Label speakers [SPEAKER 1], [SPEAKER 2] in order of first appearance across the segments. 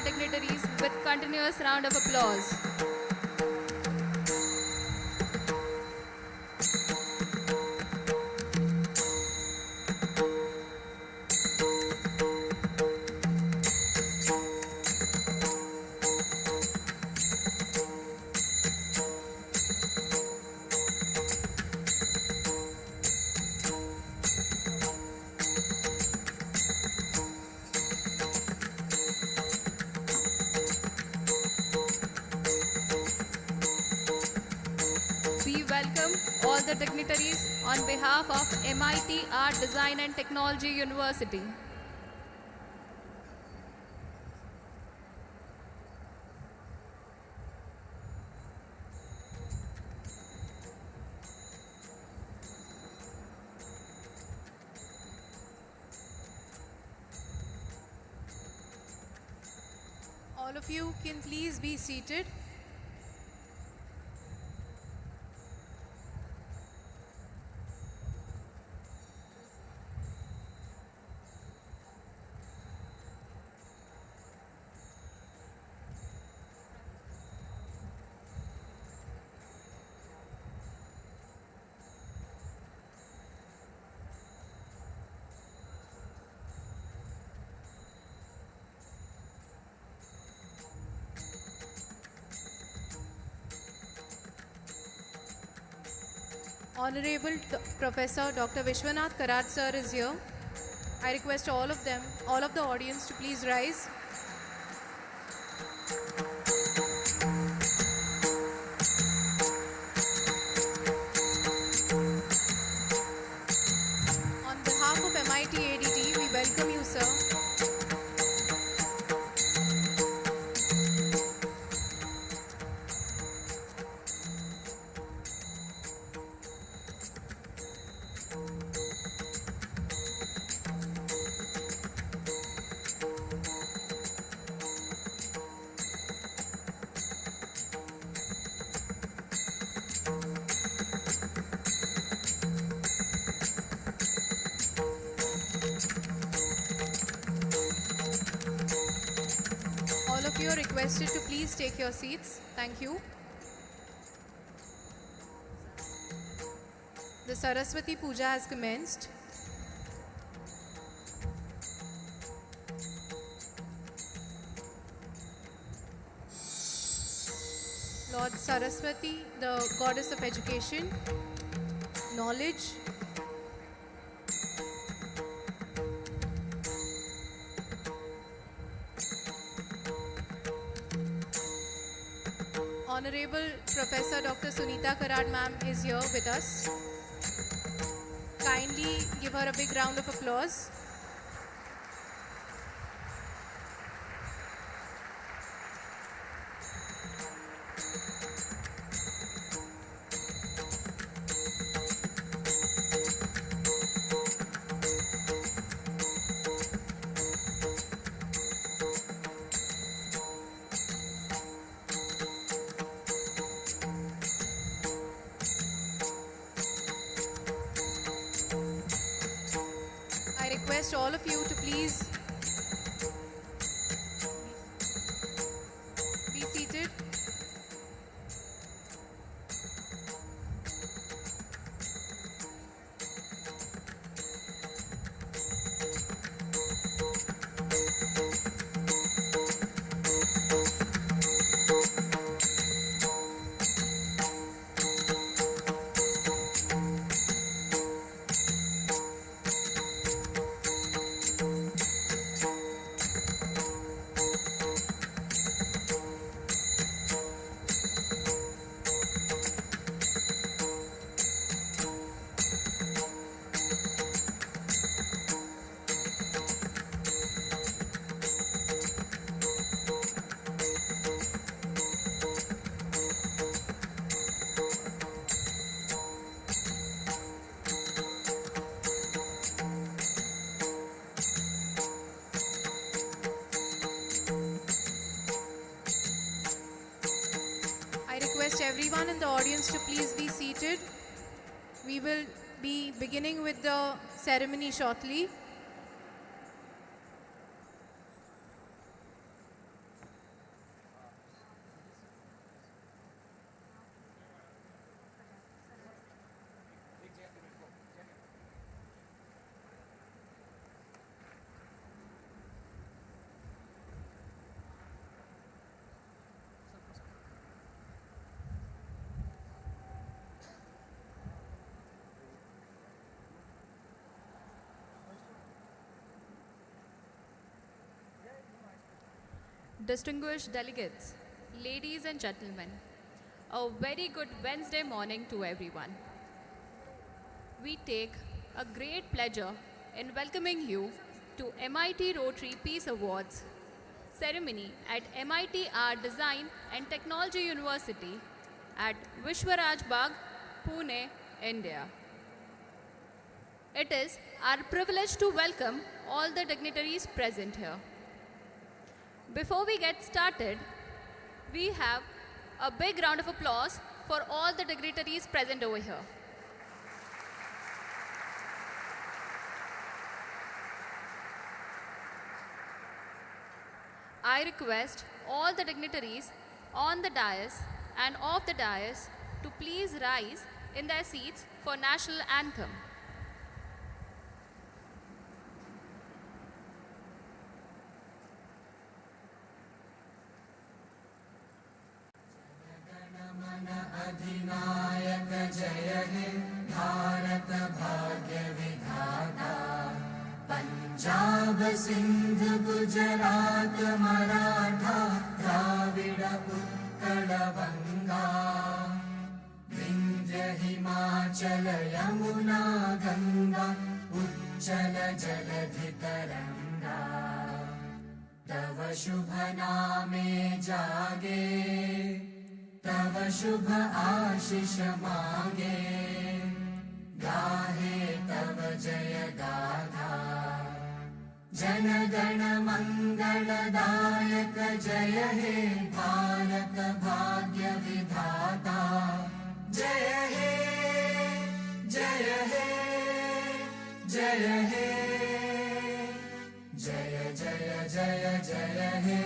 [SPEAKER 1] our dignitaries with continuous round of applause. We welcome all the dignitaries on behalf of MIT Art, Design and Technology University. All of you can please be seated. Honorable Professor Dr. Vishwanath Karat sir is here. I request all of them, all of the audience to please rise. On behalf of MIT ADT, we welcome you, sir. All of you are requested to please take your seats. Thank you. The Saraswati Puja has commenced. Lord Saraswati, the goddess of education, knowledge, Honorable Professor Dr. Sunita Karat ma'am is here with us. Kindly give her a big round of applause. I request all of you to please be seated. Request everyone in the audience to please be seated. We will be beginning with the ceremony shortly.
[SPEAKER 2] Distinguished delegates, ladies and gentlemen, a very good Wednesday morning to everyone. We take a great pleasure in welcoming you to MIT Rotary Peace Awards ceremony at MIT Art Design and Technology University at Vishwashanti, Pune, India. It is our privilege to welcome all the dignitaries present here. Before we get started, we have a big round of applause for all the dignitaries present over here. I request all the dignitaries on the dais and off the dais to please rise in their seats for national anthem.
[SPEAKER 3] अधिनायक जय हे भारत भाग्य विधाता पंजाब सिंध गुजरात मराठा द्राविड उत्कल बंगा विंध्य हिमाचल यमुना गंगा उच्चल जलधि तरंगा तव शुभ नामे जागे तव शुभ आशीष मांगे गाहे तव जय गाथा जन गण मंगलदायक जय हे भारत भाग्य विधाता जय हे जय हे जय हे जय जय जय जय हे.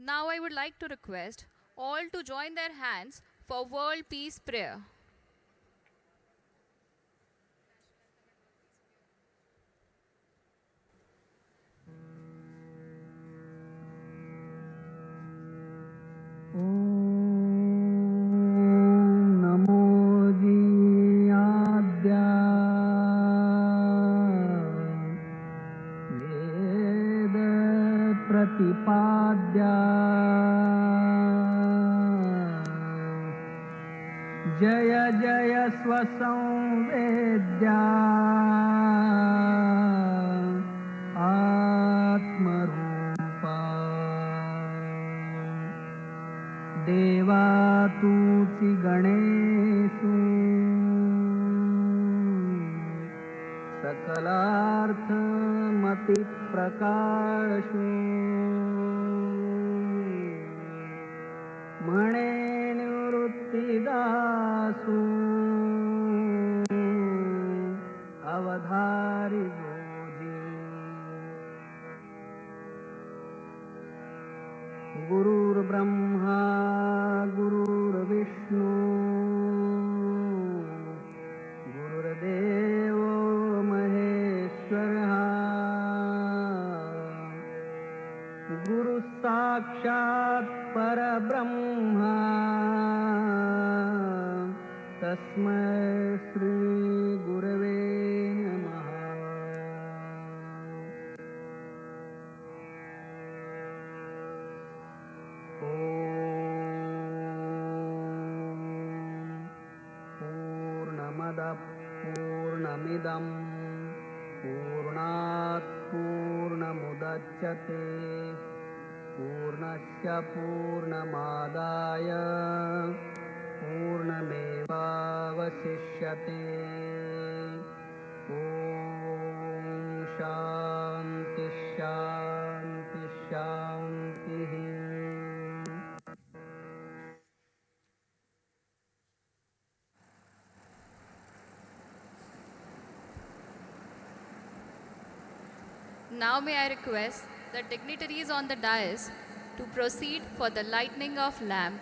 [SPEAKER 2] Now I would like to request all to join their hands for World Peace Prayer.
[SPEAKER 4] प्रतिपाद्या जय जय स्वसंवेद्या आत्मरूपा देवा तूची गणेशु सकलार्थ मति प्रकाशु म्हणे निवृत्तिदासु अवधारी गोजी गुरुर्ब्रह्मा गुरुर्विष्णु गुरुर्देवो महेश्वरः गुरु साक्षात् परब्रह्मा तस्मै श्री गुरवे नमः. पूर्णमदः पूर्णमिदं पूर्णात् पूर्णमुदच्यते पूर्णस्य पूर्णमादाय पूर्णमेवावशिष्यते. ॐ शान्ति शान्ति शान्तिः.
[SPEAKER 2] Now may I request the dignitaries on the dais to proceed for the lighting of lamp.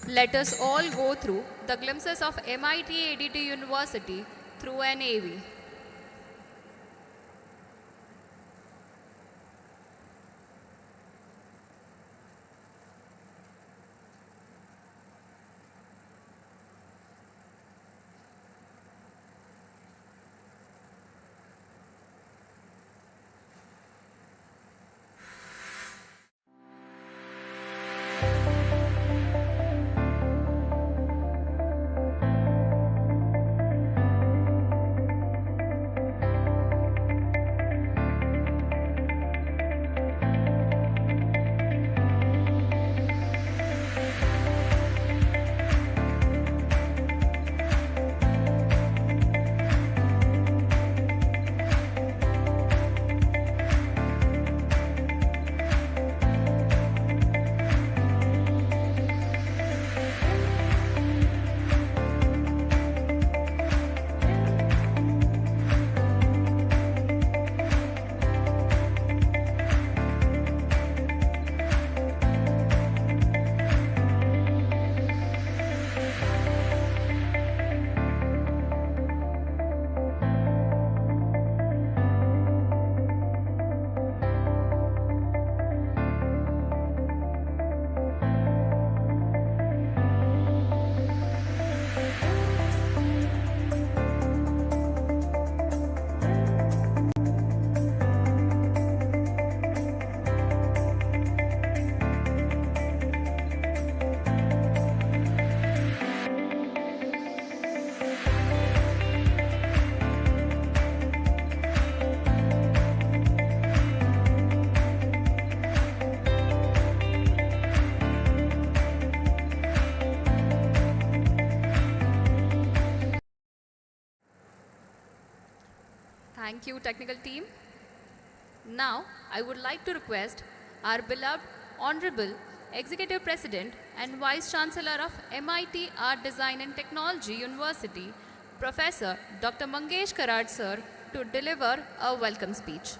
[SPEAKER 2] Let us all go through the glimpses of MIT ADT University through an AV. Thank you, technical team. Now, I would like to request our beloved Honorable Executive President and Vice Chancellor of MIT Art Design and Technology University, Professor Dr. Mangesh Karad sir, to deliver a welcome speech.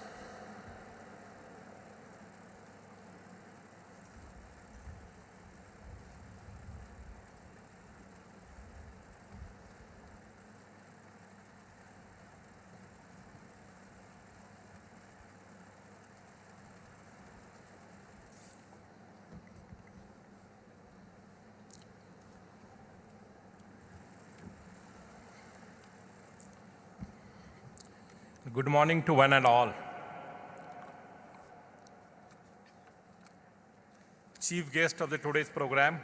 [SPEAKER 5] Good morning to one and all. Chief guest of today's program,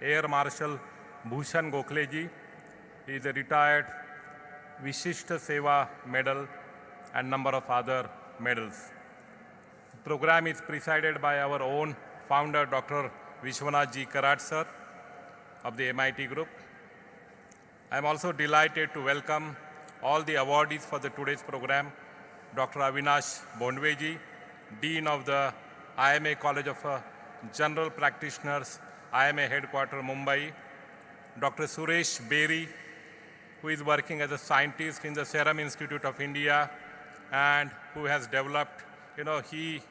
[SPEAKER 5] Air Marshal Bhushan Gokhale ji, he is a retired Vishishta Seva Medal and number of other medals. The program is presided by our own founder, Dr. Vishwashanti Karad sir of the MIT Group. I am also delighted to welcome all the awardees for today's program, Dr. Avinash Bondweji, Dean of the IMA College of General Practitioners, IMA Headquarter, Mumbai, Dr. Suresh Beri, who is working as a scientist in the Serum Institute of India and who has developed, he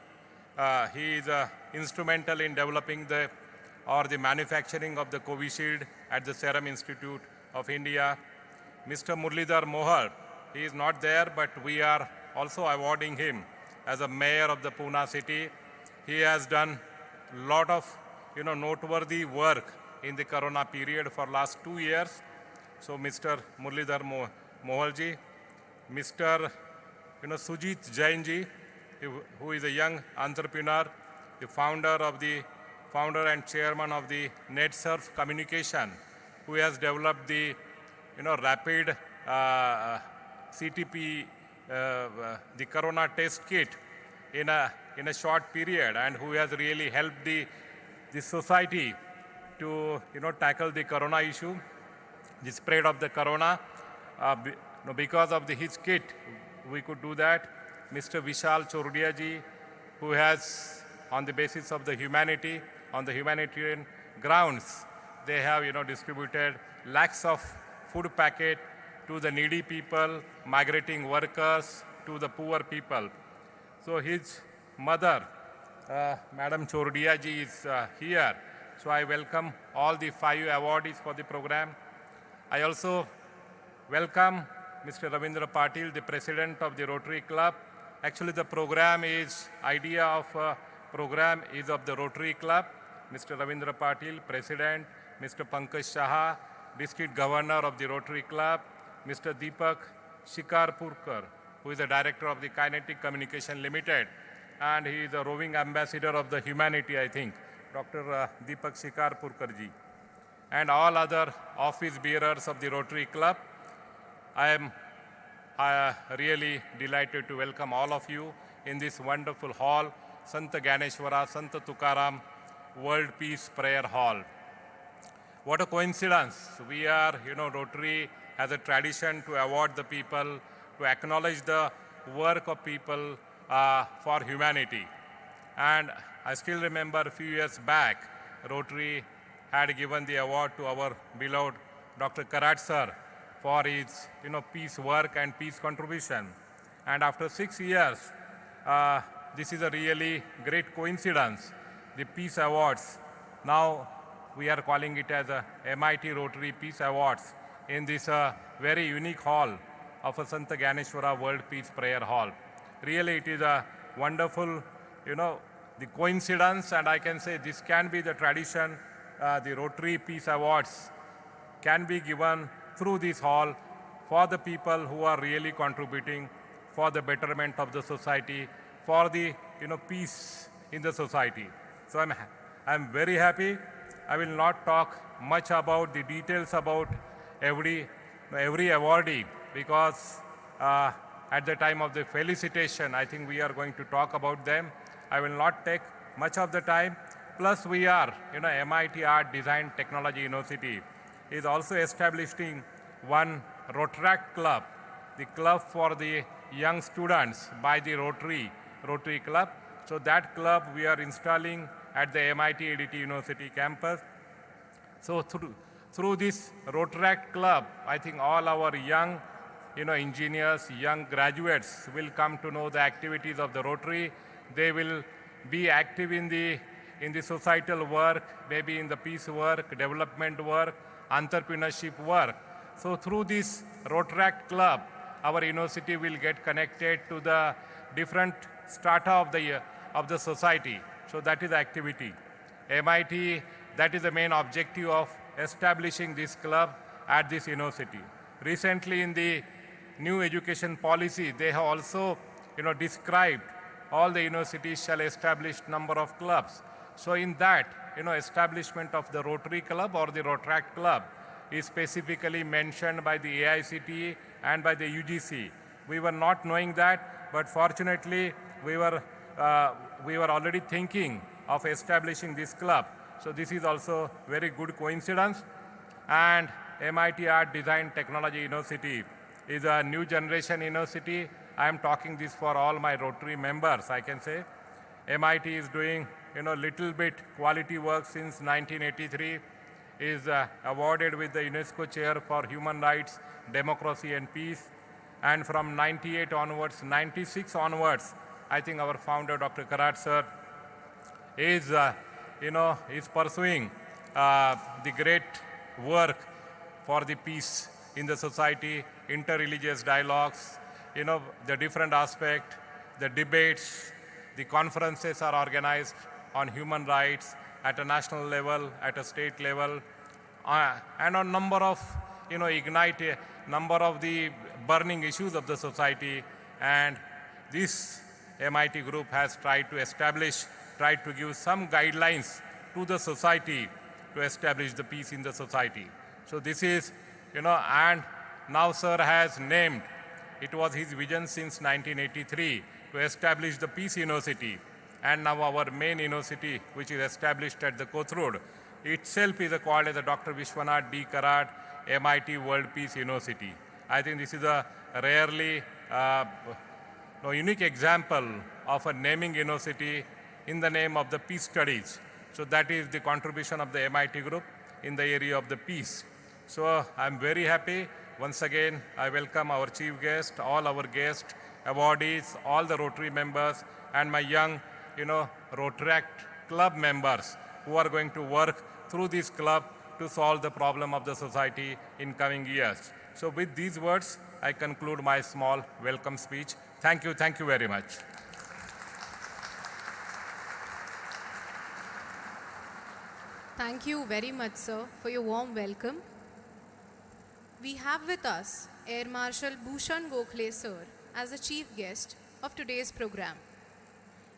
[SPEAKER 5] is instrumental in developing the manufacturing of the Covishield at the Serum Institute of India. Mr. Murlidhar Mohal, he is not there, but we are also awarding him as a mayor of the Pune city. He has done a lot of noteworthy work in the Corona period for last 2 years. So Mr. Murlidhar Mohal ji, Mr. Sujit Jain ji, who is a young entrepreneur, the founder and chairman of the NetSurf Communication, who has developed the rapid CTP, the Corona test kit in a short period, and who has really helped the society to tackle the Corona issue, the spread of the Corona. Because of his kit, we could do that. Mr. Vishal Chordia ji, who has, on the basis of the humanity, on the humanitarian grounds, they have distributed lakhs of food packet to the needy people, migrating workers, to the poor people. So his mother, Madam Chordia ji, is here, So I welcome all the 5 awardees for the program. I also welcome Mr. Ravindra Patil, the president of the Rotary Club. Actually, the program is, idea of program is of the Rotary Club. Mr. Ravindra Patil, president, Mr. Pankaj Shah, district governor of the Rotary Club, Mr. Deepak Shikarpurkar, who is the director of the Kinetic Communication Limited, and he is a roving ambassador of the humanity, I think, Dr. Deepak Shikarpurkar ji, and all other office bearers of the Rotary Club. I am really delighted to welcome all of you in this wonderful hall, Sant Ganeshwara, Sant Tukaram World Peace Prayer Hall. What a coincidence. We are, Rotary has a tradition to award the people, to acknowledge the work of people for humanity. And I still remember a few years back, Rotary had given the award to our beloved Dr. Karat sir for his, peace work and peace contribution. And after 6 years, this is a really great coincidence. The Peace Awards, now we are calling it as a MIT Rotary Peace Awards in this very unique hall of a Sant Ganeshwara World Peace Prayer Hall. Really, it is a wonderful, the coincidence, and I can say this can be the tradition. The Rotary Peace Awards can be given through this hall for the people who are really contributing for the betterment of the society, for the peace in the society. So I'm very happy. I will not talk much about the details about every awardee, because at the time of the felicitation, I think we are going to talk about them. I will not take much of the time. Plus we are, MIT Art Design Technology University is also establishing one Rotaract Club, the club for the young students by the Rotary Club. So that club we are installing at the MIT ADT University campus. So through this Rotaract Club, I think all our young, engineers, young graduates will come to know the activities of the Rotary. They will be active in the societal work, maybe in the peace work, development work, entrepreneurship work. So through this Rotaract Club, our university will get connected to the different strata of the society. So that is the activity. MIT, that is the main objective of establishing this club at this university. Recently in the new education policy, they have also described all the universities shall establish number of clubs. So in that, establishment of the Rotary Club or the Rotaract Club is specifically mentioned by the AICTE and by the UGC. We were not knowing that, but fortunately we were already thinking of establishing this club. So this is also very good coincidence. And MIT Art Design Technology University is a new generation university. I am talking this for all my Rotary members, I can say. MIT is doing, little bit quality work since 1983, is awarded with the UNESCO Chair for Human Rights, Democracy and Peace. And from 98 onwards, 96 onwards, I think our founder, Dr. Karat sir, is pursuing the great work for the peace in the society, inter-religious dialogues, the different aspect, the debates, the conferences are organized on human rights at a national level, at a state level, and on number of, ignite a number of the burning issues of the society. And this MIT group has tried to give some guidelines to the society to establish the peace in the society. So this is, and now sir has named, it was his vision since 1983 to establish the Peace University. And now our main university, which is established at the Koth Road, itself is called as the Dr. Vishwashanti D. Karat MIT World Peace University. I think this is a rarely unique example of a naming university in the name of the peace studies. So that is the contribution of the MIT group in the area of the peace. So I'm very happy. Once again, I welcome our chief guest, all our guests, awardees, all the Rotary members, and my young, Rotaract Club members who are going to work through this club to solve the problem of the society in coming years. So with these words, I conclude my small welcome speech. Thank you very much.
[SPEAKER 1] Thank you very much, sir, for your warm welcome. We have with us Air Marshal Bhushan Gokhale, sir, as the chief guest of today's program.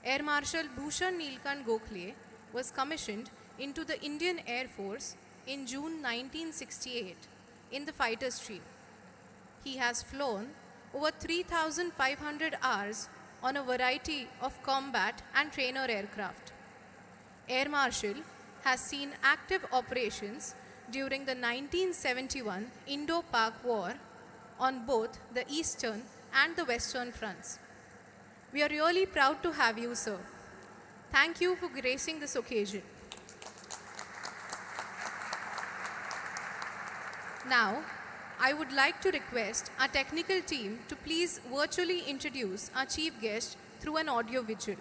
[SPEAKER 1] Air Marshal Bhushan Nilkant Gokhale was commissioned into the Indian Air Force in June 1968 in the fighter stream. He has flown over 3,500 hours on a variety of combat and trainer aircraft. Air Marshal has seen active operations during the 1971 Indo-Pak War on both the eastern and the western fronts. We are really proud to have you, sir. Thank you for gracing this occasion. Now, I would like to request our technical team to please virtually introduce our chief guest through an audio visual.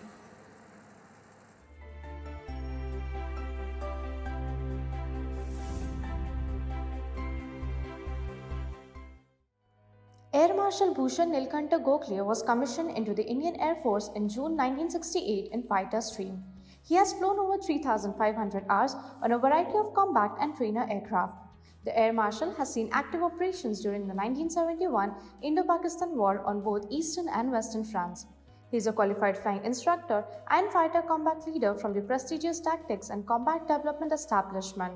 [SPEAKER 6] Air Marshal Bhushan Nilkanta Gokhale was commissioned into the Indian Air Force in June 1968 in fighter stream. He has flown over 3,500 hours on a variety of combat and trainer aircraft. The Air Marshal has seen active operations during the 1971 Indo-Pakistan War on both eastern and western fronts. He is a qualified flying instructor and fighter combat leader from the prestigious Tactics and Combat Development Establishment.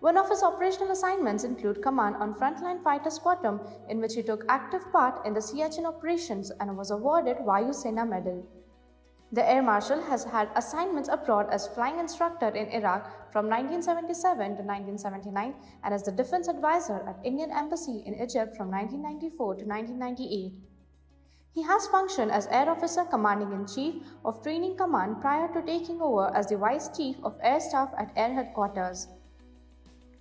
[SPEAKER 6] One of his operational assignments include command on Frontline Fighter Squadron, in which he took active part in the Siachen operations and was awarded Vayu Sena Medal. The Air Marshal has had assignments abroad as flying instructor in Iraq from 1977 to 1979 and as the defense advisor at Indian Embassy in Egypt from 1994 to 1998. He has functioned as Air Officer Commanding-in-Chief of Training Command prior to taking over as the Vice Chief of Air Staff at Air Headquarters.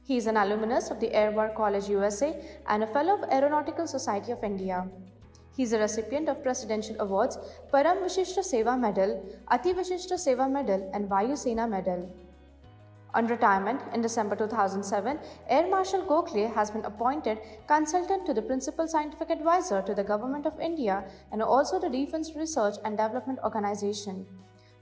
[SPEAKER 6] He is an alumnus of the Air War College USA and a Fellow of Aeronautical Society of India. He is a recipient of Presidential Awards Param Vishishta Seva Medal, Ati Vishishta Seva Medal and Vayu Sena Medal. On retirement in December 2007, Air Marshal Gokhale has been appointed Consultant to the Principal Scientific Advisor to the Government of India and also the Defense Research and Development Organization.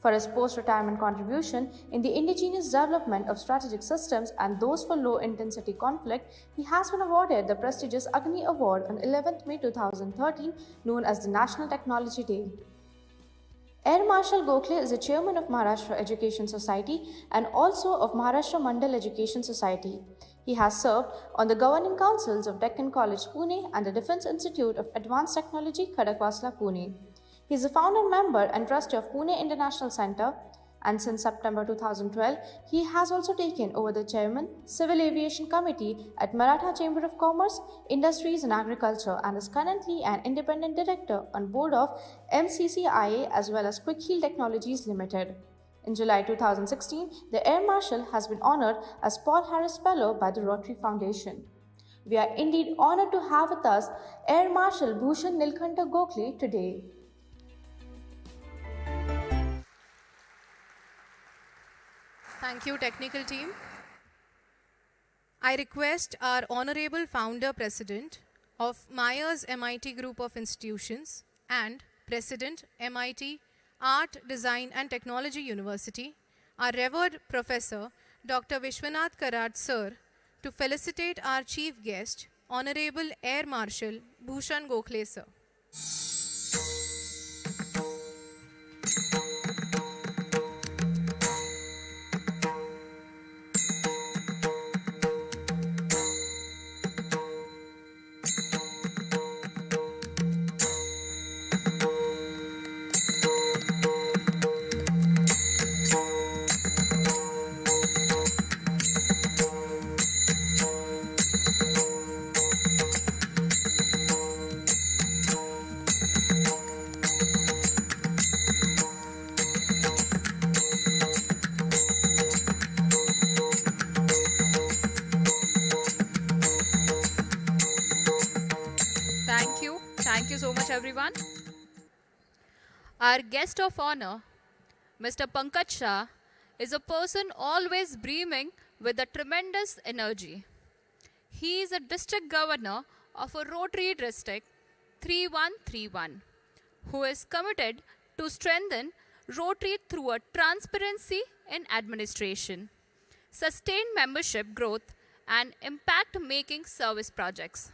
[SPEAKER 6] For his post-retirement contribution in the indigenous development of strategic systems and those for low-intensity conflict, he has been awarded the prestigious Agni Award on 11th May 2013, known as the National Technology Day. Air Marshal Gokhale is the chairman of Maharashtra Education Society and also of Maharashtra Mandal Education Society. He has served on the governing councils of Deccan College, Pune and the Defence Institute of Advanced Technology, Khadakwasla, Pune. He is a founder member and trustee of Pune International Center, and since September 2012, he has also taken over the Chairman, Civil Aviation Committee at Maratha Chamber of Commerce, Industries and Agriculture and is currently an independent director on board of MCCIA as well as Quick Heal Technologies Limited. In July 2016, the Air Marshal has been honored as Paul Harris Fellow by the Rotary Foundation. We are indeed honored to have with us Air Marshal Bhushan Nilkanta Gokhale today.
[SPEAKER 1] Thank you, technical team. I request our Honorable Founder President of Myers MIT Group of Institutions and President MIT Art, Design and Technology University, our revered Professor Dr. Vishwanath Karad Sir, to felicitate our Chief Guest, Honorable Air Marshal Bhushan Gokhale Sir.
[SPEAKER 2] Thank you so much, everyone. Our guest of honor, Mr. Pankaj Shah, is a person always beaming with a tremendous energy. He is a district governor of a Rotary district 3131 who is committed to strengthen Rotary through a transparency in administration, sustained membership growth, and impact making service projects.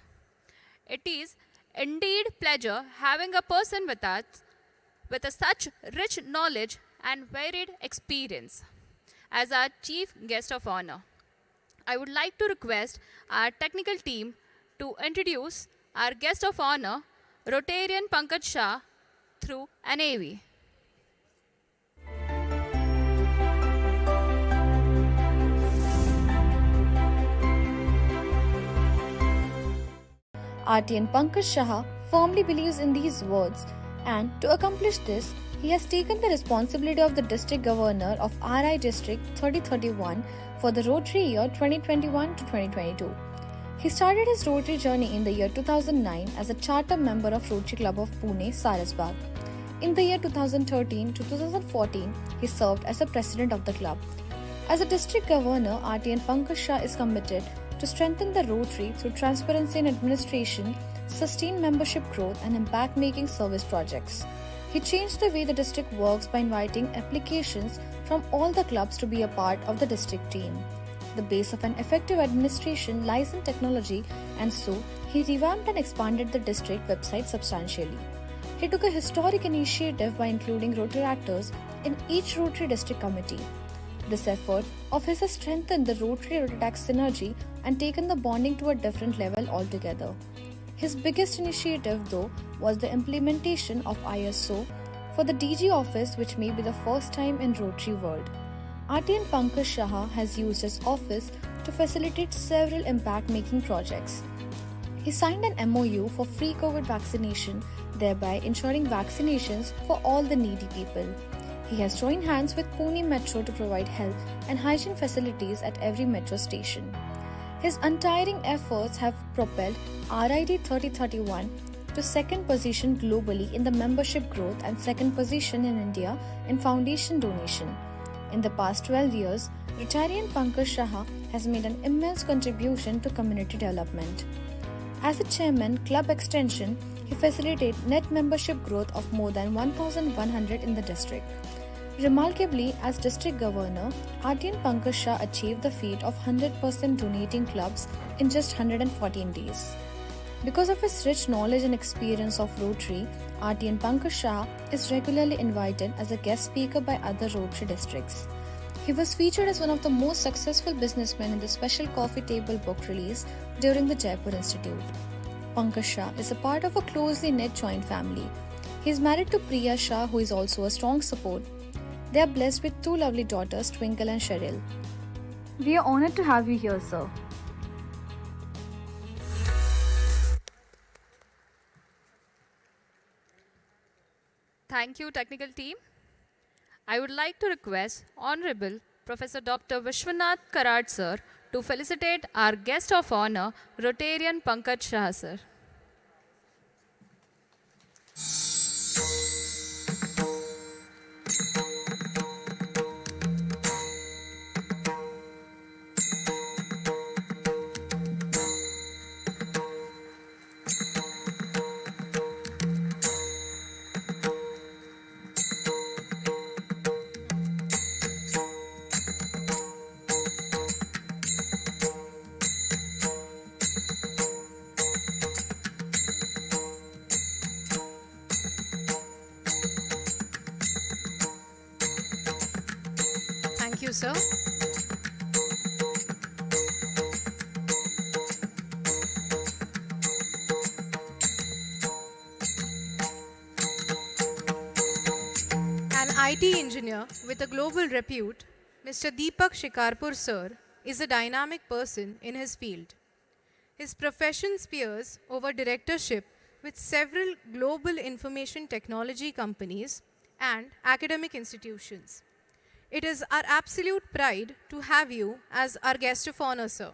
[SPEAKER 2] It is indeed pleasure having a person with us with a such rich knowledge and varied experience as our chief guest of honor. I would like to request our technical team to introduce our guest of honor, Rotarian Pankaj Shah, through an AV.
[SPEAKER 6] RTN Pankaj Shah firmly believes in these words, and to accomplish this, he has taken the responsibility of the District Governor of RI District 3031 for the Rotary year 2021 to 2022. He started his Rotary journey in the year 2009 as a charter member of Rotary Club of Pune, Sarasbag. In the year 2013 to 2014, he served as the president of the club. As a district governor, RTN Pankaj Shah is committed to strengthen the Rotary through transparency in administration, sustain membership growth, and impact-making service projects. He changed the way the district works by inviting applications from all the clubs to be a part of the district team. The base of an effective administration lies in technology, and so he revamped and expanded the district website substantially. He took a historic initiative by including Rotary actors in each Rotary district committee. This effort of his has strengthened the Rotary-Rotaract synergy and taken the bonding to a different level altogether. His biggest initiative, though, was the implementation of ISO for the DG office, which may be the first time in Rotary world. RTN Pankaj Shah has used his office to facilitate several impact-making projects. He signed an MOU for free COVID vaccination, thereby ensuring vaccinations for all the needy people. He has joined hands with Pune Metro to provide health and hygiene facilities at every metro station. His untiring efforts have propelled RID 3031 to second position globally in the membership growth and second position in India in foundation donation. In the past 12 years, Rotarian Pankaj Shah has made an immense contribution to community development. As a chairman, Club Extension, he facilitated net membership growth of more than 1,100 in the district. Remarkably, as district governor, RTN Pankaj Shah achieved the feat of 100% donating clubs in just 114 days. Because of his rich knowledge and experience of Rotary, RTN Pankaj Shah is regularly invited as a guest speaker by other Rotary districts. He was featured as one of the most successful businessmen in the special coffee table book release during the Jaipur Institute. Pankaj Shah is a part of a closely knit joint family. He is married to Priya Shah, who is also a strong support. They are blessed with two lovely daughters, Twinkle and Cheryl. We are honored to have you here, sir.
[SPEAKER 2] Thank you, technical team. I would like to request Honorable Professor Dr. Vishwanath Karad sir to felicitate our guest of honor, Rotarian Pankaj Shah sir.
[SPEAKER 1] Thank you, sir. An IT engineer with a global repute, Mr. Deepak Shikarpur sir is a dynamic person in his field. His profession spans over directorship with several global information technology companies and academic institutions. It is our absolute pride to have you as our guest of honor, sir.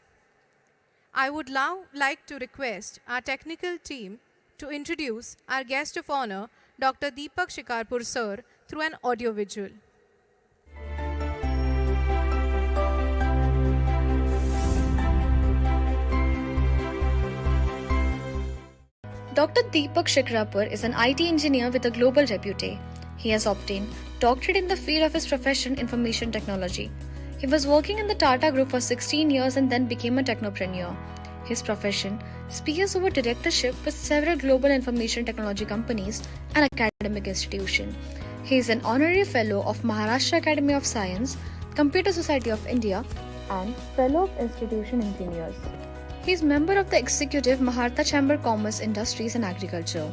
[SPEAKER 1] I would now like to request our technical team to introduce our guest of honor, Dr. Deepak Shikarpur sir, through an audio visual.
[SPEAKER 7] Dr. Deepak Shikrapur is an IT engineer with a global repute. He has obtained doctorate in the field of his profession, information technology. He was working in the Tata Group for 16 years and then became a technopreneur. His profession spears over directorship with several global information technology companies and academic institutions. He is an honorary fellow of Maharashtra Academy of Science, Computer Society of India, and fellow of Institution Engineers. He is member of the executive Maharashtra Chamber Commerce, Industries and Agriculture.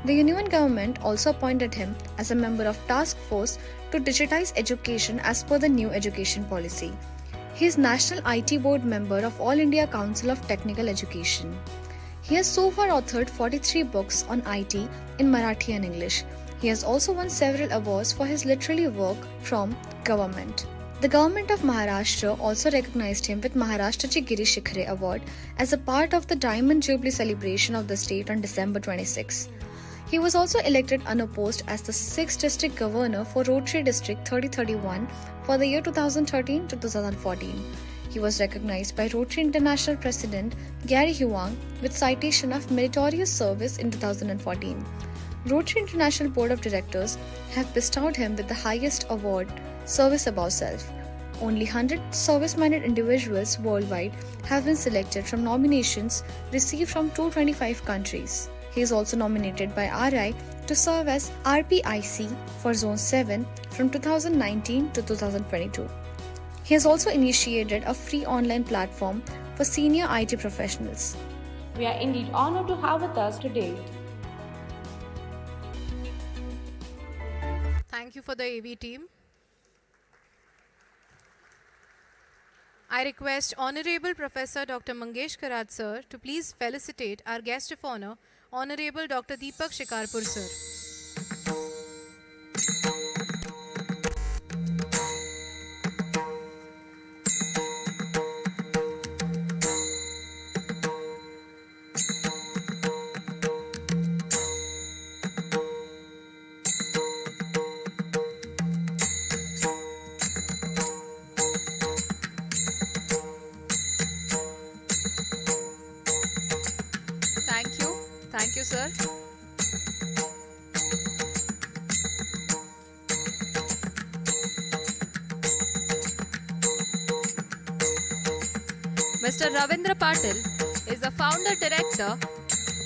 [SPEAKER 7] The Union government also appointed him as a member of task force to digitize education as per the new education policy. He is National IT Board member of All India Council of Technical Education. He has so far authored 43 books on IT in Marathi and English. He has also won several awards for his literary work from government. The government of Maharashtra also recognized him with Maharashtra Ji Giri Shikhare Award as a part of the Diamond Jubilee celebration of the state on December 26. He was also elected unopposed as the 6th District Governor for Rotary District 3031 for the year 2013 to 2014. He was recognized by Rotary International President Gary Huang with citation of meritorious service in 2014. Rotary International Board of Directors have bestowed him with the highest award, Service Above Self. Only 100 service-minded individuals worldwide have been selected from nominations received from 225 countries. He is also nominated by RI to serve as RPIC for Zone 7 from 2019 to 2022. He has also initiated a free online platform for senior IT professionals.
[SPEAKER 6] We are indeed honored to have with us today.
[SPEAKER 1] Thank you for the AV team. I request Honorable Professor Dr. Mangesh Karat sir to please felicitate our guest of honor, Honorable Dr. Deepak Shikarpur sir.
[SPEAKER 2] Thank you, sir. Mr. Ravindra Patil is the founder director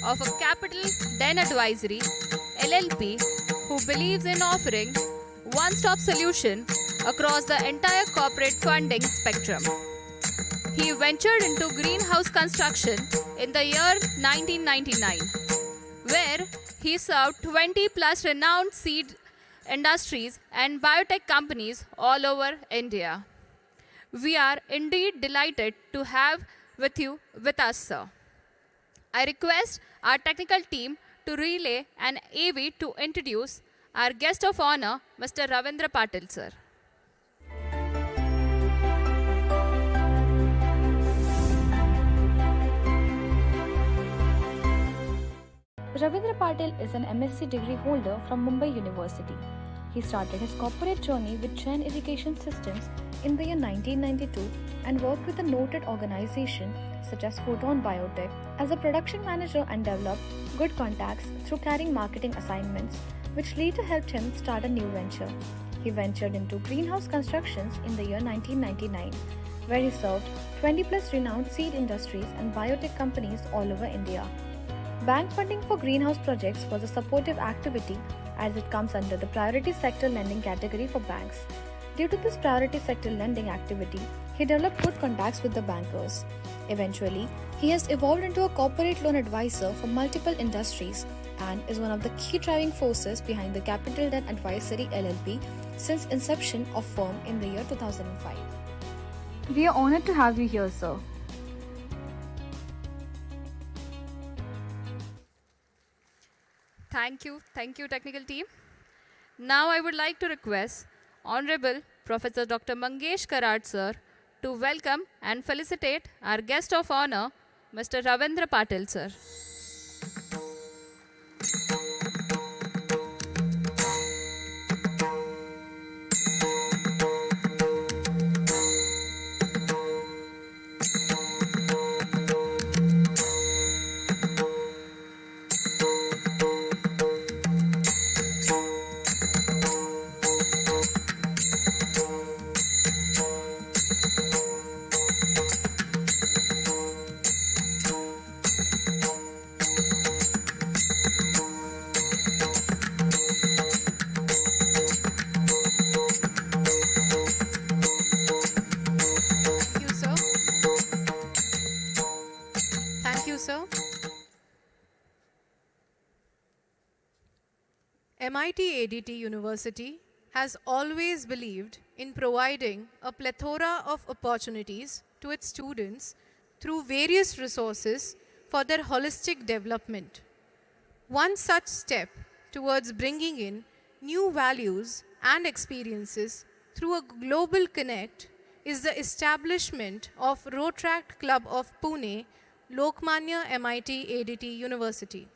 [SPEAKER 2] of a Capital Den Advisory LLP who believes in offering one-stop solution across the entire corporate funding spectrum. He ventured into greenhouse construction in the year 1999, where he served 20 plus renowned seed industries and biotech companies all over India. We are indeed delighted to have with us, sir. I request our technical team to relay an AV to introduce our guest of honor, Mr. Ravindra Patil, sir.
[SPEAKER 7] Ravindra Patil is an MSc degree holder from Mumbai University. He started his corporate journey with Jain Education Systems in the year 1992 and worked with a noted organization such as Photon Biotech as a production manager and developed good contacts through carrying marketing assignments, which later helped him start a new venture. He ventured into greenhouse constructions in the year 1999, where he served 20 plus renowned seed industries and biotech companies all over India. Bank funding for greenhouse projects was a supportive activity as it comes under the priority sector lending category for banks. Due to this priority sector lending activity, he developed good contacts with the bankers. Eventually, he has evolved into a corporate loan advisor for multiple industries and is one of the key driving forces behind the Capital Den Advisory LLP since inception of firm in the year 2005.
[SPEAKER 6] We are honored to have you here, sir.
[SPEAKER 2] Thank you, technical team. Now I would like to request Honorable Professor Dr. Mangesh Karat sir to welcome and felicitate our guest of honor, Mr. Ravindra Patil sir.
[SPEAKER 1] sir. MIT ADT University has always believed in providing a plethora of opportunities to its students through various resources for their holistic development. One such step towards bringing in new values and experiences through a global connect is the establishment of Rotary Club of Pune, Lokmanya MIT ADT University.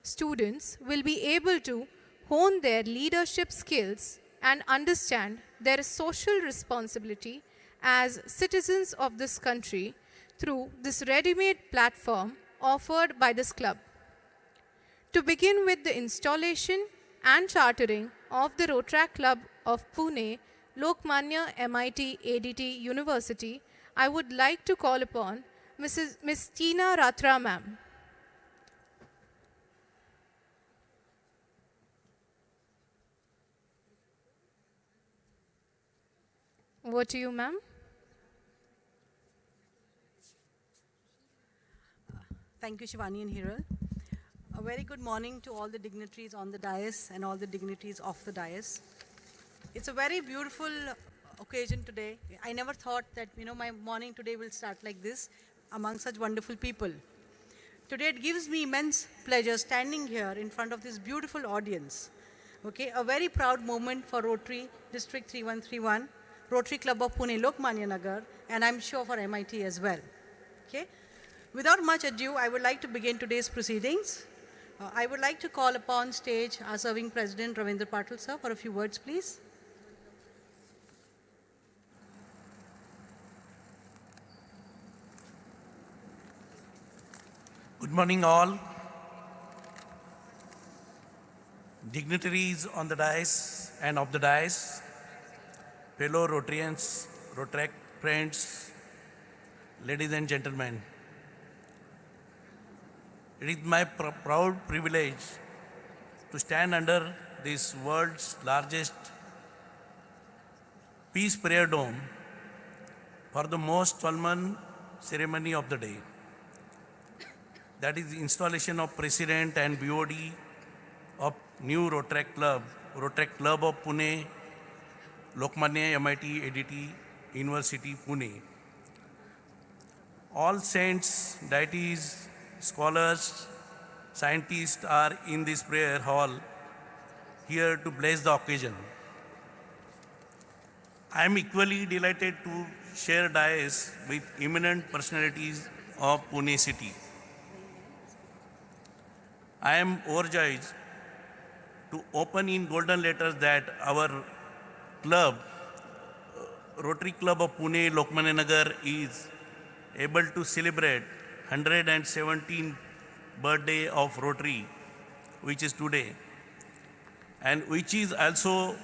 [SPEAKER 1] Students will be able to hone their leadership skills and understand their social responsibility as citizens of this country through this ready-made platform offered by this club. To begin with the installation and chartering of the Rotary Club of Pune, Lokmanya MIT ADT University, I would like to call upon Miss Tina Ratra ma'am. Over to you, ma'am.
[SPEAKER 8] Thank you, Shivani and Hiral. A very good morning to all the dignitaries on the dais and all the dignitaries off the dais. It's a very beautiful occasion today. I never thought that, my morning today will start like this among such wonderful people. Today it gives me immense pleasure standing here in front of this beautiful audience. Okay, a very proud moment for Rotary District 3131, Rotary Club of Pune, Lokmanya Nagar, and I'm sure for MIT as well. Okay. Without much ado, I would like to begin today's proceedings. I would like to call upon stage our serving President, Ravindra Patil, sir, for a few words, please.
[SPEAKER 9] Good morning, all. Dignitaries on the dais and off the dais, fellow Rotarians, Rotary friends, ladies and gentlemen. It is my proud privilege to stand under this world's largest peace prayer dome for the most solemn ceremony of the day. That is the installation of President and BOD of new Rotary Club of Pune, Lokmanya MIT ADT University, Pune. All saints, deities, scholars, scientists are in this prayer hall here to bless the occasion. I am equally delighted to share dais with eminent personalities of Pune city. I am overjoyed to open in golden letters that our club, Rotary Club of Pune, Lokmanya Nagar, is able to celebrate 117th birthday of Rotary, which is today, and which is also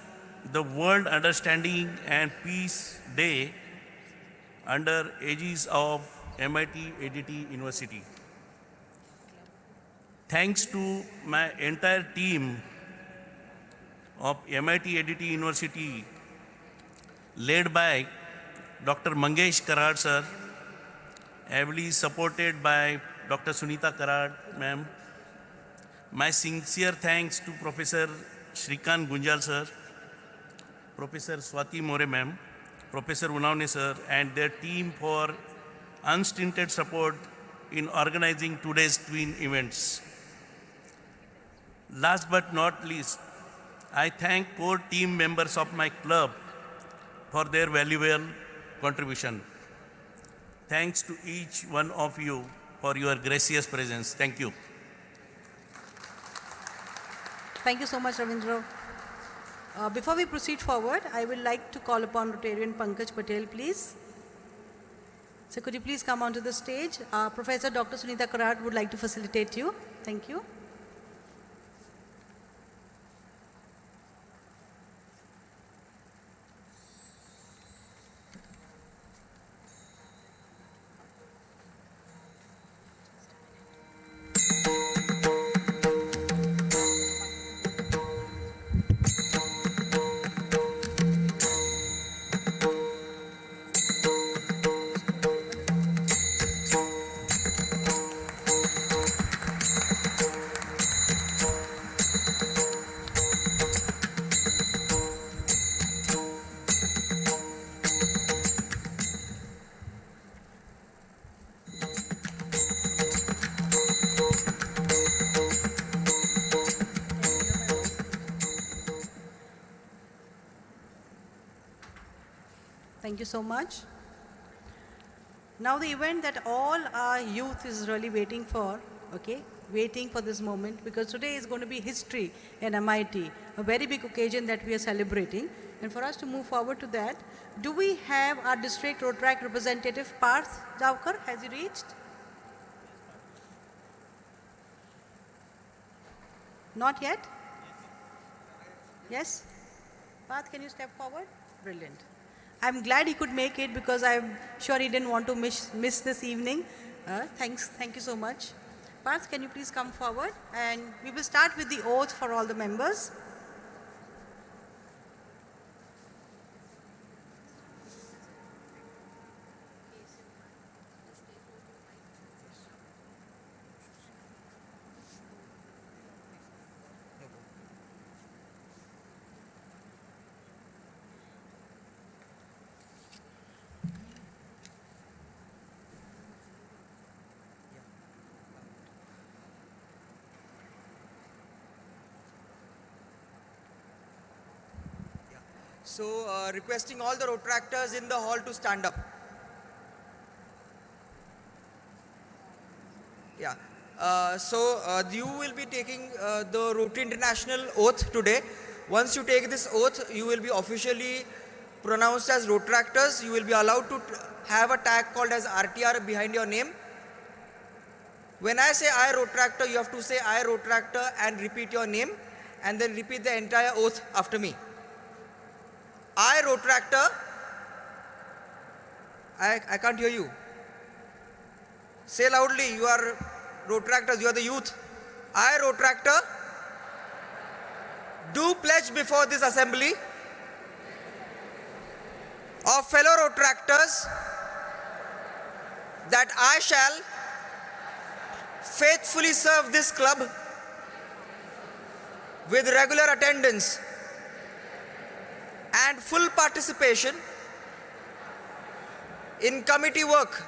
[SPEAKER 9] the World Understanding and Peace Day under aegis of MIT ADT University. Thanks to my entire team of MIT ADT University, led by Dr. Mangesh Karad sir, heavily supported by Dr. Sunita Karad ma'am. My sincere thanks to Professor Shrikant Gunjal sir, Professor Swati More ma'am, Professor Unavne sir, and their team for unstinted support in organizing today's twin events. Last but not least, I thank core team members of my club for their valuable contribution. Thanks to each one of you for your gracious presence. Thank you.
[SPEAKER 8] Thank you so much, Ravindra. Before we proceed forward, I would like to call upon Rotarian Pankaj Patel, please. So could you please come onto the stage? Professor Dr. Sunita Karad would like to facilitate you. Thank you. Thank you so much. Now the event that all our youth is really waiting for, okay, waiting for this moment, because today is going to be history in MIT, a very big occasion that we are celebrating. And for us to move forward to that, do we have our district Rotary representative Parth Javkar? Has he reached? Not yet? Yes? Parth, can you step forward? Brilliant. I'm glad he could make it because I'm sure he didn't want to miss this evening. Thank you so much. Parth, can you please come forward? And we will start with the oath for all the members.
[SPEAKER 10] So, requesting all the Rotractors in the hall to stand up. Yeah. You will be taking the Rotary International oath today. Once you take this oath, you will be officially pronounced as Rotractors. You will be allowed to have a tag called as RTR behind your name. When I say I Rotractor, you have to say I Rotractor and repeat your name, and then repeat the entire oath after me. I Rotractor. I can't hear you. Say loudly, you are Rotractors, you are the youth. I Rotractor do pledge before this assembly of fellow Rotractors that I shall faithfully serve this club with regular attendance and full participation in committee work.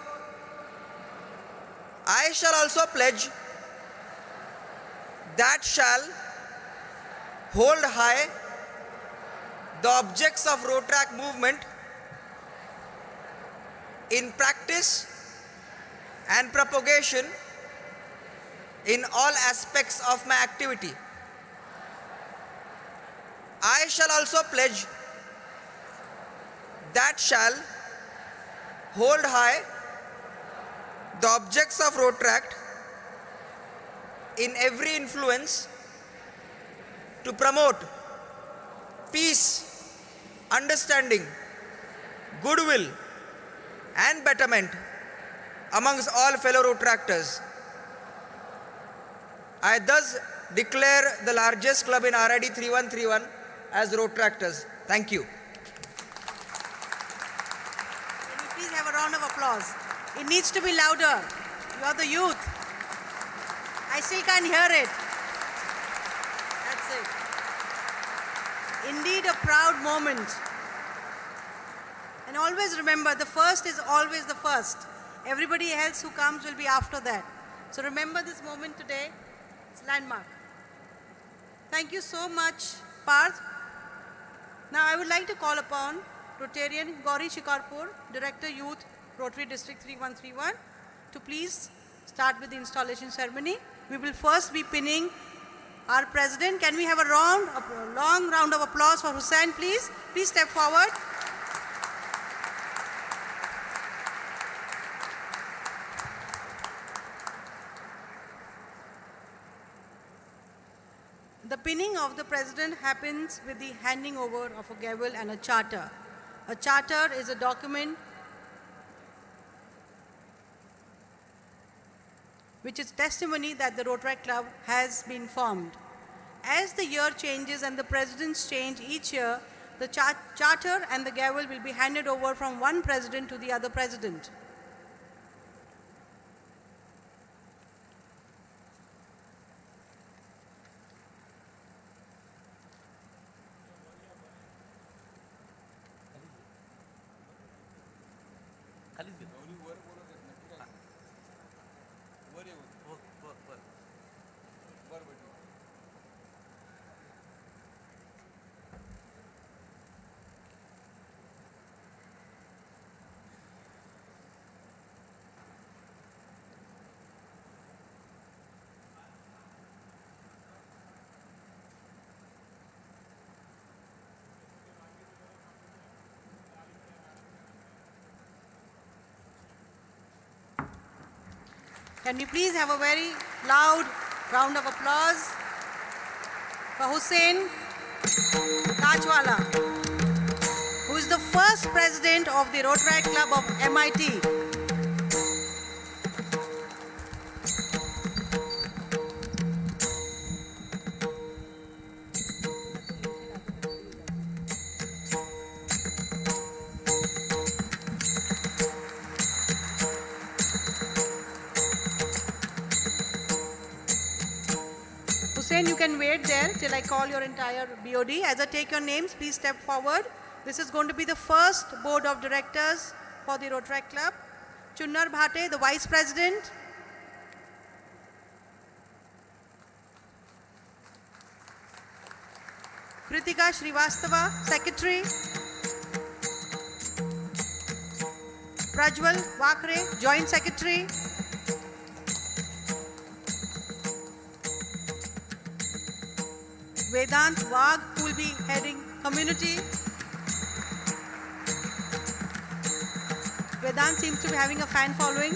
[SPEAKER 10] I shall also pledge that shall hold high the objects of Rotrac movement in practice and propagation in all aspects of my activity. I shall also pledge that shall hold high the objects of Rotrac in every influence to promote peace, understanding, goodwill and betterment amongst all fellow Rotractors. I thus declare the largest club in RID 3131 as Rotractors. Thank you.
[SPEAKER 8] Can you please have a round of applause? It needs to be louder. You are the youth. I still can't hear it. That's it. Indeed a proud moment. And always remember, the first is always the first. Everybody else who comes will be after that. So remember this moment today. It's landmark. Thank you so much, Parth. Now I would like to call upon Rotarian Gauri Shikarpur, Director Youth, Rotary District 3131, to please start with the installation ceremony. We will first be pinning our President. Can we have a long round of applause for Hussain, please? Please step forward. The pinning of the President happens with the handing over of a gavel and a charter. A charter is a document which is testimony that the Rotary Club has been formed. As the year changes and the presidents change each year, the charter and the gavel will be handed over from one president to the other president. Can we please have a very loud round of applause for Hussein Kachwala, who is the first president of the Rotary Club of MIT. Hussein, you can wait there till I call your entire BOD. As I take your names, please step forward. This is going to be the first board of directors for the Rotary Club. Chunnar Bhate, the vice president. Kritika Srivastava, secretary. Prajwal Vakre, joint secretary. Vedant Wagh, who will be heading community. Vedant seems to be having a fan following.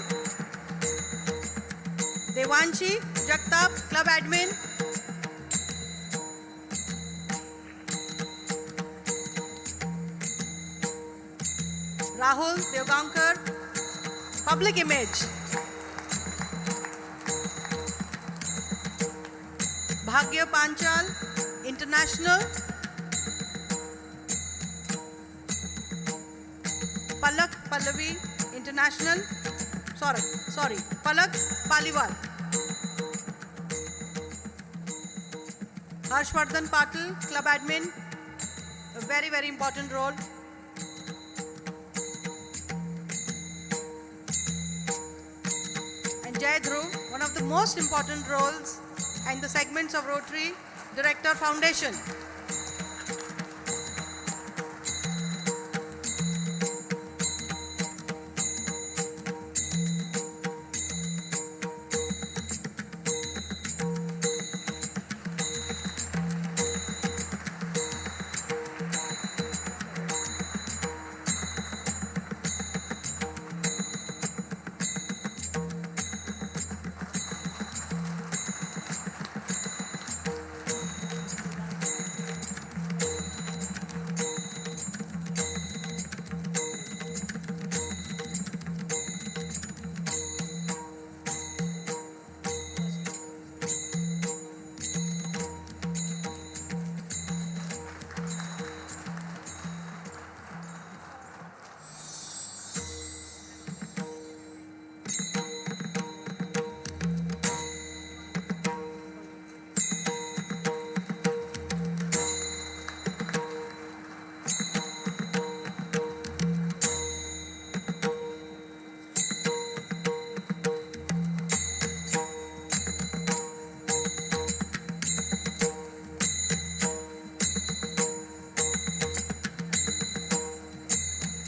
[SPEAKER 8] Devanshi Jagtap, club admin. Rahul Devgankar, public image. Bhagya Panchal, international. Palak Pallavi, international. Sorry, Palak Paliwal. Harshvardhan Patil, club admin, a very, very important role. And Jay Dhruv, one of the most important roles and the segments of Rotary, Director Foundation.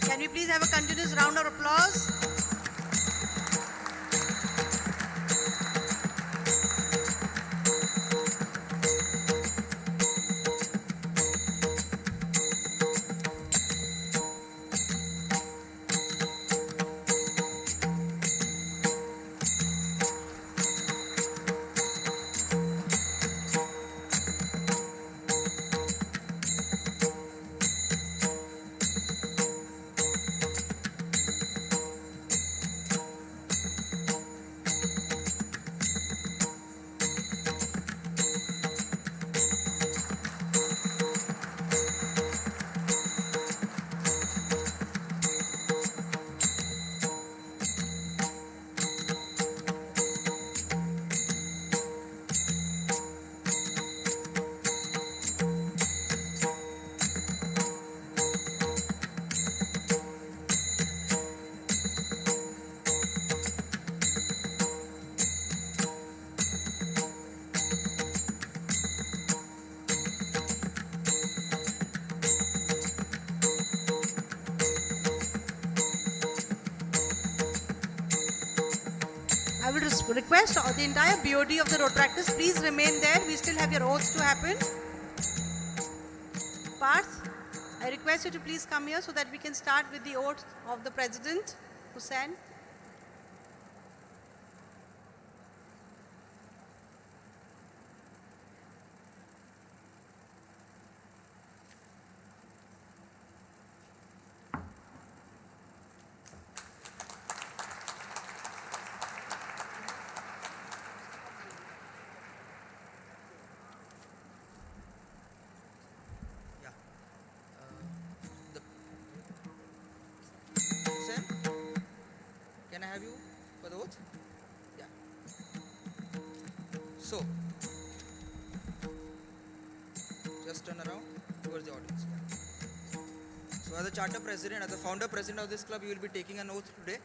[SPEAKER 8] Can we please have a continuous round of applause? I will request the entire BOD of the Rotaractors, please remain there. We still have your oaths to happen. Parth, I request you to please come here so that we can start with the oath of the President, Hussain.
[SPEAKER 10] have you for the oath? Yeah. So, just turn around towards the audience. Yeah. So, as the charter president, as the founder president of this club, you will be taking an oath today.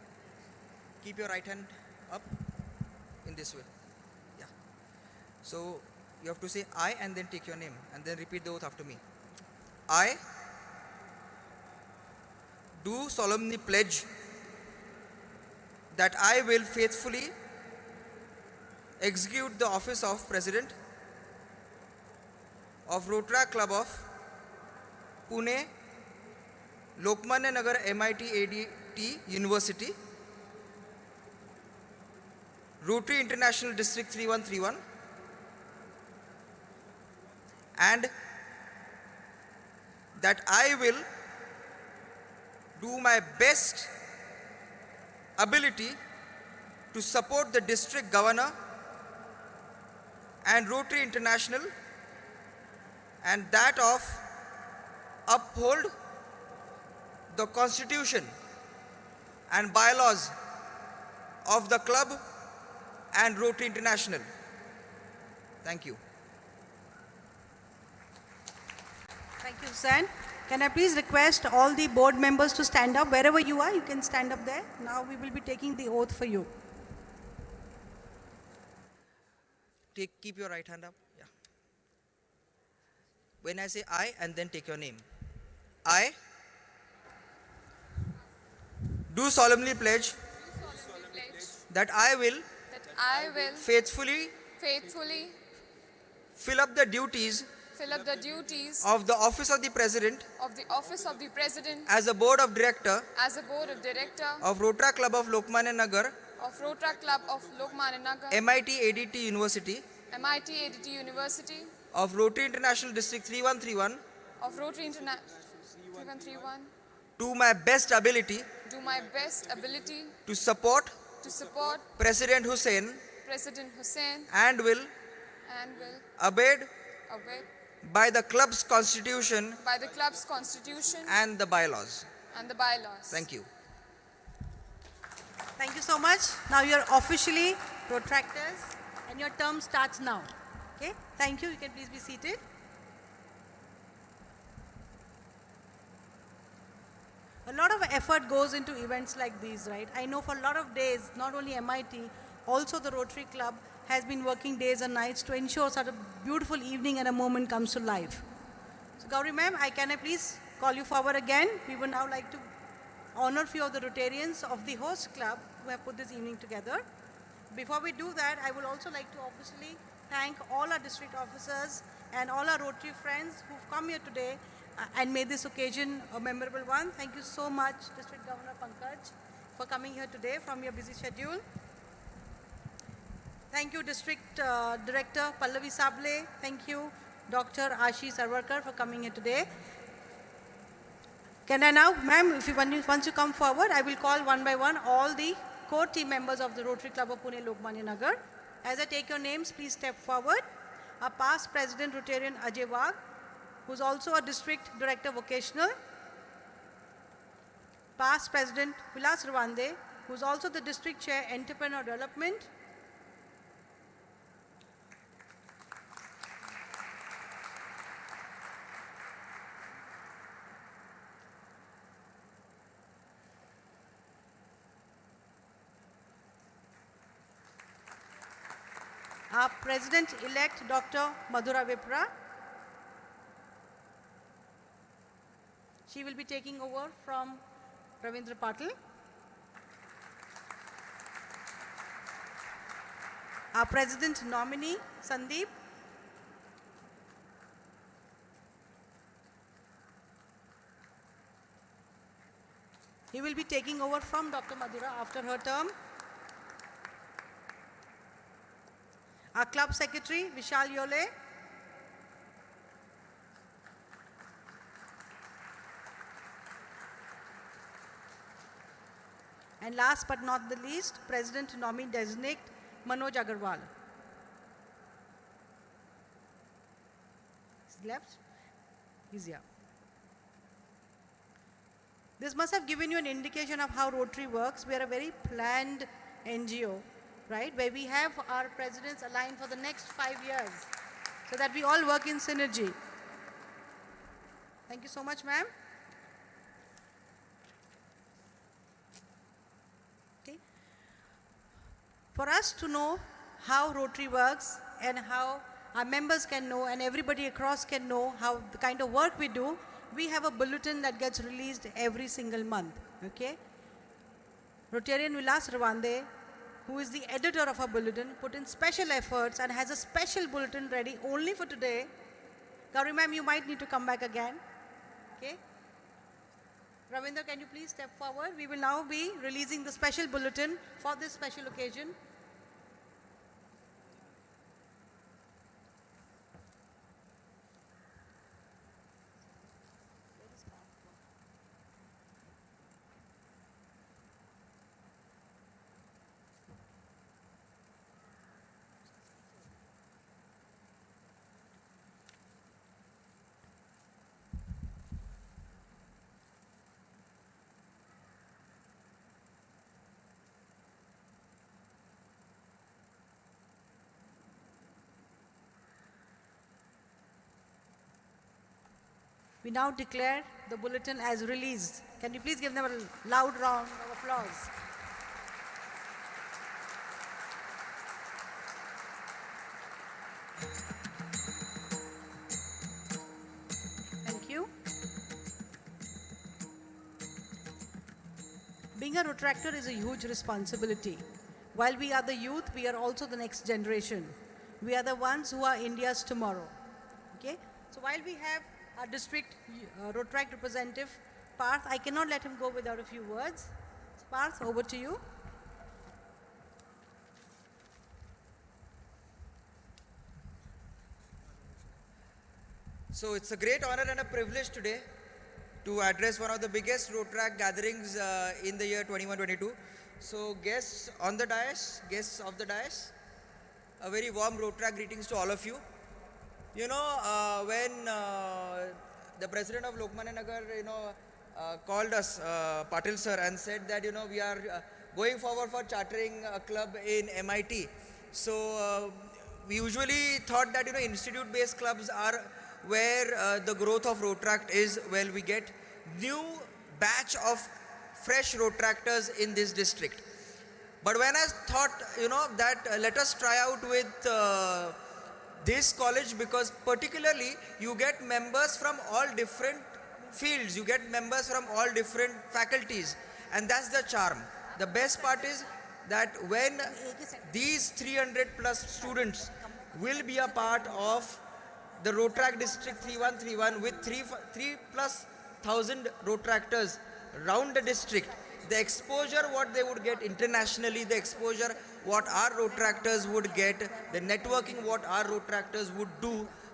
[SPEAKER 10] Keep your right hand up in this way. Yeah. So, you have to say I and then take your name and then repeat the oath after me. I do solemnly pledge that I will faithfully execute the office of President of Rotary Club of Pune, Lokmanya Nagar MIT ADT University, Rotary International District 3131, and that I will do my best ability to support the district governor and Rotary International, and that of uphold the constitution and bylaws of the club and Rotary International. Thank you.
[SPEAKER 8] Thank you, Hussain. Can I please request all the board members to stand up? Wherever you are, you can stand up there. Now we will be taking the oath for you.
[SPEAKER 10] Keep your right hand up. Yeah. When I say I, and then take your name. I do solemnly pledge that I will faithfully fill up the duties of the office of the President as a board of director of Rotary Club of Lokmanya Nagar MIT ADT University of Rotary International District 3131 to my best ability to support President Hussain and will abide by the club's constitution and the bylaws. Thank you.
[SPEAKER 8] Thank you so much. Now you are officially protractors and your term starts now. Okay, thank you. You can please be seated. A lot of effort goes into events like these, right? I know for a lot of days, not only MIT, also the Rotary Club has been working days and nights to ensure such a beautiful evening and a moment comes to life. So Gauri ma'am, can I please call you forward again? We would now like to honor few of the Rotarians of the host club who have put this evening together. Before we do that, I would also like to obviously thank all our district officers and all our Rotary friends who've come here today and made this occasion a memorable one. Thank you so much, District Governor Pankaj, for coming here today from your busy schedule. Thank you, District Director Pallavi Sable. Thank you, Dr. Ashish Sarwarkar, for coming here today. Can I now, ma'am, once you come forward, I will call one by one all the core team members of the Rotary Club of Pune Lokmanya Nagar. As I take your names, please step forward. Our past President Rotarian Ajay Wagh, who's also a District Director Vocational. Past President Vilas Ravande, who's also the District Chair Entrepreneur Development. Our President-elect Dr. Madhura Vipra. She will be taking over from Ravindra Patil. Our President nominee, Sandeep. He will be taking over from Dr. Madhura after her term. Our Club Secretary, Vishal Yole. And last but not the least, President nominee designate Manoj Agarwal. He's left. He's here. This must have given you an indication of how Rotary works. We are a very planned NGO, right, where we have our presidents aligned for the next 5 years so that we all work in synergy. Thank you so much, ma'am. Okay. For us to know how Rotary works and how our members can know and everybody across can know how the kind of work we do, we have a bulletin that gets released every single month. Okay? Rotarian Vilas Ravande, who is the editor of our bulletin, put in special efforts and has a special bulletin ready only for today. Gauri ma'am, you might need to come back again. Okay? Ravinder, can you please step forward? We will now be releasing the special bulletin for this special occasion. We now declare the bulletin as released. Can you please give them a loud round of applause? Thank you. Being a Rotractor is a huge responsibility. While we are the youth, we are also the next generation. We are the ones who are India's tomorrow. Okay? So while we have our district Rotract representative, Parth, I cannot let him go without a few words. Parth, over to you.
[SPEAKER 10] So it's a great honor and a privilege today to address one of the biggest Rotract gatherings in the year 21-22. So guests on the dais, guests of the dais, a very warm Rotract greetings to all of you. You know, when the president of Lokmanya Nagar, called us, Patil sir, and said that, we are going forward for chartering a club in MIT. So we usually thought that, institute-based clubs are where the growth of Rotract is. Well, we get new batch of fresh Rotractors in this district. But when I thought, that let us try out with this college, because particularly you get members from all different fields, you get members from all different faculties, and that's the charm. The best part is that when these 300 plus students will be a part of the Rotract District 3131 with 3 plus thousand Rotractors around the district, the exposure what they would get internationally, the exposure what our Rotractors would get, the networking what our Rotractors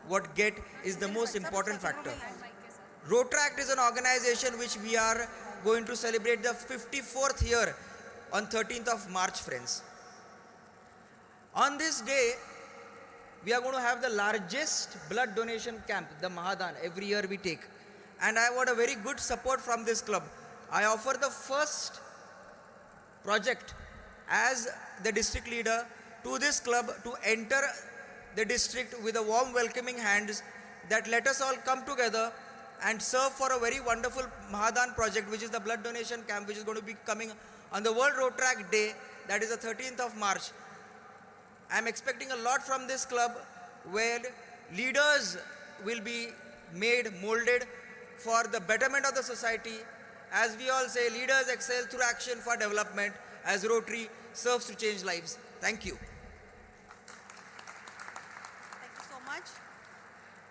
[SPEAKER 10] would get is the most important factor. Rotract is an organization which we are going to celebrate the 54th year on 13th of March, friends. On this day, we are going to have the largest blood donation camp, the Mahadan, every year we take. And I want a very good support from this club. I offer the first project as the district leader to this club to enter the district with a warm welcoming hands, that let us all come together and serve for a very wonderful Mahadan project, which is the blood donation camp, which is going to be coming on the World Rotract Day, that is the 13th of March. I am expecting a lot from this club, where leaders will be made, molded for the betterment of the society. As we all say, leaders excel through action for development, as Rotary serves to change lives. Thank you.
[SPEAKER 8] Thank you so much.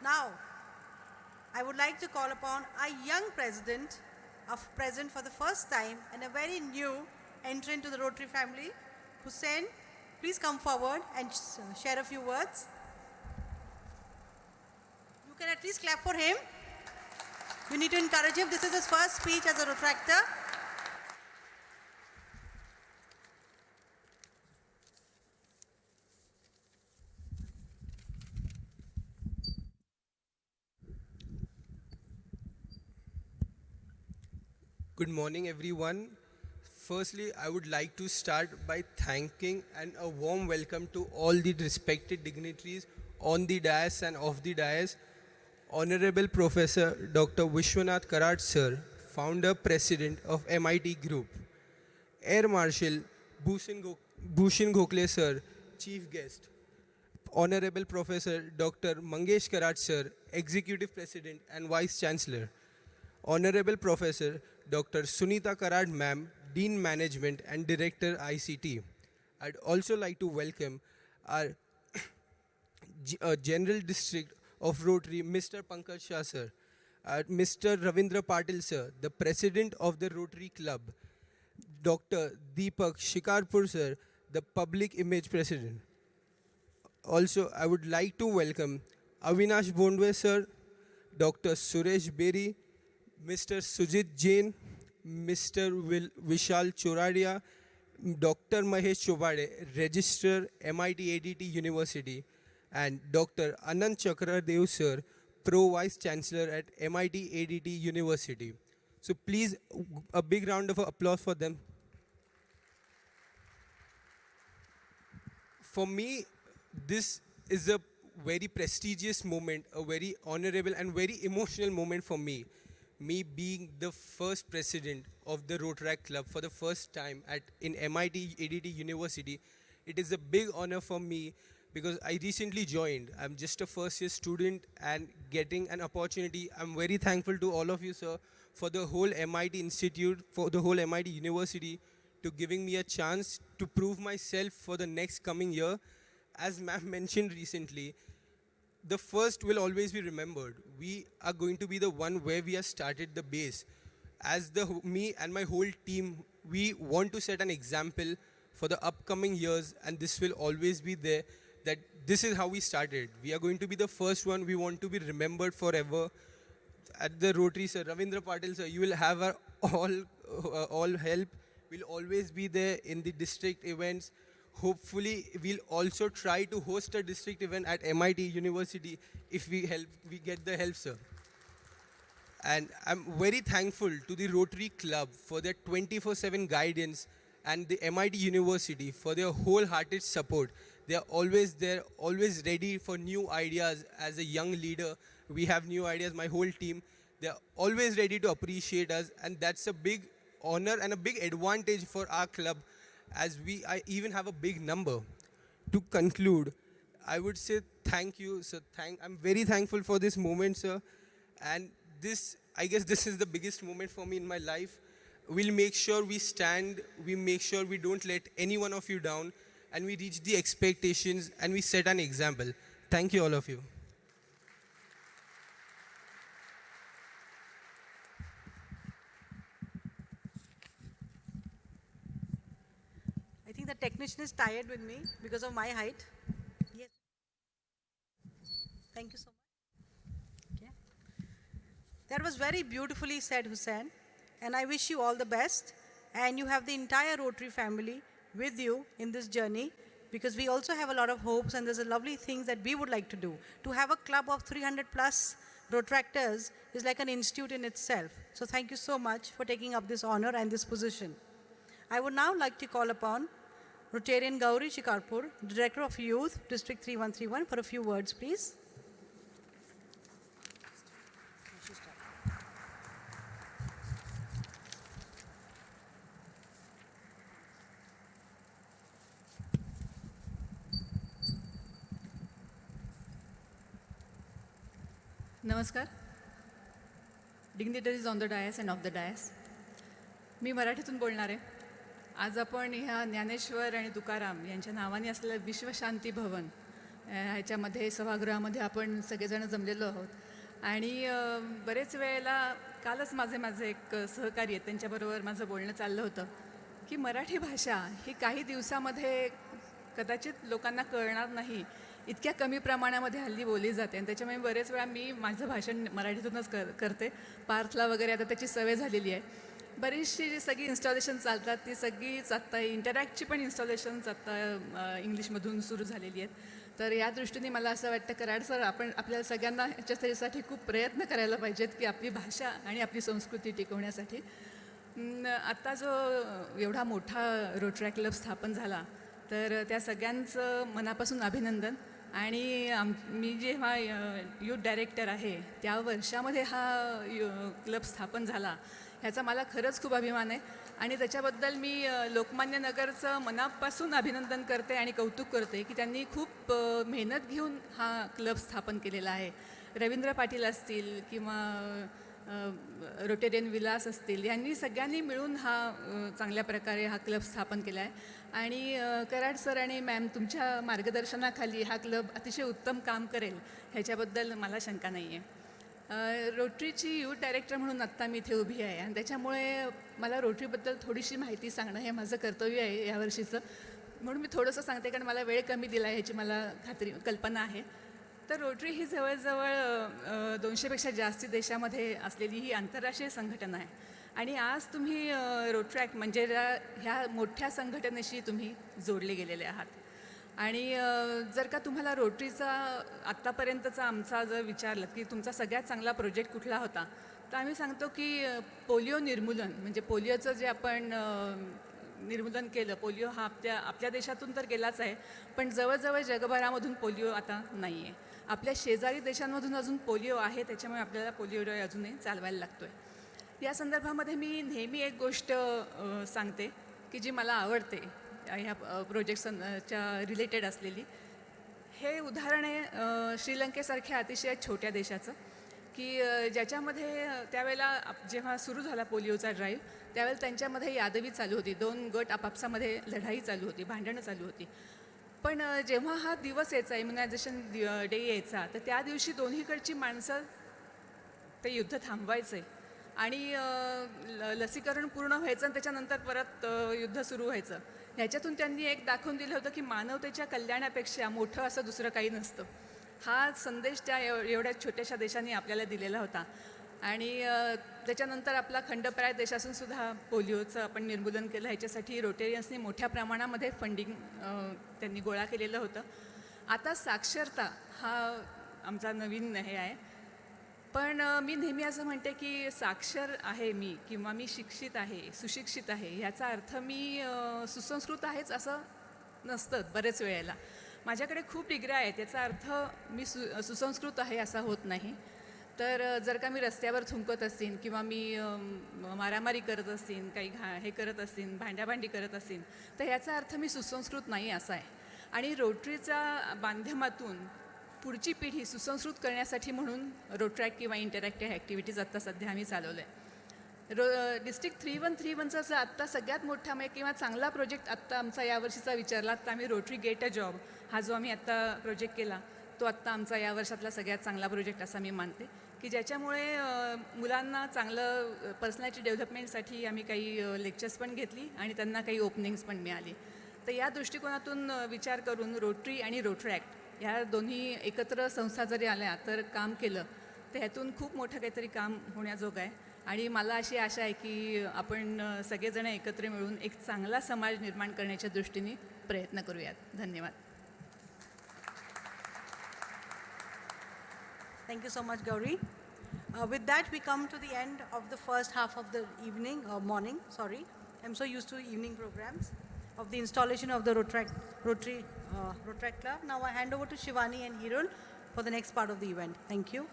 [SPEAKER 8] Now, I would like to call upon our young president, present for the first time and a very new entrant to the Rotary family, Hussein. Please come forward and share a few words. You can at least clap for him. We need to encourage him. This is his first speech as a Rotractor.
[SPEAKER 11] Good morning, everyone. Firstly, I would like to start by thanking and a warm welcome to all the respected dignitaries on the dais and off the dais. Honorable Professor Dr. Vishwanath Karat Sir, Founder President of MIT Group. Air Marshal Bhushan Gokhale Sir, Chief Guest. Honorable Professor Dr. Mangesh Karat Sir, Executive President and Vice Chancellor. Honorable Professor Dr. Sunita Karat Ma'am, Dean Management and Director ICT. I'd also like to welcome our General District of Rotary, Mr. Pankaj Shah Sir, Mr. Ravindra Patil Sir, the President of the Rotary Club, Dr. Deepak Shikarpur Sir, the Public Image President. Also, I would like to welcome Avinash Bondwe Sir, Dr. Suresh Beri, Mr. Sujit Jain, Mr. Vishal Choradia, Dr. Mahesh Chobade, Registrar MIT ADT University, and Dr. Anand Chakradev Sir, Pro Vice Chancellor at MIT ADT University. So please, a big round of applause for them. For me, this is a very prestigious moment, a very honorable and very emotional moment for me. Me being the first president of the Rotary Club for the first time in MIT ADT University, it is a big honor for me because I recently joined. I'm just a first year student and getting an opportunity. I'm very thankful to all of you, sir, for the whole MIT Institute, for the whole MIT University, to giving me a chance to prove myself for the next coming year. As ma'am mentioned recently, the first will always be remembered. We are going to be the one where we have started the base. As me and my whole team, we want to set an example for the upcoming years, and this will always be there, that this is how we started. We are going to be the first one. We want to be remembered forever. At the Rotary, sir, Ravindra Patil, sir, you will have our all help. We'll always be there in the district events. Hopefully, we'll also try to host a district event at MIT University if we get the help, sir. And I'm very thankful to the Rotary Club for their 24/7 guidance and the MIT University for their wholehearted support. They are always there, always ready for new ideas. As a young leader, we have new ideas, my whole team. They are always ready to appreciate us, and that's a big honor and a big advantage for our club, as I even have a big number. To conclude, I would say thank you, sir. I'm very thankful for this moment, sir. And I guess this is the biggest moment for me in my life. We'll make sure we stand, we make sure we don't let any one of you down, and we reach the expectations and we set an example. Thank you, all of you.
[SPEAKER 8] I think the technician is tired with me because of my height. Yes. Thank you so much. Okay. That was very beautifully said, Hussain. And I wish you all the best. And you have the entire Rotary family with you in this journey, because we also have a lot of hopes, and there's a lovely things that we would like to do. To have a club of 300 plus Rotractors is like an institute in itself. So thank you so much for taking up this honor and this position. I would now like to call upon Rotarian Gauri Shikarpur, Director of Youth, District 3131, for a few words, please.
[SPEAKER 12] नमस्कार. Dignitaries on the dais and of the dais. मी मराठीतून बोलणार आहे. आज आपण ह्या ज्ञानेश्वर आणि तुकाराम यांच्या नावाने असलेलं विश्वशांती भवन ह्याच्यामध्ये सभागृहामध्ये आपण सगळेजण जमलेलो आहोत. आणि बरेच वेळेला कालच माझे एक सहकारी आहेत, त्यांच्याबरोबर माझं बोलणं चाललं होतं की मराठी भाषा ही काही दिवसामध्ये कदाचित लोकांना कळणार नाही, इतक्या कमी प्रमाणामध्ये हल्ली बोलली जाते. आणि त्याच्यामुळे बरेच वेळा मी माझं भाषण मराठीतूनच करते. पार्थला वगैरे आता त्याची सवय झालेली आहे. बरीचशी जी सगळी इन्स्टॉलेशन चालतात ती सगळीच आत्ता इंटरॅक्टची पण इन्स्टॉलेशन्स आत्ता इंग्लिशमधून सुरू झालेली आहेत. तर या दृष्टीने मला असं वाटतं कराड सर, आपल्याला सगळ्यांना ह्याच्यासाठी खूप प्रयत्न करायला पाहिजेत की आपली भाषा आणि आपली संस्कृती टिकवण्यासाठी. आत्ता जो एवढा मोठा रोटरी क्लब स्थापन झाला तर त्या सगळ्यांचं मनापासून अभिनंदन. आणि मी जेव्हा यूथ डायरेक्टर आहे त्या वर्षामध्ये हा क्लब स्थापन झाला ह्याचा मला खरंच खूप अभिमान आहे. आणि त्याच्याबद्दल मी लोकमान्य नगरचं मनापासून अभिनंदन करते आणि कौतुक करते की त्यांनी खूप मेहनत घेऊन हा क्लब स्थापन केलेला आहे. रवींद्र पाटील असतील किंवा रोटेरियन विलास असतील यांनी सगळ्यांनी मिळून हा चांगल्या प्रकारे हा क्लब स्थापन केला आहे. आणि कराड सर आणि मॅम तुमच्या मार्गदर्शनाखाली हा क्लब अतिशय उत्तम काम करेल ह्याच्याबद्दल मला शंका नाही आहे. रोटरीची यूथ डायरेक्टर म्हणून आत्ता मी इथे उभी आहे आणि त्याच्यामुळे मला रोटरीबद्दल थोडीशी माहिती सांगणं हे माझं कर्तव्य आहे यावर्षीचं. म्हणून मी थोडंसं सांगते कारण मला वेळ कमी दिला आहे ह्याची मला कल्पना आहे. तर रोटरी ही जवळजवळ 200पेक्षा जास्ती देशामध्ये असलेली ही आंतरराष्ट्रीय संघटना आहे. आणि आज तुम्ही रोटरॅक्ट म्हणजे ह्या मोठ्या संघटनेशी तुम्ही जोडले गेलेले आहात. आणि जर का तुम्हाला रोटरीचा आत्तापर्यंतचा आमचा जर विचारलं की तुमचा सगळ्यात चांगला प्रोजेक्ट कुठला होता तर आम्ही सांगतो की पोलिओ निर्मूलन म्हणजे पोलिओचं जे आपण निर्मूलन केलं. पोलिओ हा आपल्या देशातून तर गेलाच आहे पण जवळजवळ जगभरामधून पोलिओ आता नाही आहे. आपल्या शेजारी देशांमधून अजून पोलिओ आहे त्याच्यामुळे आपल्याला पोलिओ डे अजूनही चालवायला लागतो आहे. या संदर्भामध्ये मी नेहमी एक गोष्ट सांगते की जी मला आवडते ह्या प्रोजेक्टच्या रिलेटेड असलेली. हे उदाहरण आहे श्रीलंकेसारख्या अतिशय छोट्या देशाचं की ज्याच्यामध्ये त्यावेळेला जेव्हा सुरू झाला पोलिओचा ड्राईव्ह त्यावेळेला त्यांच्यामध्ये यादवी चालू होती. 2 गट आपापसामध्ये लढाई चालू होती, भांडणं चालू होती. पण जेव्हा हा दिवस यायचा इम्युनायझेशन डे यायचा तर त्या दिवशी दोन्हीकडची माणसं ते युद्ध थांबवायचे आणि लसीकरण पूर्ण व्हायचं आणि त्याच्यानंतर परत युद्ध सुरू व्हायचं. ह्याच्यातून त्यांनी एक दाखवून दिलं होतं की मानवतेच्या कल्याणापेक्षा मोठं असं दुसरं काही नसतं. हा संदेश त्या एवढ्या छोट्याशा देशांनी आपल्याला दिलेला होता. आणि त्याच्यानंतर आपला खंडप्राय देश असून सुद्धा पोलिओचं आपण निर्मूलन केलं. ह्याच्यासाठी रोटेरियन्सनी मोठ्या प्रमाणामध्ये फंडिंग त्यांनी गोळा केलेलं होतं. आता साक्षरता हा आमचा नवीन हे आहे. पण मी नेहमी असं म्हणते की साक्षर आहे मी किंवा मी शिक्षित आहे, सुशिक्षित आहे ह्याचा अर्थ मी सुसंस्कृत आहेच असं नसतं. बरेच वेळेला माझ्याकडे खूप डिग्र्या आहेत याचा अर्थ मी सुसंस्कृत आहे असा होत नाही. तर जर का मी रस्त्यावर थुंकत असेन किंवा मी मारामारी करत असेन, काही हे करत असेन, भांड्याभांडी करत असेन तर ह्याचा अर्थ मी सुसंस्कृत नाही असा आहे. आणि रोटरीच्या माध्यमातून पुढची पिढी सुसंस्कृत करण्यासाठी म्हणून रोटरॅक्ट किंवा इंटरॅक्टिव्ह ॲक्टिव्हिटीज आत्ता सध्या आम्ही चालवलं आहे. डिस्ट्रिक्ट 3131चा जर आत्ता सगळ्यात मोठा किंवा चांगला प्रोजेक्ट आत्ता आमचा यावर्षीचा विचारला तर आम्ही रोटरी गेट अ जॉब हा जो आम्ही आत्ता प्रोजेक्ट केला तो आत्ता आमचा या वर्षातला सगळ्यात चांगला प्रोजेक्ट असा मी मानते की ज्याच्यामुळे मुलांना चांगलं पर्सनॅलिटी डेव्हलपमेंटसाठी आम्ही काही लेक्चर्स पण घेतली आणि त्यांना काही ओपनिंग्स पण मिळाली. तर या दृष्टिकोनातून विचार करून रोटरी आणि रोटरॅक्ट ह्या दोन्ही एकत्र संस्था जरी आल्या तर काम केलं तर ह्यातून खूप मोठं काहीतरी काम होण्याजोगं आहे. आणि मला अशी आशा आहे की आपण सगळेजण एकत्र मिळून एक चांगला समाज निर्माण करण्याच्या दृष्टीने प्रयत्न करूयात. धन्यवाद.
[SPEAKER 8] Thank you so much, Gauri. With that, we come to the end of the first half of the evening, morning, sorry. I'm so used to evening programs of the installation of the Rotary Club. Now I hand over to Shivani and Hirul for the next part of the event. Thank you.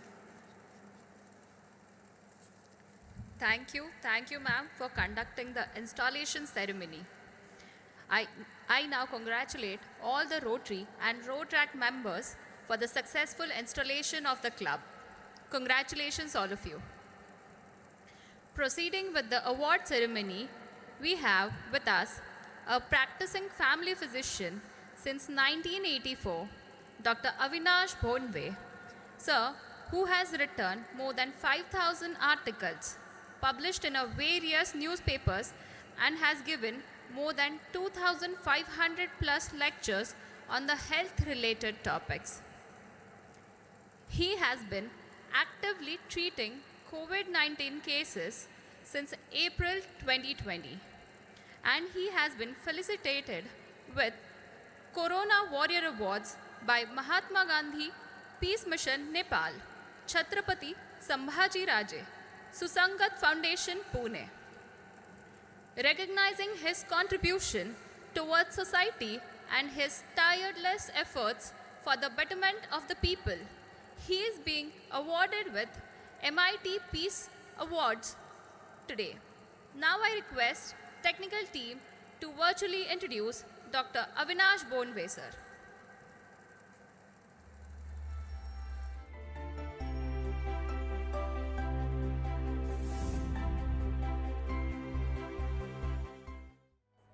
[SPEAKER 2] Thank you, ma'am, for conducting the installation ceremony. I now congratulate all the Rotary and Rotaract members for the successful installation of the club. Congratulations, all of you. Proceeding with the award ceremony, we have with us a practicing family physician since 1984, Dr. Avinash Bhonve, sir, who has written more than 5,000 articles, published in various newspapers, and has given more than 2,500 plus lectures on the health-related topics. He has been actively treating COVID-19 cases since April 2020, and he has been felicitated with Corona Warrior Awards by Mahatma Gandhi Peace Mission Nepal, Chhatrapati Sambhaji Raje, Susangat Foundation Pune. recognizing his contribution towards society and his tireless efforts for the betterment of the people. He is being awarded with MIT Peace Awards today. Now I request technical team to virtually introduce Dr. Avinash Bonve sir.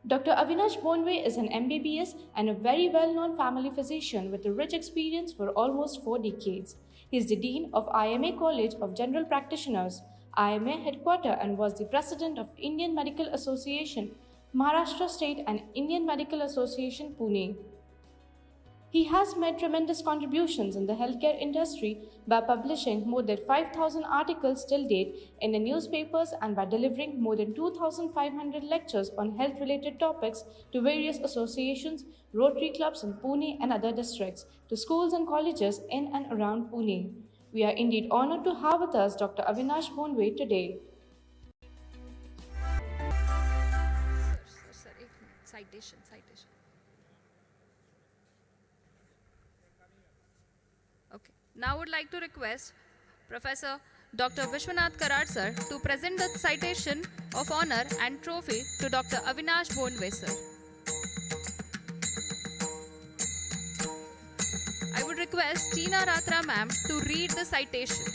[SPEAKER 6] Dr. Avinash Bonve is an MBBS and a very well-known family physician with a rich experience for almost 4 decades. He is the Dean of IMA College of General Practitioners, IMA headquarter, and was the President of Indian Medical Association, Maharashtra State, and Indian Medical Association, Pune. He has made tremendous contributions in the healthcare industry by publishing more than 5,000 articles till date in the newspapers and by delivering more than 2,500 lectures on health-related topics to various associations, Rotary clubs in Pune and other districts, to schools and colleges in and around Pune. We are indeed honored to have with us Dr. Avinash Bonve today.
[SPEAKER 2] Sir, citation. Okay. Now I would like to request Professor Dr. Vishwanath Karad sir to present the citation of honor and trophy to Dr. Avinash Bonve sir. I would request Tina Ratra ma'am to read the citation.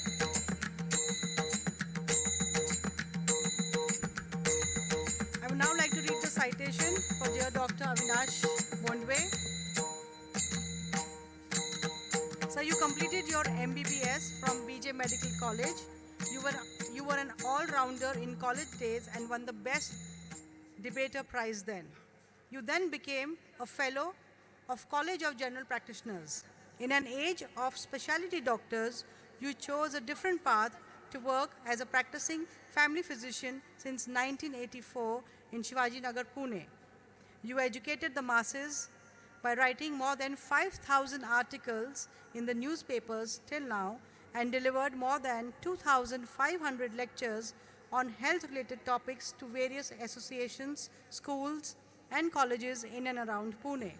[SPEAKER 8] I would now like to read the citation for dear Dr. Avinash Bonve. So you completed your MBBS from BJ Medical College. You were an all-rounder in college days and won the best debater prize then. You then became a fellow of College of General Practitioners. In an age of specialty doctors, you chose a different path to work as a practicing family physician since 1984 in Shivaji Nagar, Pune. You educated the masses by writing more than 5,000 articles in the newspapers till now and delivered more than 2,500 lectures on health-related topics to various associations, schools, and colleges in and around Pune.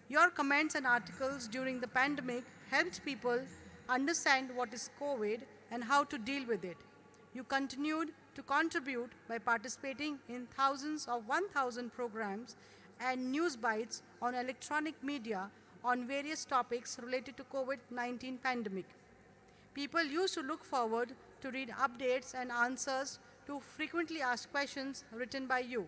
[SPEAKER 8] Your comments and articles during the pandemic helped people understand what is COVID and how to deal with it. You continued to contribute by participating in thousands of 1,000 programs and news bites on electronic media on various topics related to COVID-19 pandemic. People used to look forward to read updates and answers to frequently asked questions written by you.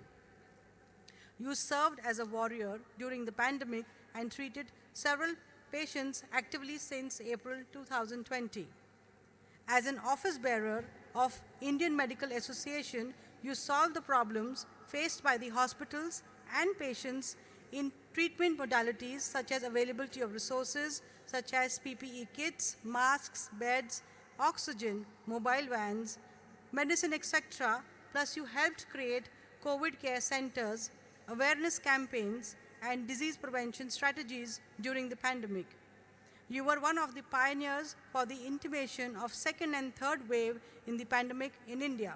[SPEAKER 8] You served as a warrior during the pandemic and treated several patients actively since April 2020. As an office bearer of Indian Medical Association, you solved the problems faced by the hospitals and patients in treatment modalities such as availability of resources such as PPE kits, masks, beds, oxygen, mobile vans, medicine, etc. Plus you helped create COVID care centers, awareness campaigns, and disease prevention strategies during the pandemic. You were one of the pioneers for the intimation of second and third wave in the pandemic in India.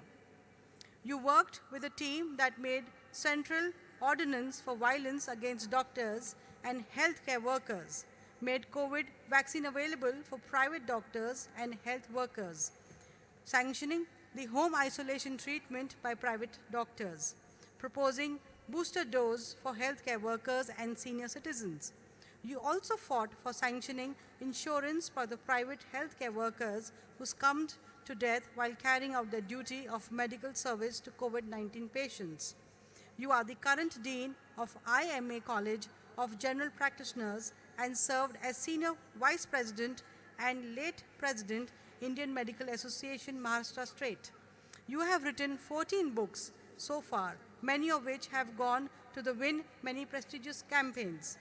[SPEAKER 8] You worked with a team that made central ordinance for violence against doctors and healthcare workers, made COVID vaccine available for private doctors and health workers, sanctioning the home isolation treatment by private doctors, proposing booster dose for healthcare workers and senior citizens. You also fought for sanctioning insurance for the private healthcare workers who succumbed to death while carrying out their duty of medical service to COVID-19 patients. You are the current Dean of IMA College of General Practitioners and served as Senior Vice President and late President, Indian Medical Association, Maharashtra State. You have written 14 books so far, many of which have gone to win many prestigious campaigns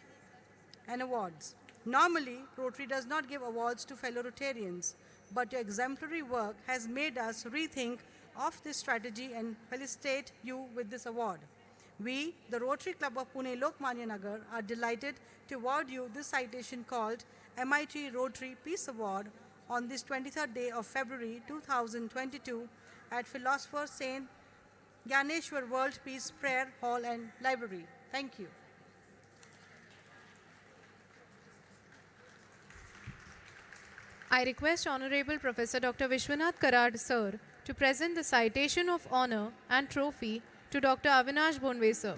[SPEAKER 8] and awards. Normally, Rotary does not give awards to fellow Rotarians, but your exemplary work has made us rethink of this strategy and felicitate you with this award. We, the Rotary Club of Pune Lokmanya Nagar, are delighted to award you this citation called MIT Rotary Peace Award on this 23rd day of February 2022 at Philosopher's St. Gyaneshwar World Peace Prayer Hall and Library. Thank you.
[SPEAKER 1] I request Honorable Professor Dr. Vishwanath Karad, Sir, to present the citation of honor and trophy to Dr. Avinash Bonve, Sir.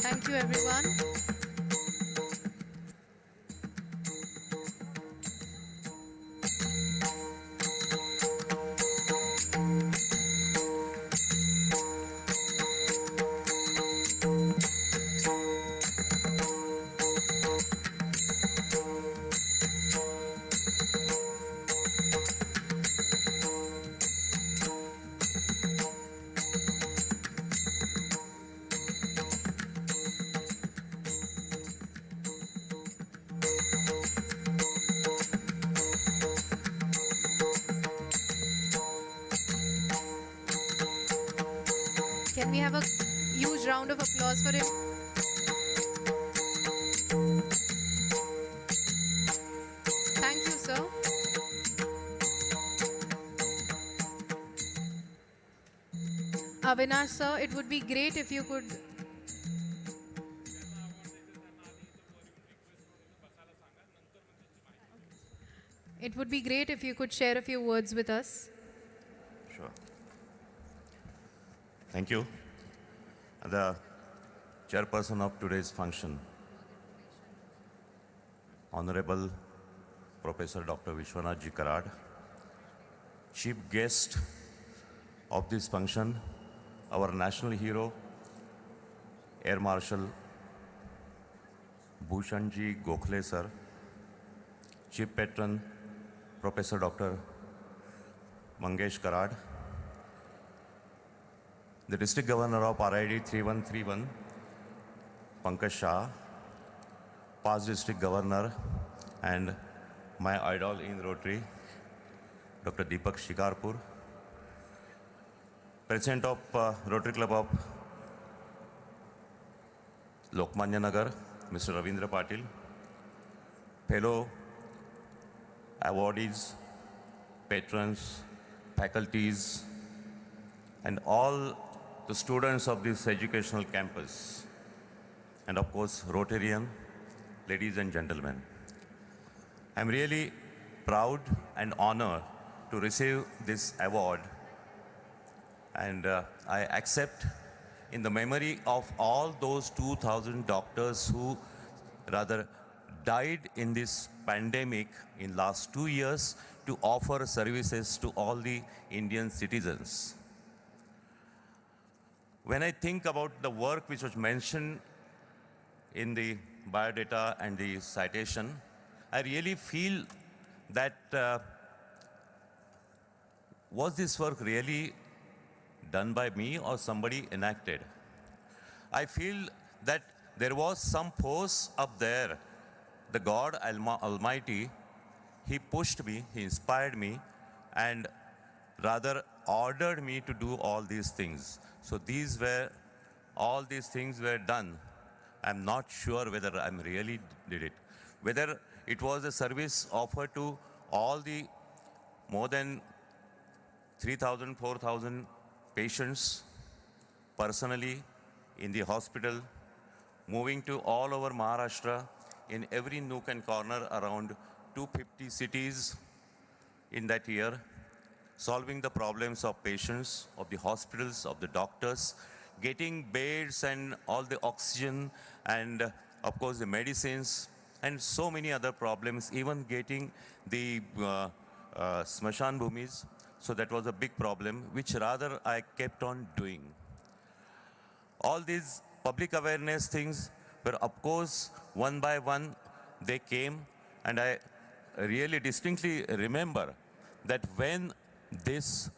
[SPEAKER 1] Thank you, everyone. Can we have a huge round of applause for him? Thank you, sir. Avinash, sir, it would be great if you could. It would be great if you could share a few words with us.
[SPEAKER 13] Sure. Thank you. The chairperson of today's function, Honorable Professor Dr. Vishwanath Karad, chief guest of this function, our national hero, Air Marshal Bhushanji Gokhale sir, chief patron, Professor Dr. Mangesh Karad, the District Governor of RID 3131, Pankaj Shah, past District Governor and my idol in Rotary, Dr. Deepak Shikarpur, President of Rotary Club of Lokmanya Nagar, Mr. Ravindra Patil, fellow awardees, patrons, faculties, and all the students of this educational campus, and of course, Rotarian, ladies and gentlemen. I'm really proud and honored to receive this award, and I accept in the memory of all those 2,000 doctors who rather died in this pandemic in last 2 years to offer services to all the Indian citizens. When I think about the work which was mentioned in the biodata and the citation, I really feel that was this work really done by me or somebody enacted? I feel that there was some force up there, the God Almighty. He pushed me, He inspired me, and rather ordered me to do all these things. So all these things were done. I'm not sure whether I really did it. Whether it was a service offered to all the more than 3,000, 4,000 patients personally in the hospital, moving to all over Maharashtra, in every nook and corner around 250 cities in that year, solving the problems of patients, of the hospitals, of the doctors, getting beds and all the oxygen and of course the medicines and so many other problems, even getting the smashan bhumis. So that was a big problem, which rather I kept on doing. All these public awareness things were, of course, one by one, they came, and I really distinctly remember that when this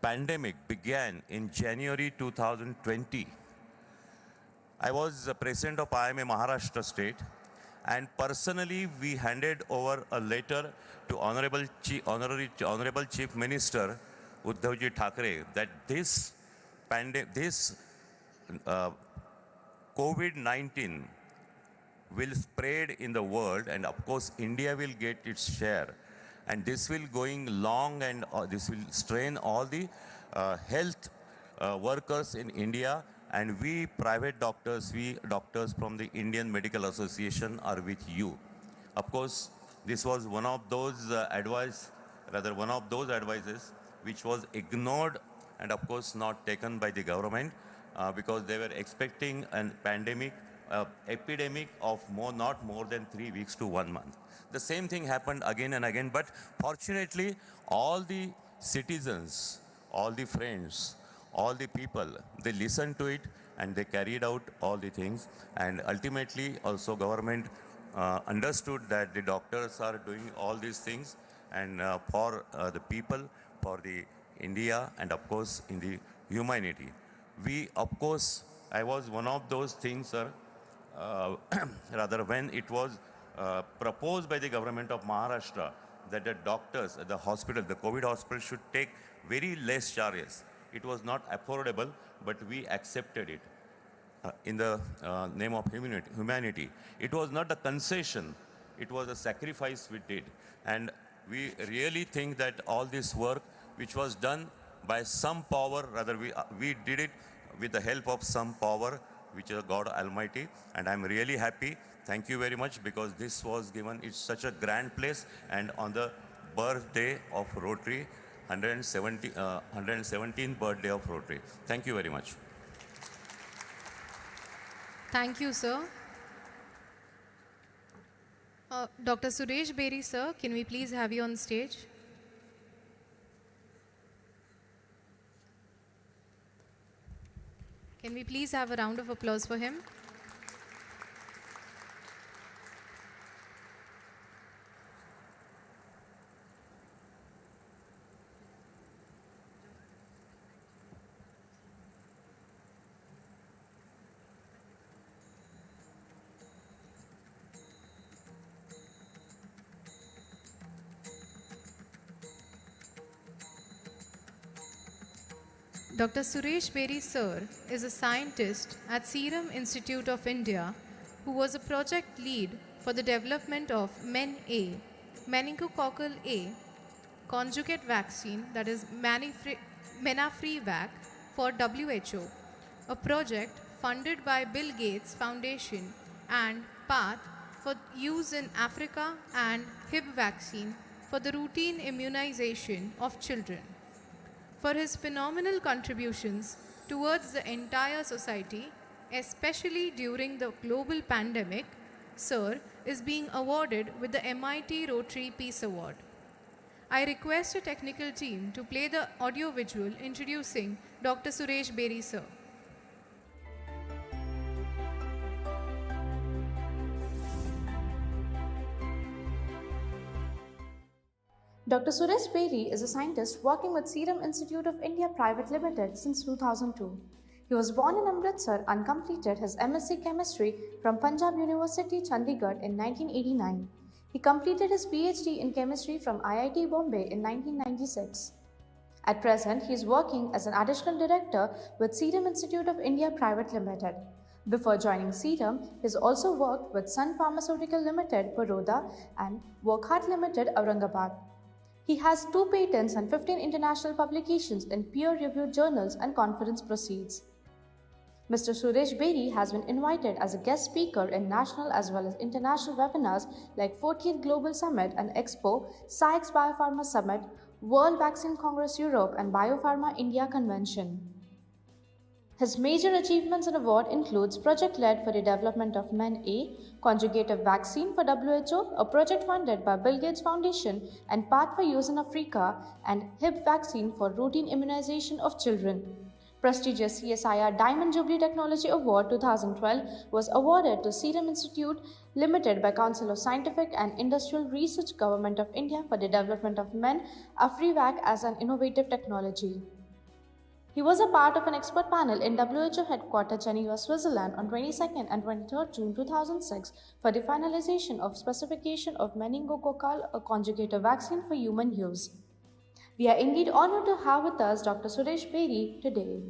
[SPEAKER 13] pandemic began in January 2020, I was the president of IMA Maharashtra State, and personally we handed over a letter to Honorable Chief Minister Uddhavji Thackeray that this COVID-19 will spread in the world, and of course India will get its share, and this will going long, and this will strain all the health workers in India, and we private doctors, we doctors from the Indian Medical Association are with you. Of course, this was one of those one of those advices which was ignored and of course not taken by the government because they were expecting a pandemic, epidemic of not more than 3 weeks to 1 month. The same thing happened again and again, but fortunately all the citizens, all the friends, all the people, they listened to it and they carried out all the things, and ultimately also government understood that the doctors are doing all these things and for the people, for the India, and of course in the humanity. We, of course, I was one of those things, sir, rather when it was proposed by the government of Maharashtra that the doctors at the hospital, the COVID hospital, should take very less charges. It was not affordable, but we accepted it in the name of humanity. It was not a concession, it was a sacrifice we did. And we really think that all this work which was done by some power, rather we did it with the help of some power, which is God Almighty, and I'm really happy. Thank you very much, because this was given, it's such a grand place, and on the birthday of Rotary, 117th birthday of Rotary. Thank you very much.
[SPEAKER 1] Thank you, sir. Dr. Suresh Beri, sir, can we please have you on stage? Can we please have a round of applause for him? Dr. Suresh Beri, sir, is a scientist at Serum Institute of India who was a project lead for the development of MEN-A, meningococcal A, conjugate vaccine, that is Menafre-Vac for WHO, a project funded by Bill Gates Foundation, and PATH for use in Africa, and Hib vaccine for the routine immunization of children. For his phenomenal contributions towards the entire society, especially during the global pandemic, Sir is being awarded with the MIT Rotary Peace Award. I request a technical team to play the audio-visual introducing Dr. Suresh Beri, sir.
[SPEAKER 6] Dr. Suresh Beri is a scientist working with Serum Institute of India Private Limited since 2002. He was born in Amritsar and completed his MSc Chemistry from Punjab University, Chandigarh in 1989. He completed his PhD in Chemistry from IIT Bombay in 1996. At present, he is working as an additional director with Serum Institute of India Private Limited. Before joining Serum, he has also worked with Sun Pharmaceutical Limited, Baroda, and Wockhardt Limited, Aurangabad. He has 2 patents and 15 international publications in peer-reviewed journals and conference proceeds. Mr. Suresh Beri has been invited as a guest speaker in national as well as international webinars like 40th Global Summit and Expo, SAICS Biopharma Summit, World Vaccine Congress Europe, and Biopharma India Convention. His major achievements and award includes project led for the development of MEN-A, conjugative vaccine for WHO, a project funded by Bill Gates Foundation and part for use in Africa, and HIB vaccine for routine immunization of children. Prestigious CSIR Diamond Jubilee Technology Award 2012 was awarded to Serum Institute Limited by Council of Scientific and Industrial Research Government of India for the development of MEN Afrivac as an innovative technology. He was a part of an expert panel in WHO headquarters Geneva, Switzerland on 22nd and 23rd June 2006 for the finalization of specification of meningococcal a conjugative vaccine for human use. We are indeed honored to have with us Dr. Suresh Beri today.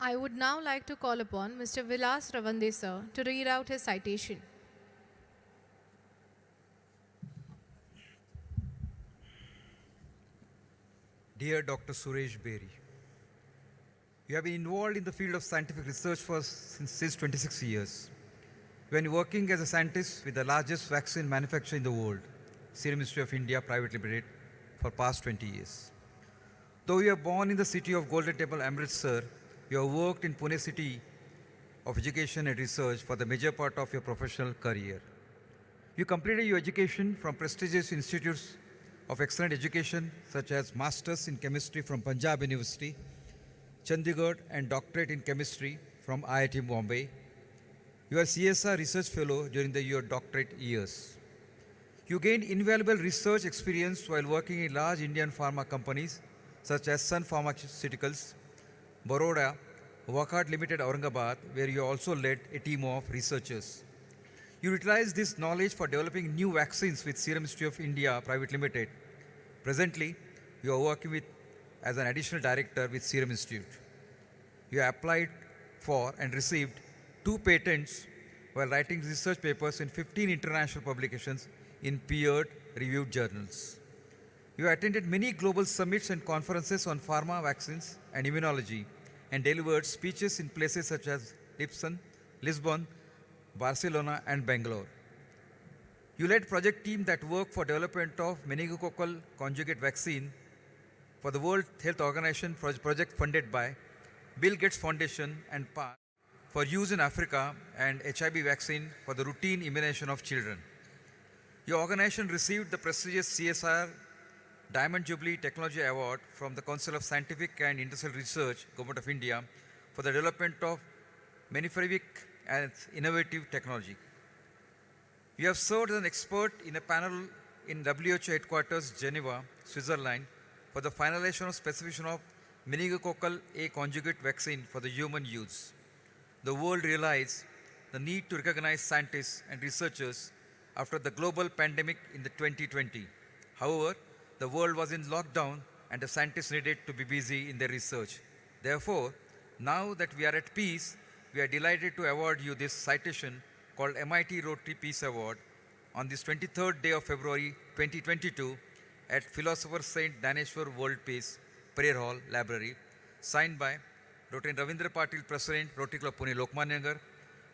[SPEAKER 1] I would now like to call upon Mr. Vilas Ravande sir to read out his citation.
[SPEAKER 14] Dear Dr. Suresh Beri, you have been involved in the field of scientific research since 26 years. You have been working as a scientist with the largest vaccine manufacturer in the world, Serum Institute of India Private Limited, for past 20 years. Though you are born in the city of Golden Temple, Amritsar, you have worked in Pune city of education and research for the major part of your professional career. You completed your education from prestigious institutes of excellent education such as Masters in Chemistry from Punjab University, Chandigarh, and Doctorate in Chemistry from IIT Bombay. You are CSR Research Fellow during your doctorate years. You gained invaluable research experience while working in large Indian pharma companies such as Sun Pharmaceuticals, Baroda, Wakad Limited Aurangabad, where you also led a team of researchers. You utilized this knowledge for developing new vaccines with Serum Institute of India Private Limited. Presently, you are working as an additional director with Serum Institute. You applied for and received 2 patents while writing research papers in 15 international publications in peer reviewed journals. You attended many global summits and conferences on pharma, vaccines, and immunology, and delivered speeches in places such as Lisbon, Barcelona, and Bangalore. You led project team that worked for development of meningococcal conjugate vaccine for the World Health Organization project funded by Bill Gates Foundation and PAR for use in Africa, and HIV vaccine for the routine immunization of children. Your organization received the prestigious CSR Diamond Jubilee Technology Award from the Council of Scientific and Industrial Research, Government of India, for the development of Meniferivic and innovative technology. You have served as an expert in a panel in WHO headquarters, Geneva, Switzerland, for the finalization of specification of meningococcal A conjugate vaccine for the human use. The world realized the need to recognize scientists and researchers after the global pandemic in the 2020. However, the world was in lockdown and the scientists needed to be busy in their research. Therefore, now that we are at peace, we are delighted to award you this citation called MIT Rotary Peace Award on this 23rd day of February 2022 at Philosopher Saint Daneshwar World Peace, Prayer Hall, Library, signed by Dr. Ravindra Patil, President, Rotary Club Pune Lokmanya Nagar,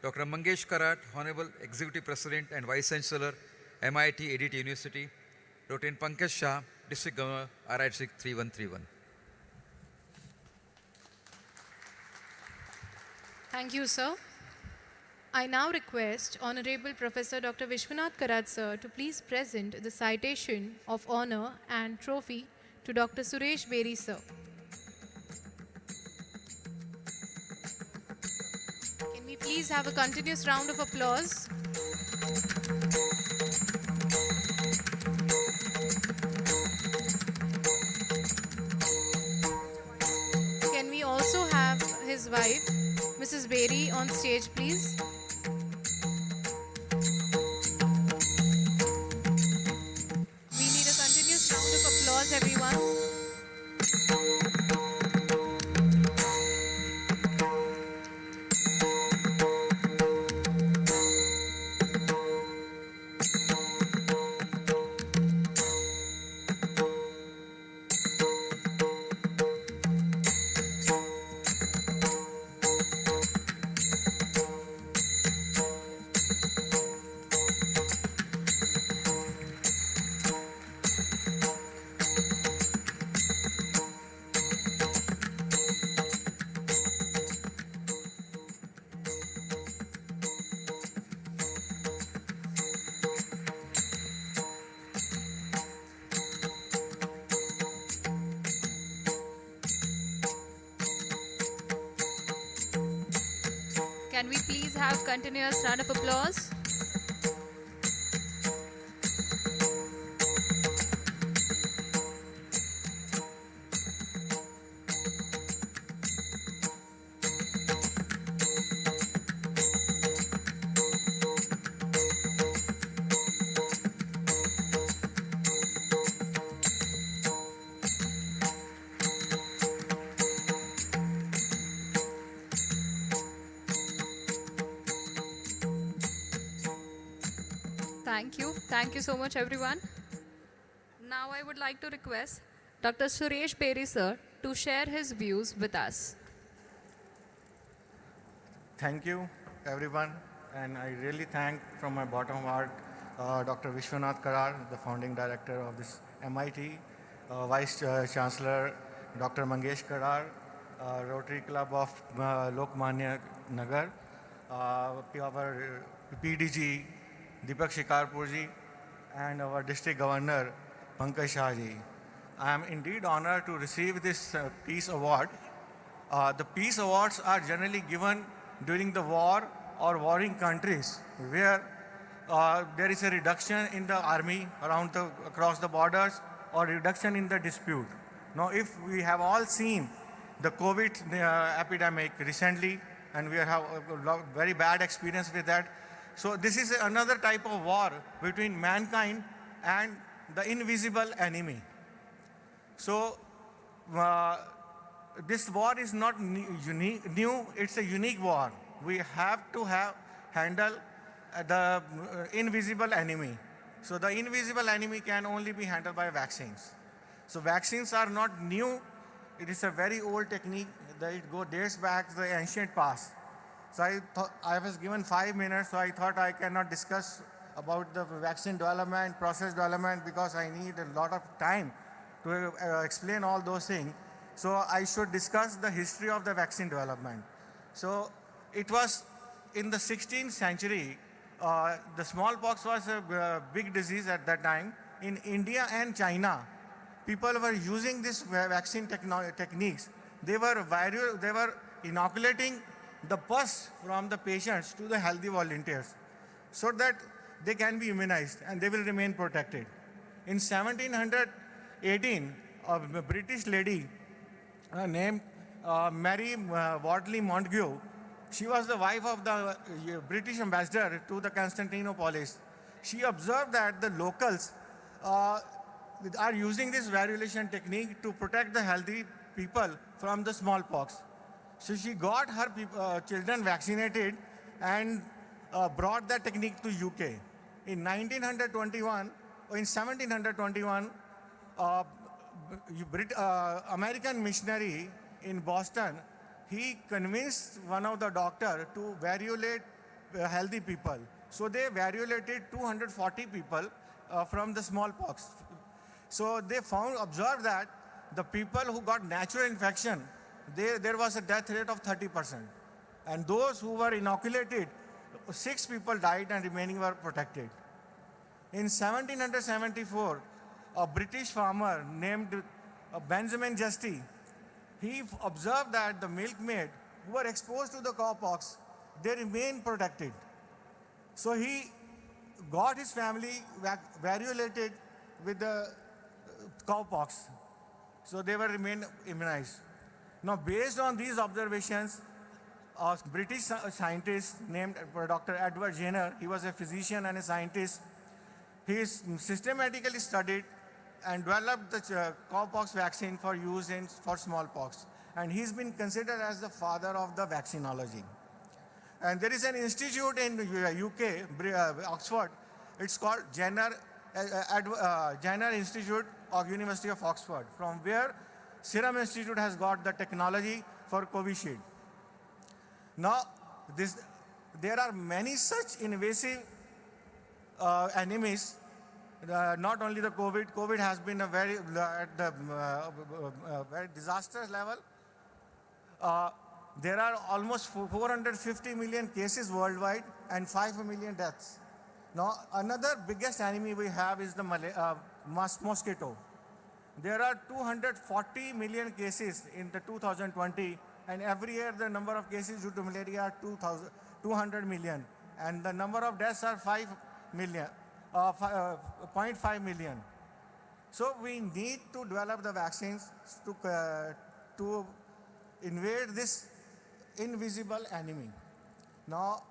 [SPEAKER 14] Dr. Mangesh Karat, Honorable Executive President and Vice Chancellor, MIT Edit University, Dr. Pankaj Shah, District Governor, RI District 3131.
[SPEAKER 1] Thank you, sir. I now request Honorable Professor Dr. Vishwanath Karat sir to please present the citation of honor and trophy to Dr. Suresh Beri sir. Can we please have a continuous round of applause? Can we also have his wife, Mrs. Beri, on stage, please? We need a continuous round of applause, everyone.
[SPEAKER 2] have continuous round of applause? Thank you. Thank you so much, everyone. Now I would like to request Dr. Suresh Peri sir to share his views with us.
[SPEAKER 15] Thank you, everyone, and I really thank from my bottom heart Dr. Vishwanath Karar, the founding director of this MIT, Vice Chancellor Dr. Mangesh Karar, Rotary Club of Lokmanya Nagar, our PDG Deepak Shikarpurji, and our District Governor Pankaj Shahji. I am indeed honored to receive this Peace Award. The Peace Awards are generally given during the war or warring countries where there is a reduction in the army across the borders or reduction in the dispute. Now, if we have all seen the COVID epidemic recently, and we have a very bad experience with that. So this is another type of war between mankind and the invisible enemy. So this war is not new, it's a unique war. We have to handle the invisible enemy. So the invisible enemy can only be handled by vaccines. So vaccines are not new. It is a very old technique that dates back to the ancient past. So I was given 5 minutes, so I thought I cannot discuss about the vaccine development, process development, because I need a lot of time to explain all those things. So I should discuss the history of the vaccine development. So it was in the 16th century, the smallpox was a big disease at that time. In India and China, people were using this vaccine techniques. They were inoculating the pus from the patients to the healthy volunteers so that they can be immunized and they will remain protected. In 1718, a British lady named Mary Wortley Montague, she was the wife of the British ambassador to the Constantinople. She observed that the locals are using this variolation technique to protect the healthy people from the smallpox. So she got her children vaccinated and brought that technique to UK. In 1721, American missionary in Boston, he convinced one of the doctors to variolate healthy people. So they variolated 240 people from the smallpox. So they observed that the people who got natural infection, there was a death rate of 30%. And those who were inoculated, 6 people died and remaining were protected. In 1774, a British farmer named Benjamin Justy, he observed that the milkmaid who were exposed to the cowpox, they remained protected. So he got his family variolated with the cowpox. So they were remained immunized. Now, based on these observations, a British scientist named Dr. Edward Jenner, he was a physician and a scientist, he systematically studied and developed the cowpox vaccine for use for smallpox. And he's been considered as the father of the vaccinology. And there is an institute in UK, Oxford, it's called Jenner Institute of University of Oxford, from where Serum Institute has got the technology for Covishield. Now, there are many such invasive enemies. Not only the COVID. COVID has been a very disastrous level. There are almost 450 million cases worldwide and 5 million deaths. Now, another biggest enemy we have is the mosquito. There are 240 million cases in the 2020, and every year the number of cases due to malaria are 200 million, and the number of deaths are 5 million, 0.5 million. So we need to develop the vaccines to invade this invisible enemy. Now,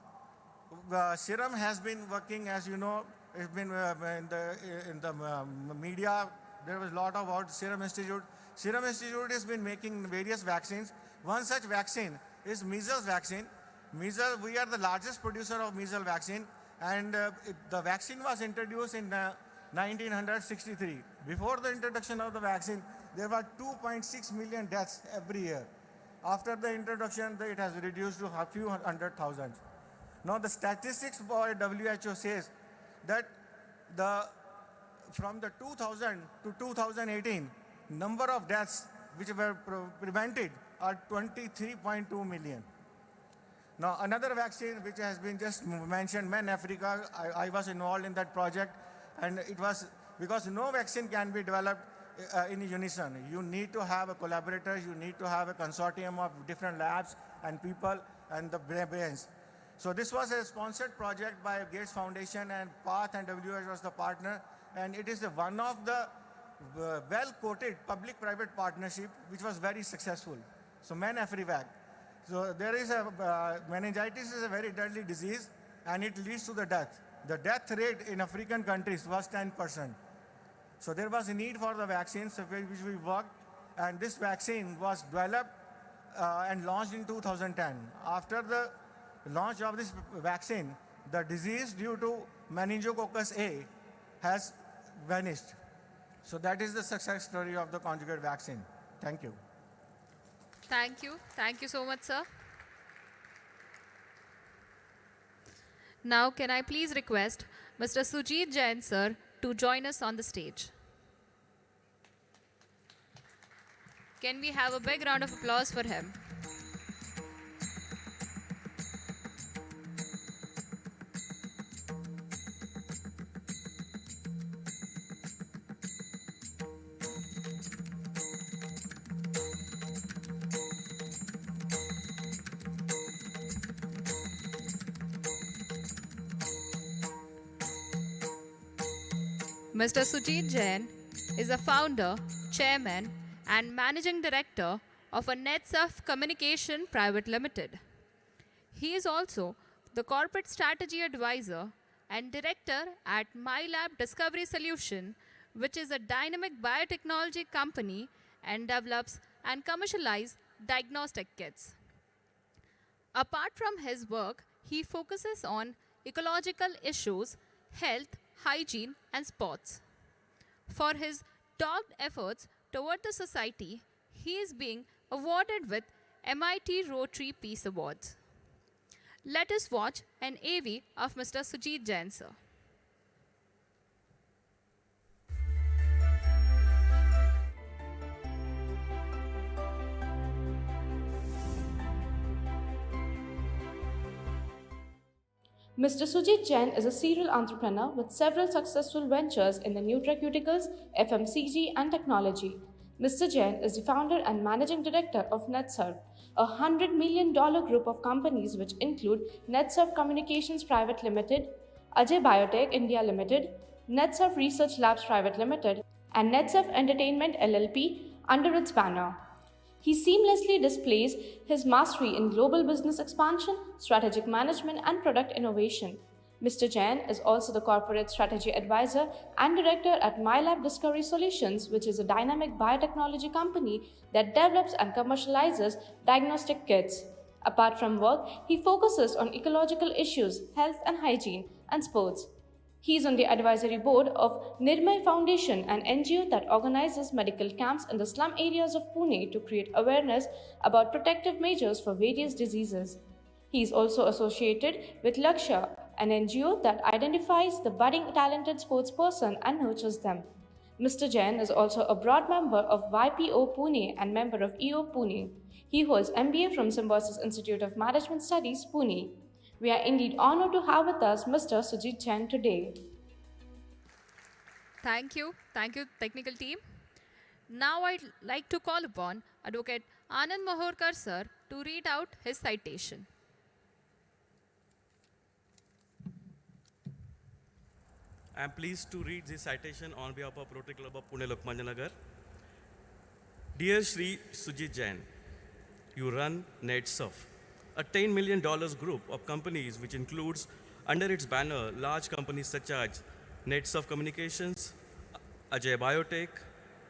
[SPEAKER 15] Serum has been working, as you know, it's been in the media. There was a lot about Serum Institute. Serum Institute has been making various vaccines. One such vaccine is measles vaccine. Measles, we are the largest producer of measles vaccine, and the vaccine was introduced in 1963. Before the introduction of the vaccine, there were 2.6 million deaths every year. After the introduction, it has reduced to a few hundred thousand. Now, the statistics by WHO says that from the 2000 to 2018, number of deaths which were prevented are 23.2 million. Now, another vaccine which has been just mentioned, Men Africa, I was involved in that project, and it was because no vaccine can be developed in unison. You need to have a collaborator, you need to have a consortium of different labs and people and the brains. So this was a sponsored project by Gates Foundation, and PATH and WHO was the partner, and it is one of the well-quoted public-private partnership which was very successful. So Men-Afrivac. So there is meningitis is a very deadly disease, and it leads to the death. The death rate in African countries was 10%. So there was a need for the vaccines which we worked, and this vaccine was developed and launched in 2010. After the launch of this vaccine, the disease due to meningococcus A has vanished. So that is the success story of the conjugate vaccine. Thank you.
[SPEAKER 2] Thank you. Thank you so much, sir. Now, can I please request Mr. Sujit Jain, sir, to join us on the stage? Can we have a big round of applause for him? Mr. Sujit Jain is a founder, chairman, and managing director of a NetSurf Communication Private Limited. He is also the corporate strategy advisor and director at MyLab Discovery Solution, which is a dynamic biotechnology company and develops and commercializes diagnostic kits. Apart from his work, he focuses on ecological issues, health, hygiene, and sports. For his dogged efforts toward the society, he is being awarded with MIT Rotary Peace Awards. Let us watch an AV of Mr. Sujit Jain, sir.
[SPEAKER 6] Mr. Sujit Jain is a serial entrepreneur with several successful ventures in the nutraceuticals, FMCG, and technology. Mr. Jain is the founder and managing director of NetSurf, a $100 million group of companies which include NetSurf Communications Private Limited, Ajay Biotech India Limited, NetSurf Research Labs Private Limited, and NetSurf Entertainment LLP under its banner. He seamlessly displays his mastery in global business expansion, strategic management, and product innovation. Mr. Jain is also the corporate strategy advisor and director at MyLab Discovery Solutions, which is a dynamic biotechnology company that develops and commercializes diagnostic kits. Apart from work, he focuses on ecological issues, health and hygiene, and sports. He is on the advisory board of Nirmay Foundation, an NGO that organizes medical camps in the slum areas of Pune to create awareness about protective measures for various diseases. He is also associated with Lakshya, an NGO that identifies the budding talented sportsperson and nurtures them. Mr. Jain is also a board member of YPO Pune and member of EO Pune. He holds MBA from Symbiosis Institute of Management Studies, Pune. We are indeed honored to have with us Mr. Sujit Jain today.
[SPEAKER 2] Thank you, technical team. Now I'd like to call upon Advocate Anand Mahorkar sir to read out his citation.
[SPEAKER 16] I am pleased to read this citation on behalf of Rotary Club of Pune Lokmanya Nagar. Dear Shri Sujit Jain, you run NetSurf, a $10 million group of companies which includes under its banner large companies such as NetSurf Communications, Ajay Biotech,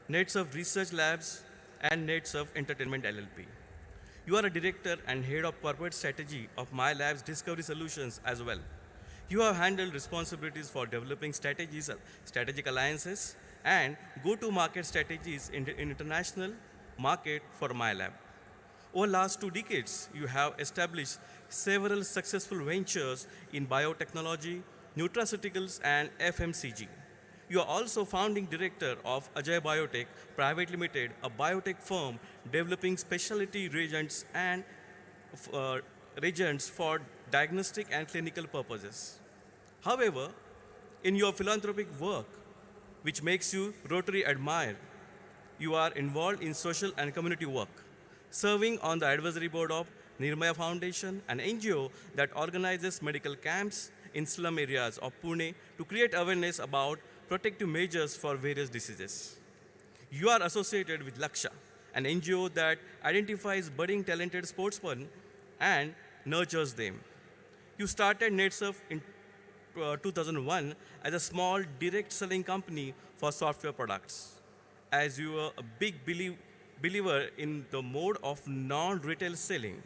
[SPEAKER 16] NetSurf Research Labs, and NetSurf Entertainment LLP. You are a director and head of corporate strategy of My Labs Discovery Solutions as well. You have handled responsibilities for developing strategies, strategic alliances, and go-to-market strategies in the international market for MyLab. Over the last 2 decades, you have established several successful ventures in biotechnology, nutraceuticals, and FMCG. You are also founding director of Ajay Biotech Private Limited, a biotech firm developing specialty reagents and reagents for diagnostic and clinical purposes. However, in your philanthropic work, which makes you Rotary admire, you are involved in social and community work, serving on the advisory board of Nirmaya Foundation, an NGO that organizes medical camps in slum areas of Pune to create awareness about protective measures for various diseases. You are associated with Laksha, an NGO that identifies budding talented sportsmen and nurtures them. You started NetSurf in 2001 as a small direct selling company for software products. As you were a big believer in the mode of non-retail selling,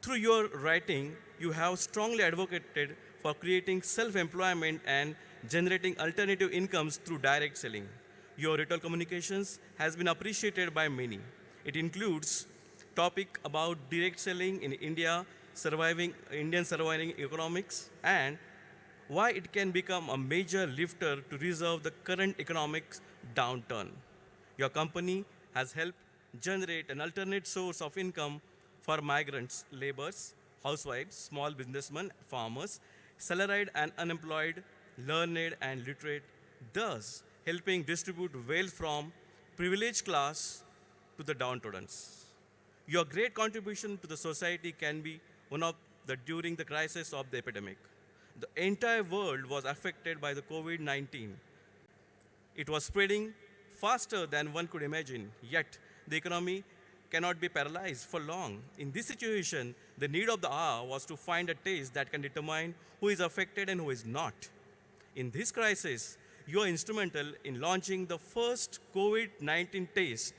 [SPEAKER 16] through your writing, you have strongly advocated for creating self-employment and generating alternative incomes through direct selling. Your retail communications has been appreciated by many. It includes topic about direct selling in Indian surviving economics and why it can become a major lifter to resolve the current economic downturn. Your company has helped generate an alternate source of income for migrants, laborers, housewives, small businessmen, farmers, salaried and unemployed, learned and literate, thus helping distribute wealth from privileged class to the downtrodden. Your great contribution to the society can be one of the during the crisis of the epidemic. The entire world was affected by the COVID-19. It was spreading faster than one could imagine, yet the economy cannot be paralyzed for long. In this situation, the need of the hour was to find a test that can determine who is affected and who is not. In this crisis, you are instrumental in launching the first COVID-19 test.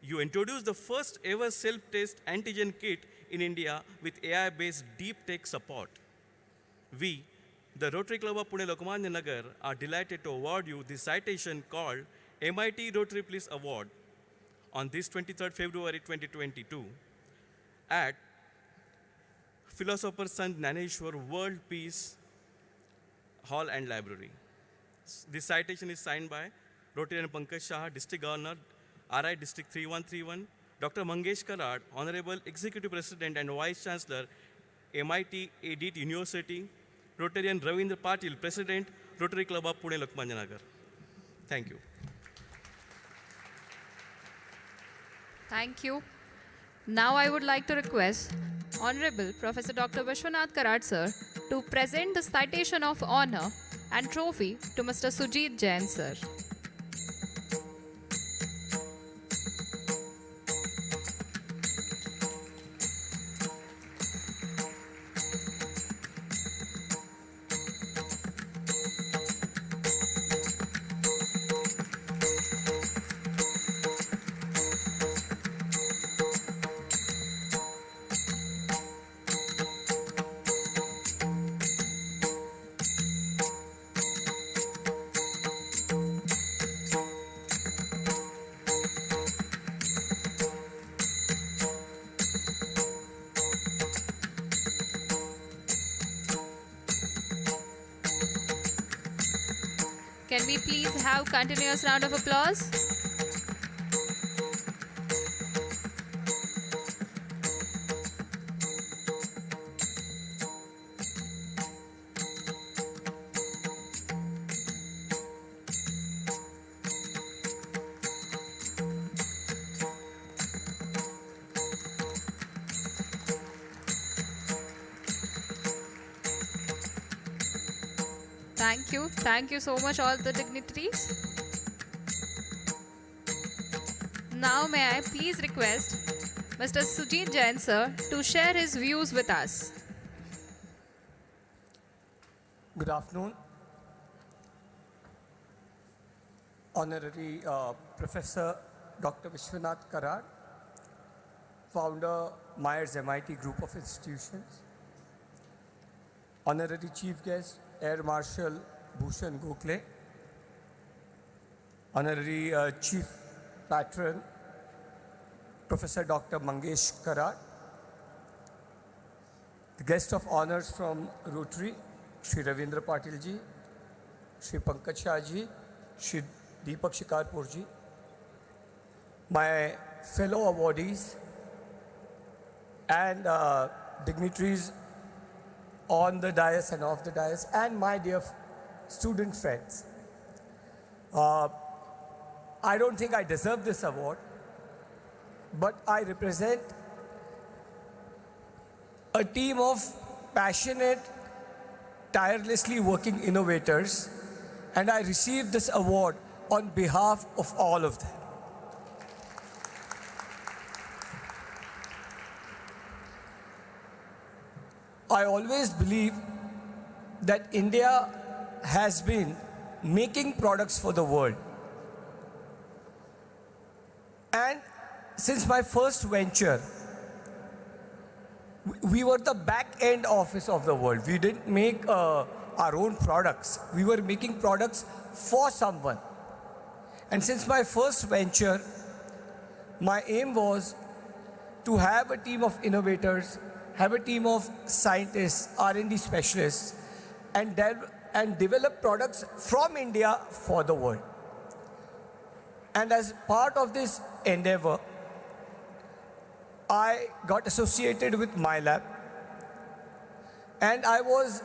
[SPEAKER 16] You introduced the first ever self-test antigen kit in India with AI-based deep tech support. We, the Rotary Club of Pune Lokmanya Nagar, are delighted to award you this citation called MIT Rotary Police Award on this 23rd February 2022 at Philosopher Sant Naneshwar World Peace Hall and Library. This citation is signed by Rotarian Pankaj Shah, District Governor, RI District 3131, Dr. Mangesh Karad, Honorable Executive President and Vice Chancellor, MIT Edit University, Rotarian Ravindra Patil, President, Rotary Club of Pune Lokmanya Nagar. Thank you.
[SPEAKER 2] Thank you. Now I would like to request Honorable Professor Dr. Vishwanath Karad sir to present the citation of honor and trophy to Mr. Sujit Jain sir. Can we please have continuous round of applause? Thank you. Thank you so much, all the dignitaries. Now, may I please request Mr. Sujit Jain, sir, to share his views with us.
[SPEAKER 17] Good afternoon. Honorary Professor Dr. Vishwanath Karad, founder Myers MIT Group of Institutions. Honorary Chief Guest Air Marshal Bhushan Gokhale. Honorary Chief Patron Professor Dr. Mangesh Karad. The guest of honors from Rotary, Shri Ravindra Patil ji, Shri Pankaj Shah ji, Shri Deepak Shikarpur ji, my fellow awardees and dignitaries on the dais and off the dais, and my dear student friends. I don't think I deserve this award, but I represent a team of passionate, tirelessly working innovators, and I received this award on behalf of all of them. I always believe that India has been making products for the world. And since my first venture, we were the back-end office of the world. We didn't make our own products. We were making products for someone. And since my first venture, my aim was to have a team of innovators, have a team of scientists, R&D specialists, and develop products from India for the world. And as part of this endeavor, I got associated with MyLab, and I was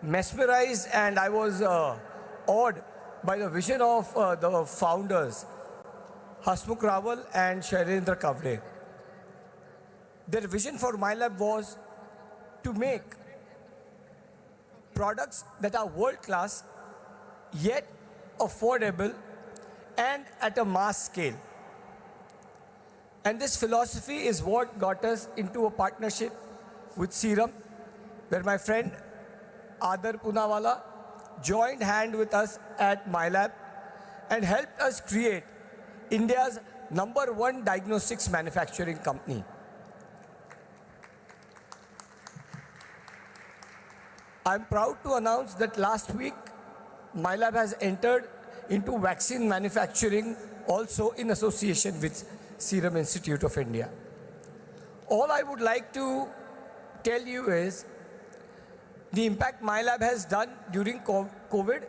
[SPEAKER 17] mesmerized and I was awed by the vision of the founders, Hasmukh Rawal and Shailendra Kavle. Their vision for MyLab was to make products that are world-class, yet affordable and at a mass scale. And this philosophy is what got us into a partnership with Serum, where my friend Adar Poonawalla joined hand with us at MyLab and helped us create India's #1 diagnostics manufacturing company. I'm proud to announce that last week, MyLab has entered into vaccine manufacturing also in association with Serum Institute of India. All I would like to tell you is the impact MyLab has done during COVID.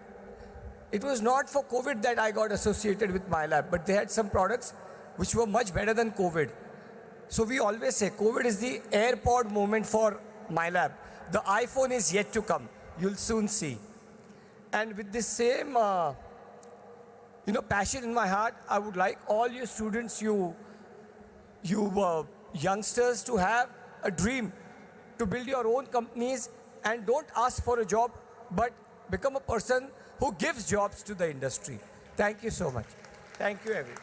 [SPEAKER 17] It was not for COVID that I got associated with MyLab, but they had some products which were much better than COVID. So we always say COVID is the AirPod moment for MyLab. The iPhone is yet to come. You'll soon see. And with this same passion in my heart, I would like all you students, you youngsters to have a dream to build your own companies and don't ask for a job, but become a person who gives jobs to the industry. Thank you so much. Thank you, everyone.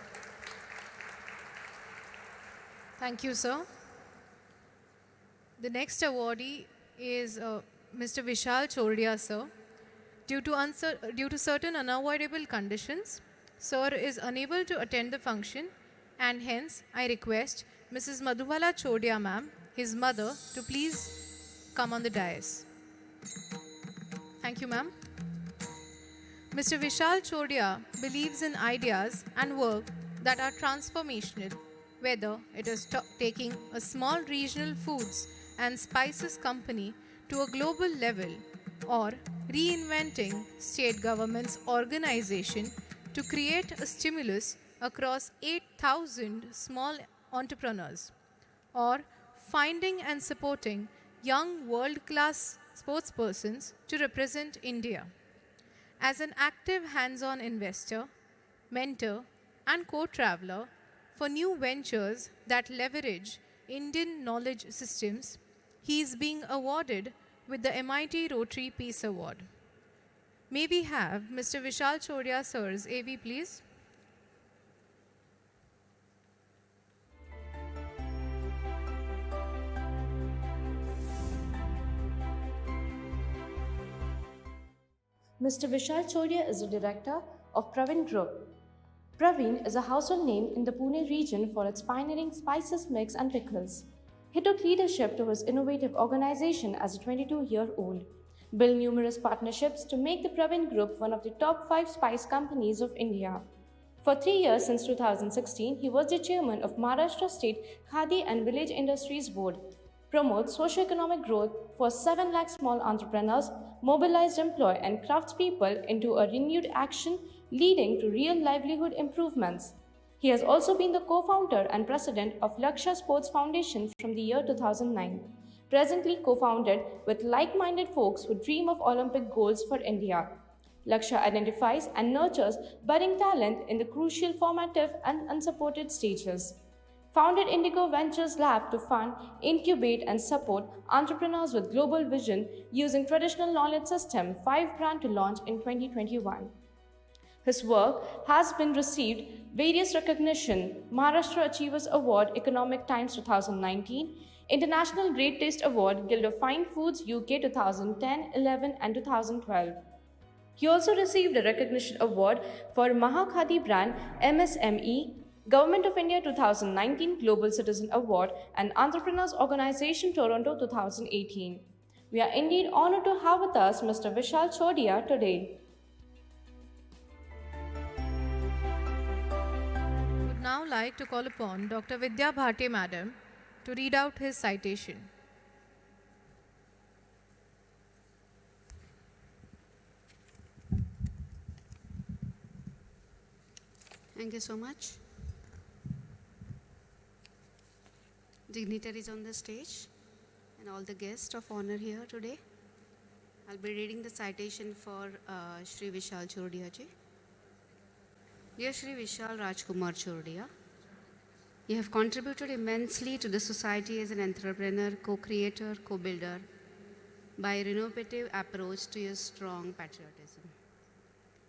[SPEAKER 1] Thank you, sir. The next awardee is Mr. Vishal Chordia, sir. Due to certain unavoidable conditions, sir is unable to attend the function, and hence I request Mrs. Madhubala Chordia, ma'am, his mother, to please come on the dais. Thank you, ma'am. Mr. Vishal Chordia believes in ideas and work that are transformational, whether it is taking a small regional foods and spices company to a global level, or reinventing state government's organization to create a stimulus across 8,000 small entrepreneurs, or finding and supporting young world-class sportspersons to represent India. As an active hands-on investor, mentor, and co-traveler for new ventures that leverage Indian knowledge systems, he is being awarded with the MIT Rotary Peace Award. May we have Mr. Vishal Chodia Sir's AV, please?
[SPEAKER 6] Mr. Vishal Chodia is the director of Praveen Group. Praveen is a household name in the Pune region for its pioneering spices mix and pickles. He took leadership to his innovative organization as a 22-year-old, built numerous partnerships to make the Praveen Group one of the top 5 spice companies of India. For 3 years since 2016, he was the chairman of Maharashtra State Khadi and Village Industries Board, promotes socio-economic growth for 7 lakh small entrepreneurs, mobilized employee and craftspeople into a renewed action leading to real livelihood improvements. He has also been the co-founder and president of Lakshya Sports Foundation from the year 2009, presently co-founded with like-minded folks who dream of Olympic goals for India. Lakshya identifies and nurtures budding talent in the crucial formative and unsupported stages. Founded Indigo Ventures Lab to fund, incubate, and support entrepreneurs with global vision using traditional knowledge system 5 brand to launch in 2021. His work has been received various recognition: Maharashtra Achievers Award, Economic Times 2019, International Great Taste Award, Guild of Fine Foods UK 2010, 11, and 2012. He also received a recognition award for Mahakhadi brand MSME, Government of India 2019 Global Citizen Award, and Entrepreneurs Organization Toronto 2018. We are indeed honored to have with us Mr. Vishal Chodia today.
[SPEAKER 1] Would now like to call upon Dr. Vidya Bhate Madam to read out his citation.
[SPEAKER 18] Thank you so much. Dignitaries on the stage and all the guests of honor here today. I'll be reading the citation for Shri Vishal Chodia ji. Dear Shri Vishal Rajkumar Chodia, you have contributed immensely to the society as an entrepreneur, co-creator, co-builder by a innovative approach to your strong patriotism.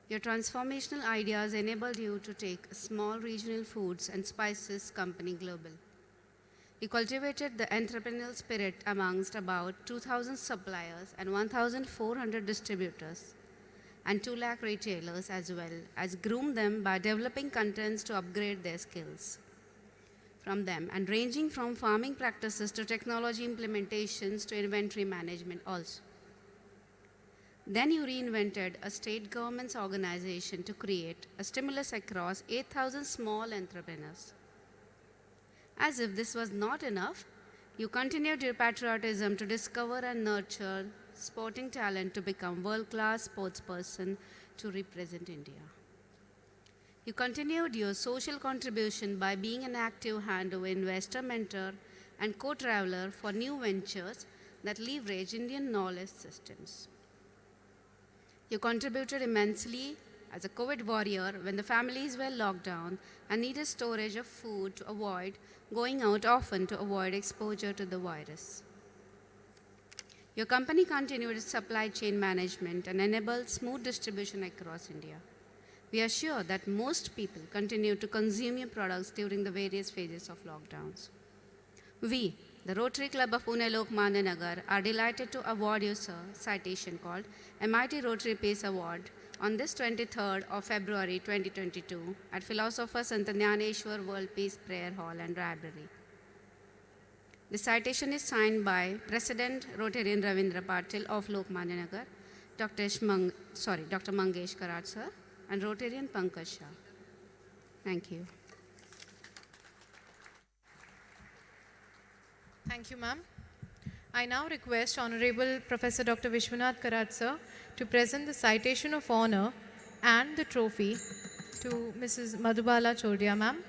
[SPEAKER 18] Your transformational ideas enabled you to take a small regional foods and spices company global. You cultivated the entrepreneurial spirit amongst about 2,000 suppliers and 1,400 distributors and 2 lakh retailers, as well as groomed them by developing contents to upgrade their skills from them, and ranging from farming practices to technology implementations to inventory management also. Then you reinvented a state government's organization to create a stimulus across 8,000 small entrepreneurs. As if this was not enough, you continued your patriotism to discover and nurture sporting talent to become world-class sportsperson to represent India. You continued your social contribution by being an active handover investor, mentor, and co-traveler for new ventures that leverage Indian knowledge systems. You contributed immensely as a COVID warrior when the families were locked down and needed storage of food to avoid going out often to avoid exposure to the virus. Your company continued its supply chain management and enabled smooth distribution across India. We are sure that most people continue to consume your products during the various phases of lockdowns. We, the Rotary Club of Pune Lokmanya Nagar, are delighted to award you, sir, citation called MIT Rotary Peace Award on this 23rd of February 2022 at Philosopher Sant Jnaneshwar World Peace Prayer Hall and Library. The citation is signed by President Rotarian Ravindra Patil of Lokmanya Nagar, Dr. Mangesh Karat sir, and Rotarian Pankaj Shah. Thank you.
[SPEAKER 1] Thank you, ma'am. I now request Honorable Professor Dr. Vishwanath Karat sir to present the citation of honor and the trophy to Mrs. Madhubala Chodia, ma'am.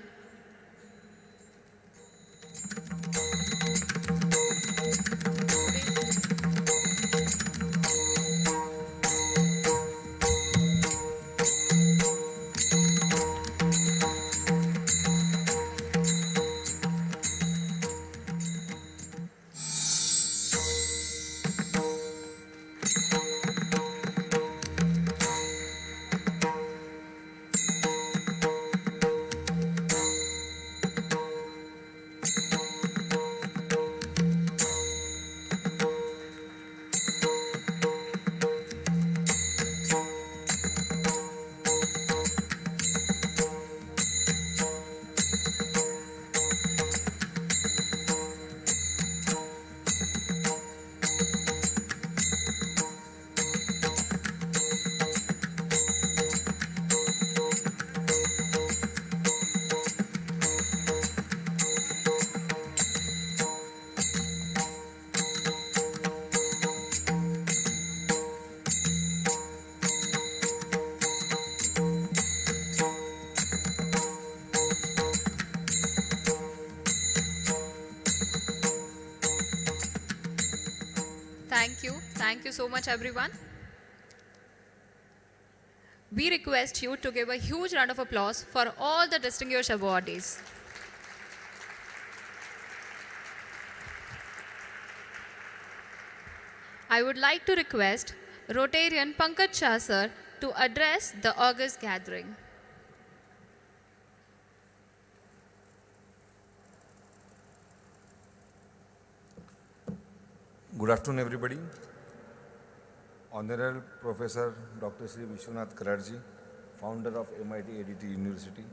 [SPEAKER 2] Thank you so much, everyone. We request you to give a huge round of applause for all the distinguished awardees. I would like to request Rotarian Pankaj Shah sir to address the August gathering.
[SPEAKER 19] Good afternoon, everybody. Honorable Professor Dr. Sri Vishwanath Kararji, founder of MIT ADT University,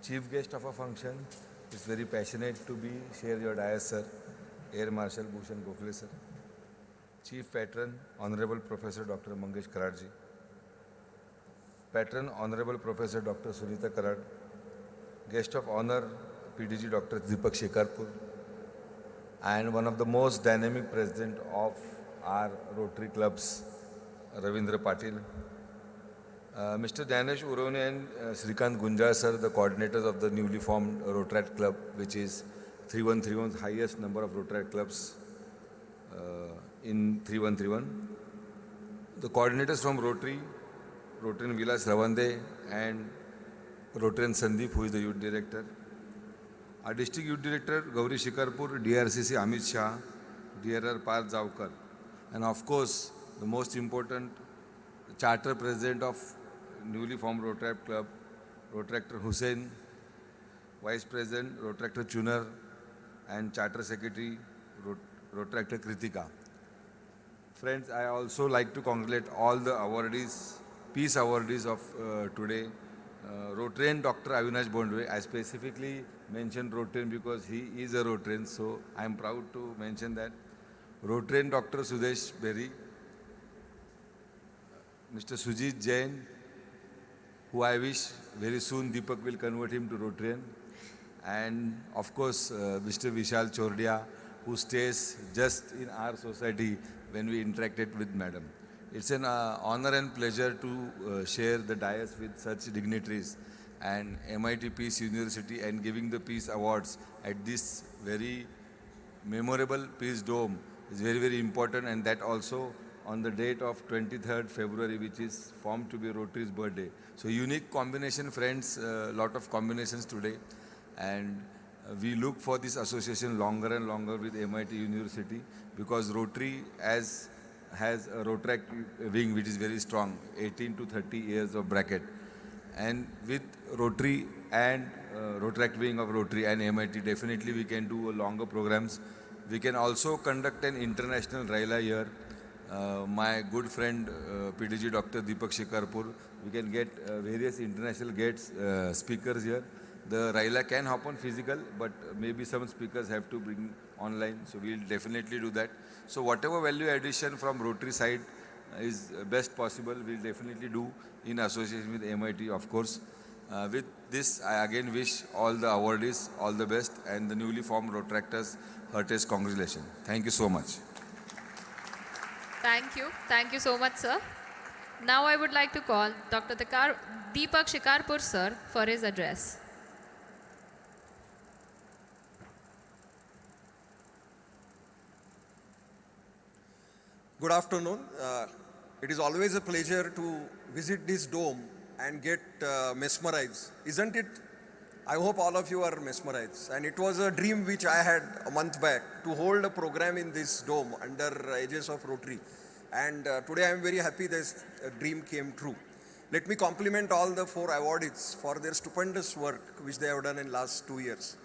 [SPEAKER 19] chief guest of a function, is very passionate to be share your dais, sir, Air Marshal Bhushan Gokhale, sir. Chief Patron, Honorable Professor Dr. Mangesh Kararji. Patron, Honorable Professor Dr. Sunita Karad. Guest of Honor, PDG Dr. Deepak Shekarpur. And one of the most dynamic president of our Rotary clubs, Ravindra Patil. Mr. Danesh Urone and Srikant Gunja, sir, the coordinators of the newly formed Rotary Club, which is 3131's highest number of Rotary clubs in 3131. The coordinators from Rotary, Rotarian Vilas Ravande and Rotarian Sandeep, who is the youth director. Our district youth director, Gauri Shikarpur, DRCC Amit Shah, DRR Parth Javkar, and of course, the most important, the charter president of newly formed Rotary Club, Rotaractor Hussain, vice president, Rotaractor Chunar, and charter secretary, Rotaractor Kritika. Friends, I also like to congratulate all the awardees, peace awardees of today. Rotarian Dr. Avinash Bondwe, I specifically mentioned Rotarian because he is a Rotarian, so I am proud to mention that. Rotarian Dr. Sudesh Berry, Mr. Sujit Jain, who I wish very soon Deepak will convert him to Rotarian, and of course Mr. Vishal Chordia, who stays just in our society when we interacted with Madam. It's an honor and pleasure to share the dais with such dignitaries and MIT Peace University and giving the Peace Awards at this very memorable Peace Dome is very, very important, and that also on the date of 23rd February, which is formed to be Rotary's birthday. So unique combination, friends, lot of combinations today, and we look for this association longer and longer with MIT University because Rotary has a Rotary wing which is very strong, 18 to 30 years of bracket. And with Rotary and Rotary wing of Rotary and MIT, definitely we can do longer programs. We can also conduct an international Raila here. My good friend PDG Dr. Deepak Shekarpur, we can get various international guests, speakers here. The Raila can happen physical, but maybe some speakers have to bring online, so we'll definitely do that. So whatever value addition from Rotary side is best possible, we'll definitely do in association with MIT, of course. With this, I again wish all the awardees all the best and the newly formed Rotaractors heartiest congratulations. Thank you so much.
[SPEAKER 2] Thank you. Thank you so much, sir. Now I would like to call Dr. Deepak Shikarpur, sir, for his address.
[SPEAKER 20] Good afternoon. It is always a pleasure to visit this dome and get mesmerized, isn't it? I hope all of you are mesmerized. And it was a dream which I had a month back to hold a program in this dome under aegis of Rotary. And today I am very happy this dream came true. Let me compliment all the 4 awardees for their stupendous work which they have done in last 2 years.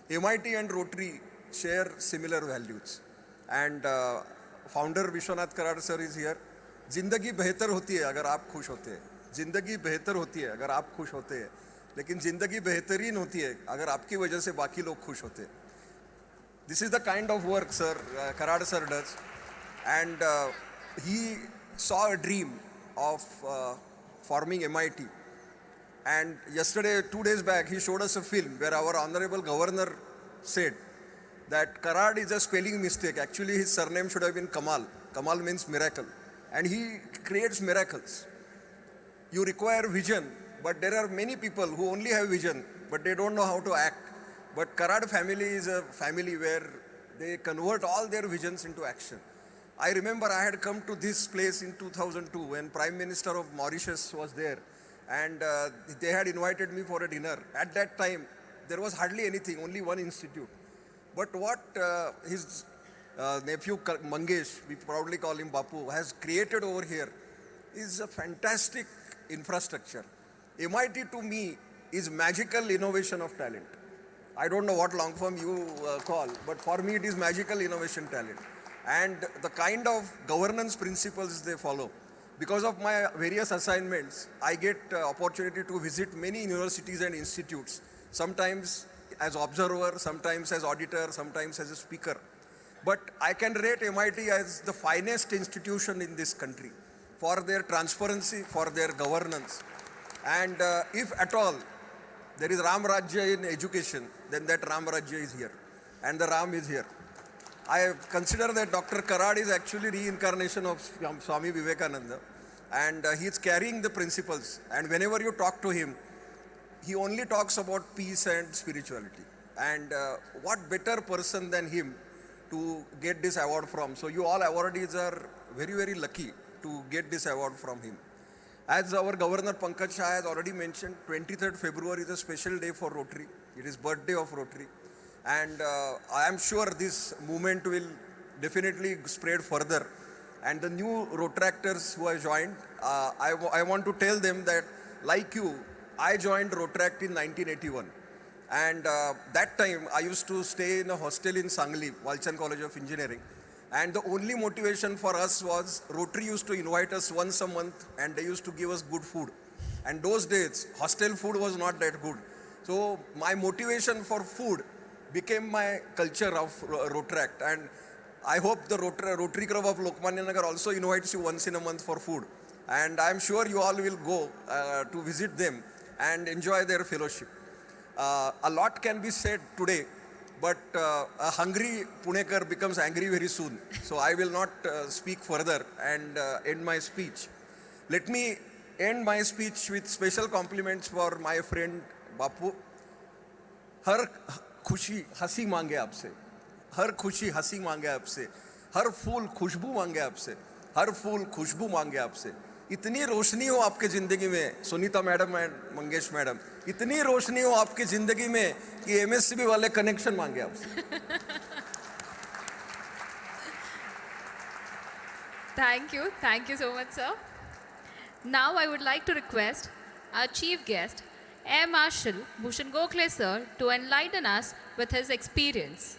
[SPEAKER 20] MIT and Rotary share similar values. And founder Vishwanath Karad sir is here. जिंदगी बेहतर होती है अगर आप खुश होते हैं. जिंदगी बेहतर होती है अगर आप खुश होते हैं. लेकिन जिंदगी बेहतरीन होती है अगर आपकी वजह से बाकी लोग खुश होते हैं. This is the kind of work sir Karad sir does, and he saw a dream of forming MIT. And yesterday, 2 days back, he showed us a film where our honorable governor said that Karad is a spelling mistake. Actually, his surname should have been Kamal. Kamal means miracle. And he creates miracles. You require vision, but there are many people who only have vision, but they don't know how to act. But Karad family is a family where they convert all their visions into action. I remember I had come to this place in 2002 when Prime Minister of Mauritius was there, and they had invited me for a dinner. At that time, there was hardly anything, only one institute. But what his nephew Mangesh, we proudly call him Bapu, has created over here is a fantastic infrastructure. MIT to me is magical innovation of talent. I don't know what long form you call, but for me it is magical innovation talent. And the kind of governance principles they follow. Because of my various assignments, I get opportunity to visit many universities and institutes, sometimes as observer, sometimes as auditor, sometimes as a speaker. But I can rate MIT as the finest institution in this country for their transparency, for their governance. And if at all there is Ram Rajya in education, then that Ram Rajya is here. And the Ram is here. I consider that Dr. Karad is actually reincarnation of Swami Vivekananda. And he is carrying the principles. And whenever you talk to him, he only talks about peace and spirituality. And what better person than him to get this award from? So you all awardees are very, very lucky to get this award from him. As our Governor Pankaj Shah has already mentioned, 23rd February is a special day for Rotary. It is birthday of Rotary. And I am sure this movement will definitely spread further. And the new Rotractors who have joined, I want to tell them that, like you, I joined Rotract in 1981. And that time, I used to stay in a hostel in Sangli, Walchand College of Engineering. And the only motivation for us was Rotary used to invite us once a month and they used to give us good food. And those days, hostel food was not that good. So my motivation for food became my culture of Rotract. And I hope the Rotary Club of Lokmanya Nagar also invites you once in a month for food. And I'm sure you all will go to visit them and enjoy their fellowship. A lot can be said today, but a hungry Punekar becomes angry very soon. So I will not speak further and end my speech. Let me end my speech with special compliments for my friend Bapu. हर खुशी हंसी मांगे आपसे, हर खुशी हंसी मांगे आपसे, हर फूल खुशबू मांगे आपसे, हर फूल खुशबू मांगे आपसे. इतनी रोशनी हो आपके ज़िंदगी में, Sunita madam and Mangesh madam, इतनी रोशनी हो आपकी ज़िंदगी में कि एमएससीबी वाले कनेक्शन मांगे आपसे.
[SPEAKER 2] Thank you so much, sir. Now I would like to request our chief guest, Air Marshal Bhushan Gokhale sir, to enlighten us with his experience.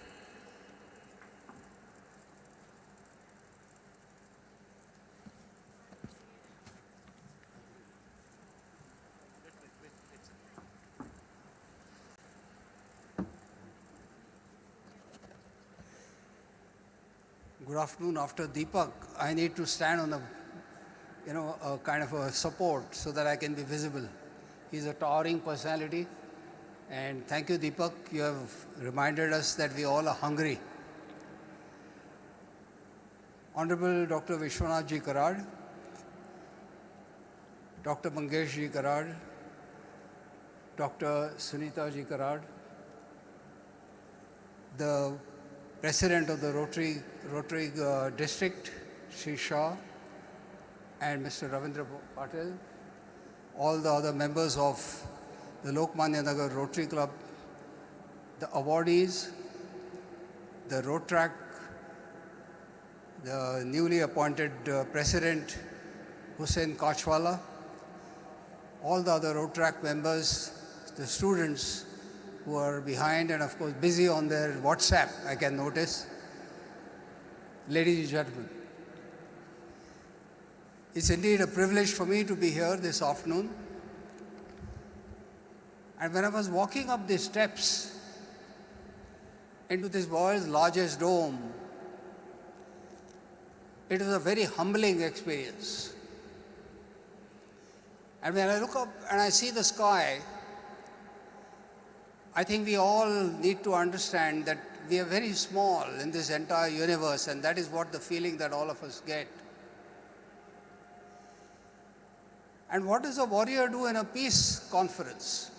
[SPEAKER 21] Good afternoon. After Deepak, I need to stand on a kind of a support so that I can be visible. He's a towering personality. And thank you, Deepak. You have reminded us that we all are hungry. Honorable Dr. Vishwanath Ji Karad, Dr. Mangesh Ji Karad, Dr. Sunita Ji Karad, the President of the Rotary District, Sri Shah, and Mr. Ravindra Patel, all the other members of the Lokmanya Nagar Rotary Club, the awardees, the Rotract, the newly appointed President Hussain Kachwala, all the other Rotract members, the students who are behind and of course busy on their WhatsApp, I can notice. Ladies and gentlemen, it's indeed a privilege for me to be here this afternoon. And when I was walking up the steps into this world's largest dome, it was a very humbling experience. And when I look up and I see the sky, I think we all need to understand that we are very small in this entire universe, and that is what the feeling that all of us get. And what does a warrior do in a peace conference?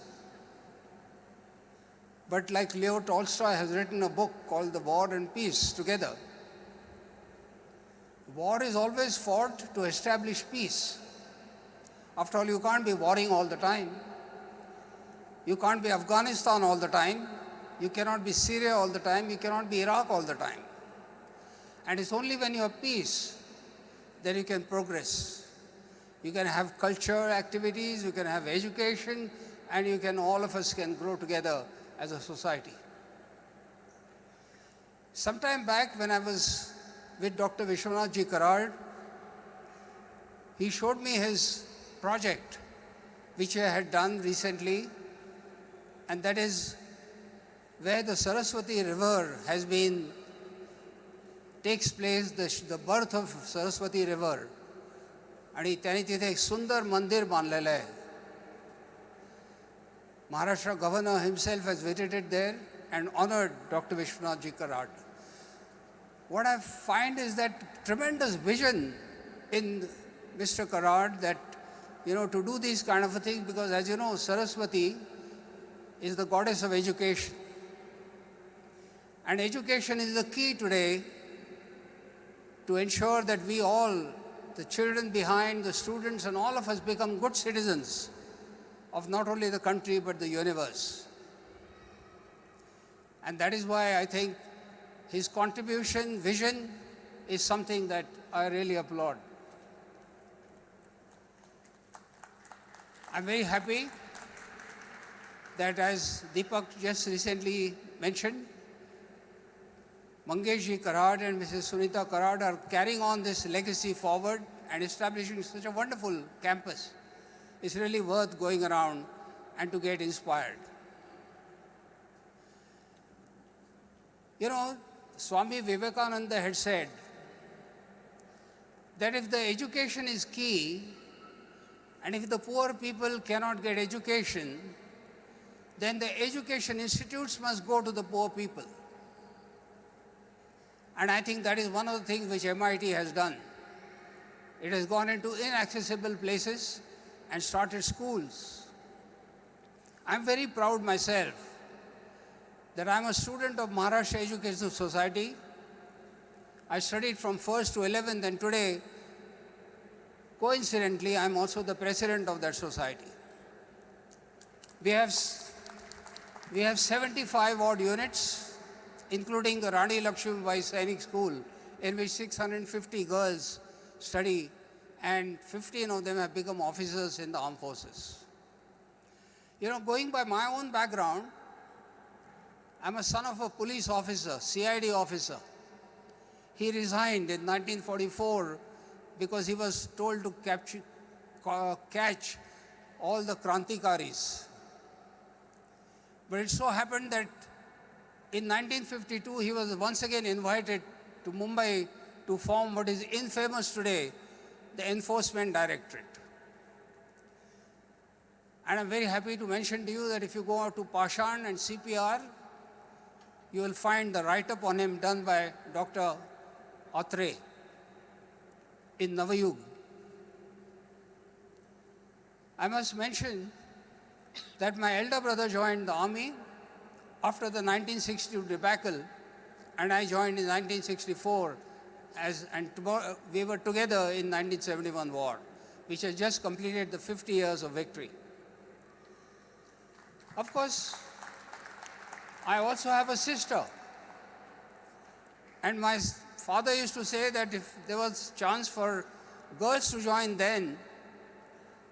[SPEAKER 21] But like Leo Tolstoy has written a book called The War and Peace Together. War is always fought to establish peace. After all, you can't be warring all the time. You can't be Afghanistan all the time. You cannot be Syria all the time. You cannot be Iraq all the time. And it's only when you have peace that you can progress. You can have culture activities, you can have education, and you can, all of us can grow together as a society. Sometime back when I was with Dr. Vishwashanti Karad, he showed me his project, which I had done recently, and that is where the Saraswati River has been, takes place, the birth of Saraswati River. आणि त्यांनी तिथे एक सुंदर मंदिर बांधलेलं आहे. Maharashtra governor himself has visited there and honored Dr. Vishwashanti Karad. What I find is that tremendous vision in Mr. Karad that, to do these kind of things, because as you know, Saraswati is the goddess of education. And education is the key today to ensure that we all, the children behind, the students, and all of us become good citizens of not only the country but the universe. And that is why I think his contribution, vision, is something that I really applaud. I'm very happy that, as Deepak just recently mentioned, Mangeshji Karad and Mrs. Sunita Karad are carrying on this legacy forward and establishing such a wonderful campus. It's really worth going around and to get inspired. Swami Vivekananda had said that if the education is key, and if the poor people cannot get education, then the education institutes must go to the poor people. And I think that is one of the things which MIT has done. It has gone into inaccessible places and started schools. I'm very proud myself that I'm a student of Maharashtra Educational Society. I studied from 1st to 11th, and today, coincidentally, I'm also the president of that society. We have 75 odd units, including the Rani Lakshmibai Sainik School, in which 650 girls study, and 15 of them have become officers in the armed forces. Going by my own background, I'm a son of a police officer, CID officer. He resigned in 1944 because he was told to catch all the Krantikaris. But it so happened that in 1952, he was once again invited to Mumbai to form what is infamous today, the Enforcement Directorate. And I'm very happy to mention to you that if you go out to Pashan and CPR, you will find the write-up on him done by Dr. Atre in Navayug. I must mention that my elder brother joined the army after the 1962 debacle, and I joined in 1964, we were together in 1971 war, which has just completed the 50 years of victory. Of course, I also have a sister, and my father used to say that if there was chance for girls to join then,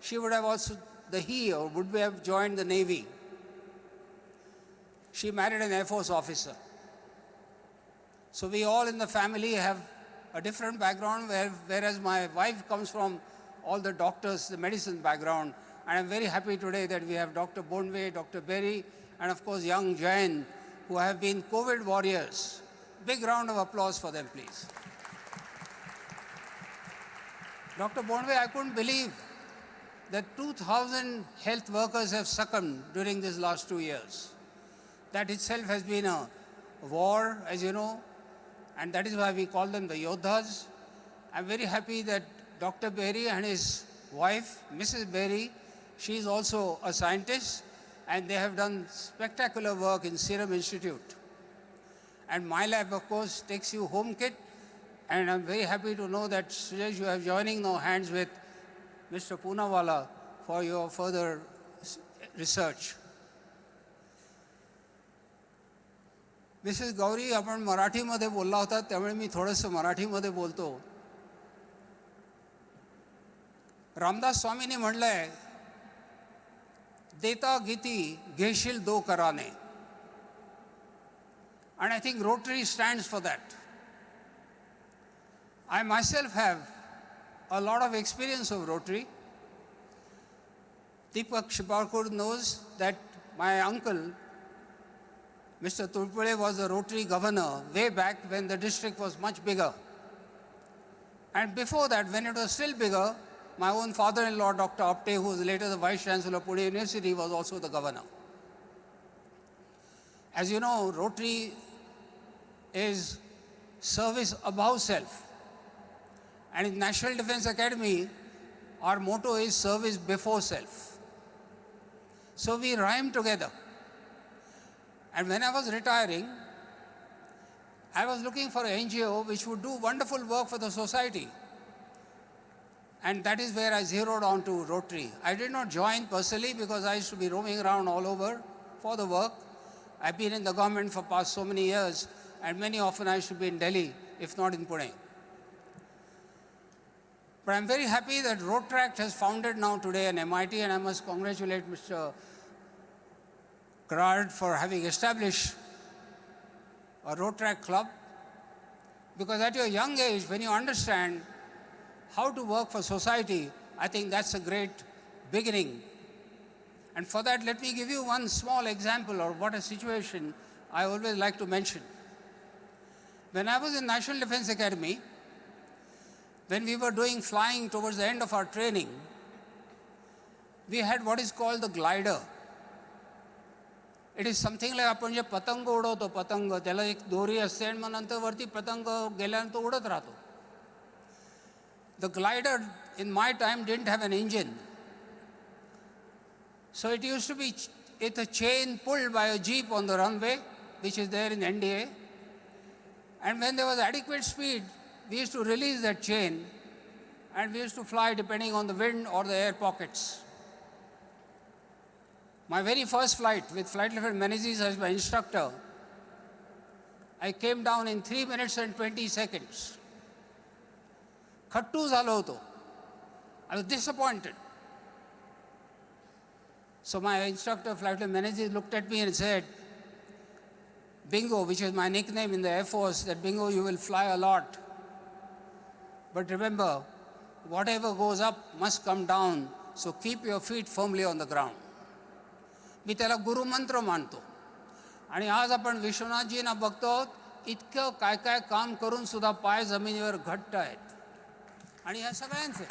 [SPEAKER 21] she would have also, would have joined the Navy. She married an Air Force officer. So we all in the family have a different background, whereas my wife comes from all the doctors, the medicine background. And I'm very happy today that we have Dr. Bonwe, Dr. Berry, and of course young Jain, who have been COVID warriors. Big round of applause for them, please. Dr. Bonwe, I couldn't believe that 2,000 health workers have succumbed during these last 2 years. That itself has been a war, as you know, and that is why we call them the Yodhas. I'm very happy that Dr. Berry and his wife, Mrs. Berry, she is also a scientist, and they have done spectacular work in Serum Institute. And my lab, of course, takes you home kit And I'm very happy to know that Suresh, you are joining now hands with Mr. Poonawala for your further research. Mrs Gauri आपण मराठीमध्ये बोलला होता त्यामुळे मी थोडंसं मराठीमध्ये बोलतो. रामदास स्वामींनी म्हणलंय देता गीती घेशील दो कराने. And I think Rotary stands for that. I myself have a lot of experience of Rotary. Deepak Shibarkur knows that my uncle, Mr. Turpule, was a Rotary governor way back when the district was much bigger. And before that, when it was still bigger, my own father-in-law, Dr. Apte, who was later the Vice Chancellor of Pune University, was also the governor. As you know, Rotary is service above self. And in National Defense Academy, our motto is service before self. So we rhyme together. And when I was retiring, I was looking for an NGO which would do wonderful work for the society. And that is where I zeroed on to Rotary. I did not join personally because I used to be roaming around all over for the work. I've been in the government for past so many years, and many often I used to be in Delhi, if not in Pune. But I'm very happy that Rotaract has founded now today an MIT, and I must congratulate Mr. Gerard for having established a Rotaract club, because at your young age, when you understand how to work for society, I think that's a great beginning. And for that, let me give you one small example of what a situation I always like to mention. When I was in National Defense Academy, when we were doing flying towards the end of our training, we had what is called the glider. It is something like आपण जे पतंग उडवतो पतंग त्याला एक दोरी असते आणि मग नंतर वरती पतंग गेल्यानंतर उडत राहतो. The glider in my time didn't have an engine. So it used to be with a chain pulled by a jeep on the runway, which is there in NDA. And when there was adequate speed, we used to release that chain and we used to fly depending on the wind or the air pockets. My very first flight with Flight Lieutenant Menezes as my instructor, I came down in 3 minutes and 20 seconds. Khattu झालो होतो. I was disappointed. So my instructor, Flight Lieutenant Menezes, looked at me and said, Bingo, which is my nickname in the Air Force, that Bingo, you will fly a lot. But remember, whatever goes up must come down, so keep your feet firmly on the ground. मी त्याला गुरुमंत्र मानतो. आणि आज आपण विश्वनाथजींना बघतो इतकं काय काय काम करून सुद्धा पाय जमिनीवर घट्ट आहेत. आणि या सगळ्यांचे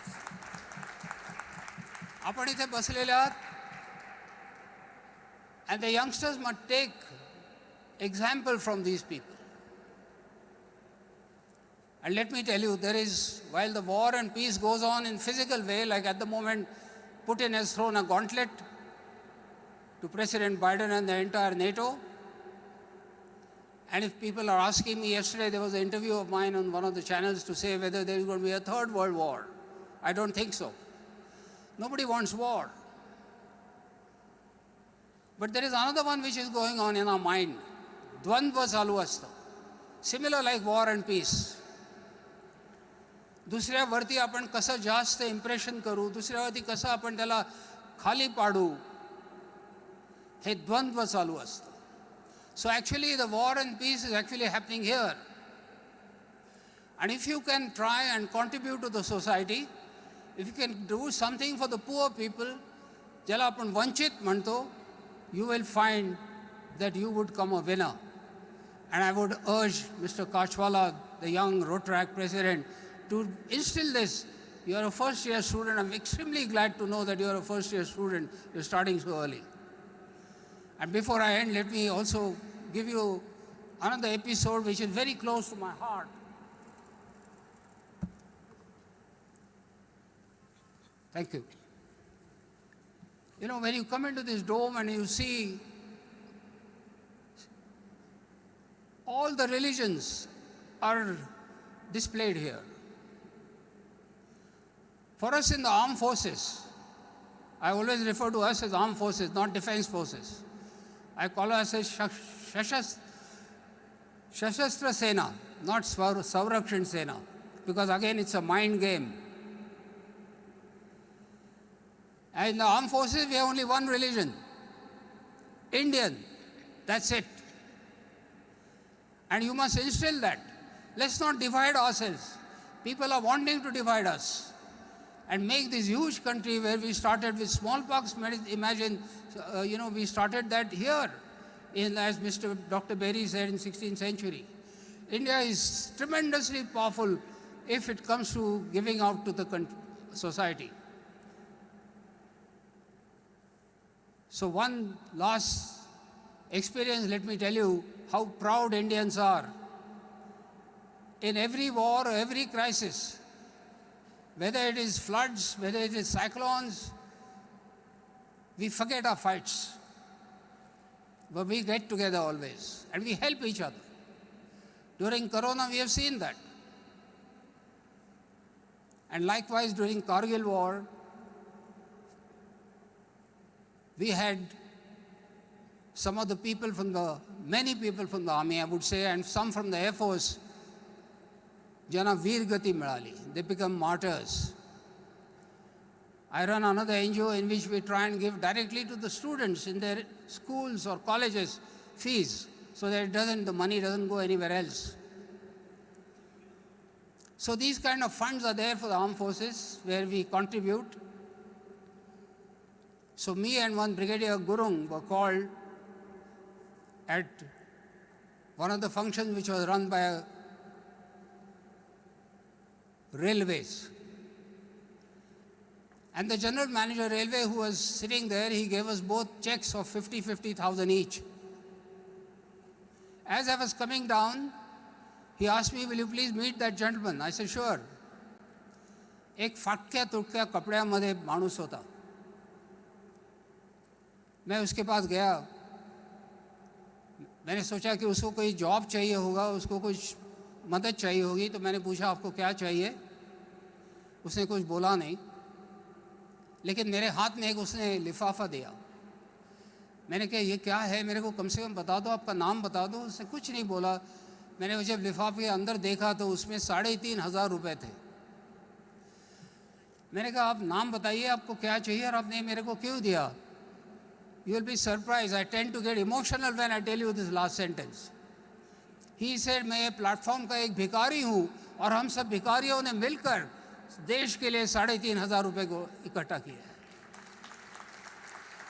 [SPEAKER 21] आपण इथे बसलेले आहात. And the youngsters must take example from these people. And let me tell you, there is, while the war and peace goes on in physical way, like at the moment, Putin has thrown a gauntlet to President Biden and the entire NATO. And if people are asking me, yesterday there was an interview of mine on one of the channels to say whether there is going to be a third world war. I don't think so. Nobody wants war. But there is another one which is going on in our mind. Dvandva चालू असतं. Similar like war and peace. दुसऱ्यावरती आपण कसं जास्त impression करू, दुसऱ्यावरती कसं आपण त्याला खाली पाडू, हे द्वंद्व चालू असतं. So actually the war and peace is actually happening here. And if you can try and contribute to the society, if you can do something for the poor people, ज्याला आपण वंचित म्हणतो, you will find that you would come a winner. And I would urge Mr. Kachwala, the young Rotaract president, to instill this. You are a first year student. I'm extremely glad to know that you are a first year student. You're starting so early. And before I end, let me also give you another episode which is very close to my heart. Thank you. You know, when you come into this dome and you see all the religions are displayed here. For us in the armed forces, I always refer to us as armed forces, not defense forces. I call us as Shashastra Sena, not Savrakshan Sena, because again it's a mind game. And in the armed forces, we have only one religion, Indian. That's it. And you must instill that. Let's not divide ourselves. People are wanting to divide us and make this huge country where we started with smallpox. Imagine, we started that here, as Dr. Berry said, in 16th century. India is tremendously powerful if it comes to giving out to the society. So one last experience, let me tell you how proud Indians are. In every war or every crisis, whether it is floods, whether it is cyclones, we forget our fights. But we get together always and we help each other. During Corona, we have seen that. And likewise, during Kargil war, we had some of the people many people from the army, I would say, and some from the Air Force, Jana Veer Gati Milali. They become martyrs. I run another NGO in which we try and give directly to the students in their schools or colleges fees, so that the money doesn't go anywhere else. So these kind of funds are there for the armed forces where we contribute. So me and one Brigadier Gurung were called at one of the functions which was run by railways. And the general manager railway who was sitting there, he gave us both checks of 50,000 each. As I was coming down, he asked me, will you please meet that gentleman? I said, sure. एक फाटक्या तुटक्या कपड्यामध्ये माणूस होता. मैं उसके पास गया. मैंने सोचा कि उसको कोई जॉब चाहिए होगा, उसको कुछ मदद चाहिए होगी, तो मैंने पूछा आपको क्या चाहिए. उसने कुछ बोला नहीं, लेकिन मेरे हाथ में एक उसने लिफाफा दिया. मैंने कहा ये क्या है, मेरे को कम से कम बता दो, आपका नाम बता दो. उसने कुछ नहीं बोला. मैंने जब लिफाफे के अंदर देखा तो उसमें 3,500 रुपये थे. मैंने कहा आप नाम बताइए, आपको क्या चाहिए और आपने मेरे को क्यों दिया. You will be surprised. I tend to get emotional when I tell you this last sentence. He said, मैं ये प्लेटफॉर्म का एक भिखारी हूँ और हम सब भिखारियों ने मिलकर देश के लिए 3,500 रुपये को इकट्ठा किया.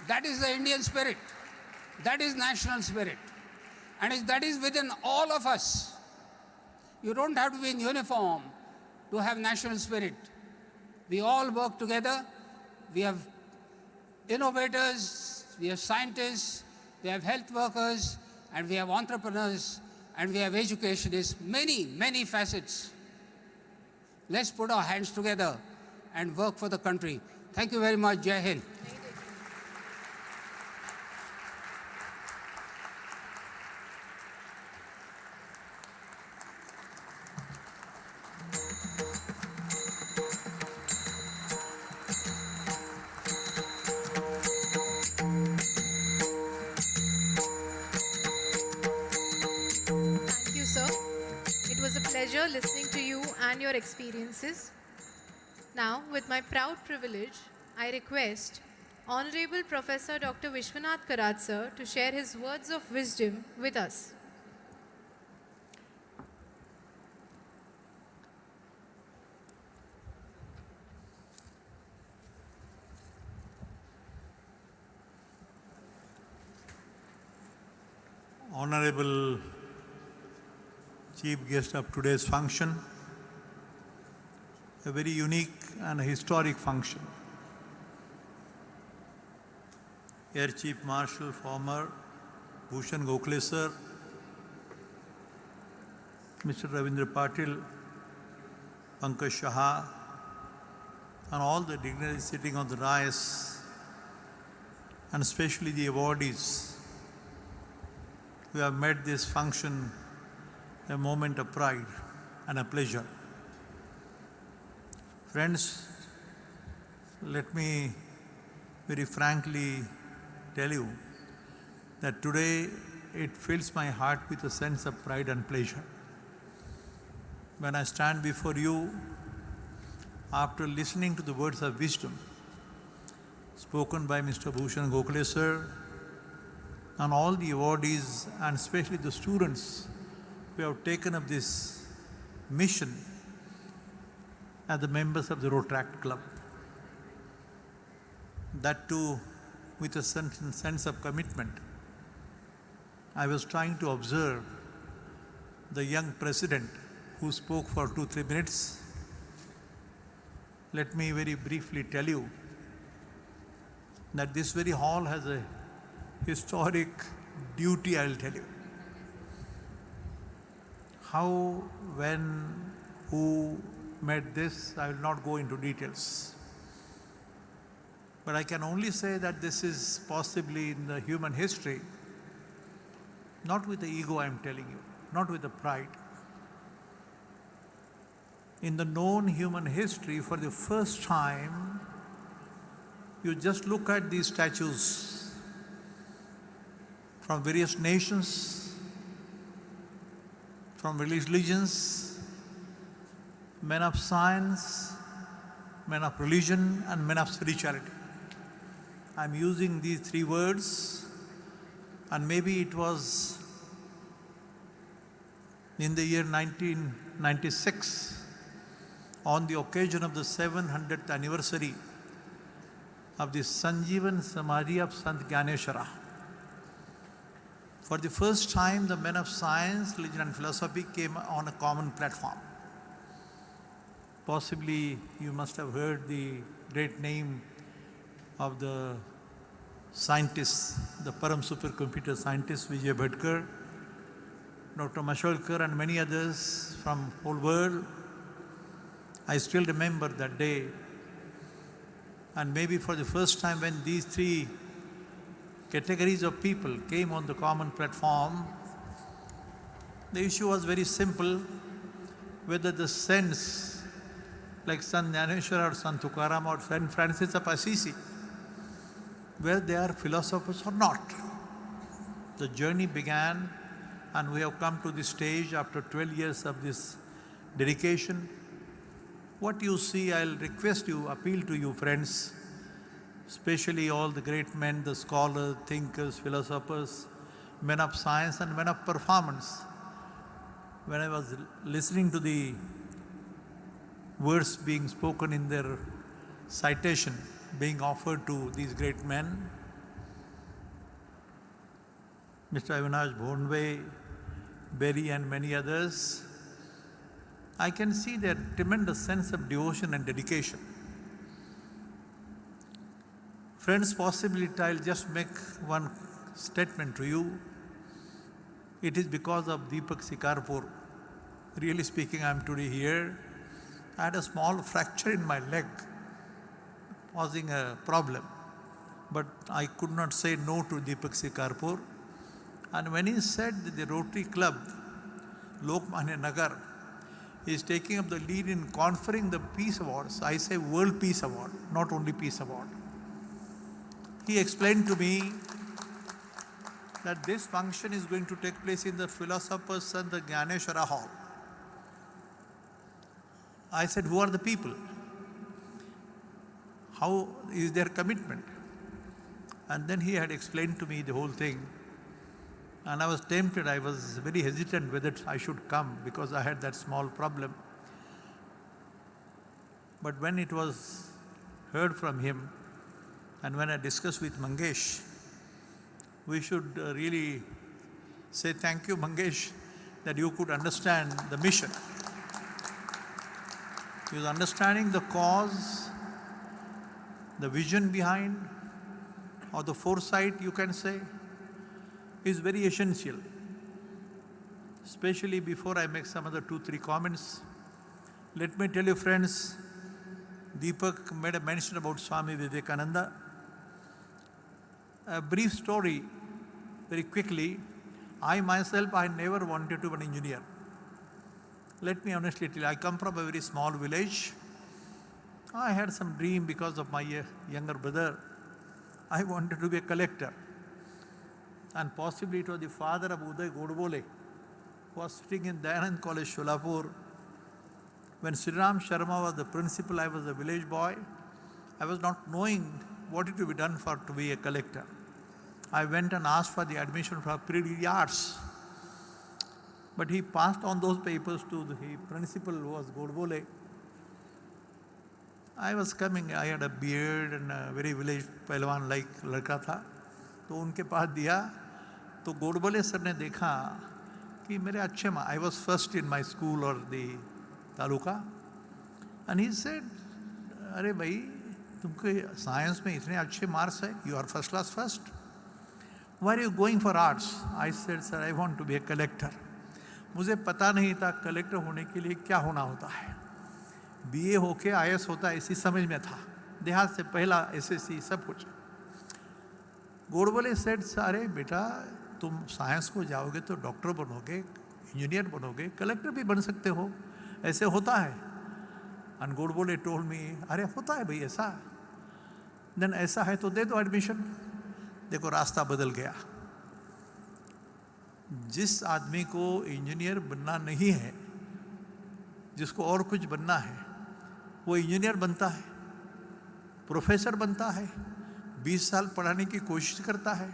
[SPEAKER 21] That is the Indian spirit. That is national spirit. And that is within all of us. You don't have to be in uniform to have national spirit. We all work together. We have innovators, we have scientists, we have health workers, and we have entrepreneurs, and we have educationists, many facets. Let's put our hands together and work for the country. Thank you very much. Jai Hind.
[SPEAKER 1] Thank you, sir. It was a pleasure listening to you and your experiences. Now, with my proud privilege, I request Honorable Professor Dr. Vishwanath Karad sir to share his words of wisdom with us.
[SPEAKER 3] Honorable Chief Guest of today's function, a very unique and historic function. Air Chief Marshal, former Bhushan Gokhale sir, Mr. Ravindra Patil, Pankaj Shah, and all the dignitaries sitting on the dais, and especially the awardees who have made this function a moment of pride and a pleasure. Friends, let me very frankly tell you that today it fills my heart with a sense of pride and pleasure. When I stand before you, after listening to the words of wisdom spoken by Mr. Bhushan Gokhale sir and all the awardees and especially the students who have taken up this mission as the members of the Rotary Club, that too with a sense of commitment. I was trying to observe the young president who spoke for 2-3 minutes. Let me very briefly tell you that this very hall has a historic duty, I will tell you. How, when, who made this, I will not go into details. But I can only say that this is possibly in the human history, not with the ego I am telling you, not with the pride. In the known human history, for the first time, you just look at these statues from various nations, from religions, men of science, men of religion, and men of spirituality. I'm using these three words, and maybe it was in the year 1996, on the occasion of the 700th anniversary of the Sanjeevan Samadhi of Sant Gyaneshwara. For the first time, the men of science, religion and philosophy came on a common platform. Possibly you must have heard the great name of the scientist, the Param supercomputer scientist Vijay Bhatkar, Dr. Masholkar and many others from whole world. I still remember that day, and maybe for the first time when these three categories of people came on the common platform, the issue was very simple, whether the saints like Sant Gyaneshwara or Sant Tukaram or Saint Francis of Assisi, whether they are philosophers or not. The journey began, and we have come to this stage after 12 years of this dedication. What you see, I'll request you, appeal to you friends, especially all the great men, the scholars, thinkers, philosophers, men of science and men of performance. When I was listening to the words being spoken in their citation, being offered to these great men, Mr. Avinash Bhondwe, Berry and many others, I can see their tremendous sense of devotion and dedication. Friends, possibly I'll just make one statement to you. It is because of Deepak Sikarpur. Really speaking, I am today here. I had a small fracture in my leg, causing a problem. But I could not say no to Deepak Sikarpur. And when he said that the Rotary Club, Lokmanya Nagar, is taking up the lead in conferring the Peace Awards, I say World Peace Award, not only Peace Award. He explained to me that this function is going to take place in the Philosophers and the Gyaneshwara Hall. I said, who are the people? How is their commitment? And then he had explained to me the whole thing. And I was tempted, I was very hesitant whether I should come because I had that small problem. But when it was heard from him and when I discussed with Mangesh, we should really say thank you, Mangesh, that you could understand the mission. Because understanding the cause, the vision behind, or the foresight, you can say, is very essential. Especially before I make some other 2-3 comments, let me tell you friends, Deepak made a mention about Swami Vivekananda. A brief story, very quickly. I myself, I never wanted to be an engineer. Let me honestly tell you, I come from a very small village. I had some dream because of my younger brother. I wanted to be a collector. And possibly it was the father of Uday Godbole, who was sitting in Dayanand College, Sholapur. When Sriram Sharma was the principal, I was a village boy. I was not knowing what it to be done for to be a collector. I went and asked for the admission for pre-degree arts. But he passed on those papers to the principal, who was Godbole. I was coming, I had a beard and a very village पहलवान like लड़का था, तो उनके पास दिया, तो Godbole sir ने देखा कि मेरे अच्छे I was first in my school or the taluka, and he said, अरे भाई तुमको साइंस में इतने अच्छे मार्क्स है, you are first class first. Why are you going for arts? I said, sir, I want to be a collector. मुझे पता नहीं था कलेक्टर होने के लिए क्या होना होता है. बीए होके आईएएस होता है इसी समझ में था. देहात से पहला एसएससी सब कुछ. गोडबोले सेड, अरे बेटा तुम साइंस को जाओगे तो डॉक्टर बनोगे, इंजीनियर बनोगे, कलेक्टर भी बन सकते हो, ऐसे होता है. एंड गोडबोले टोल्ड मी, अरे होता है भाई ऐसा. देन ऐसा है तो दे दो एडमिशन. देखो रास्ता बदल गया. जिस आदमी को इंजीनियर बनना नहीं है, जिसको और कुछ बनना है, वो इंजीनियर बनता है, प्रोफेसर बनता है, 20 साल पढ़ाने की कोशिश करता है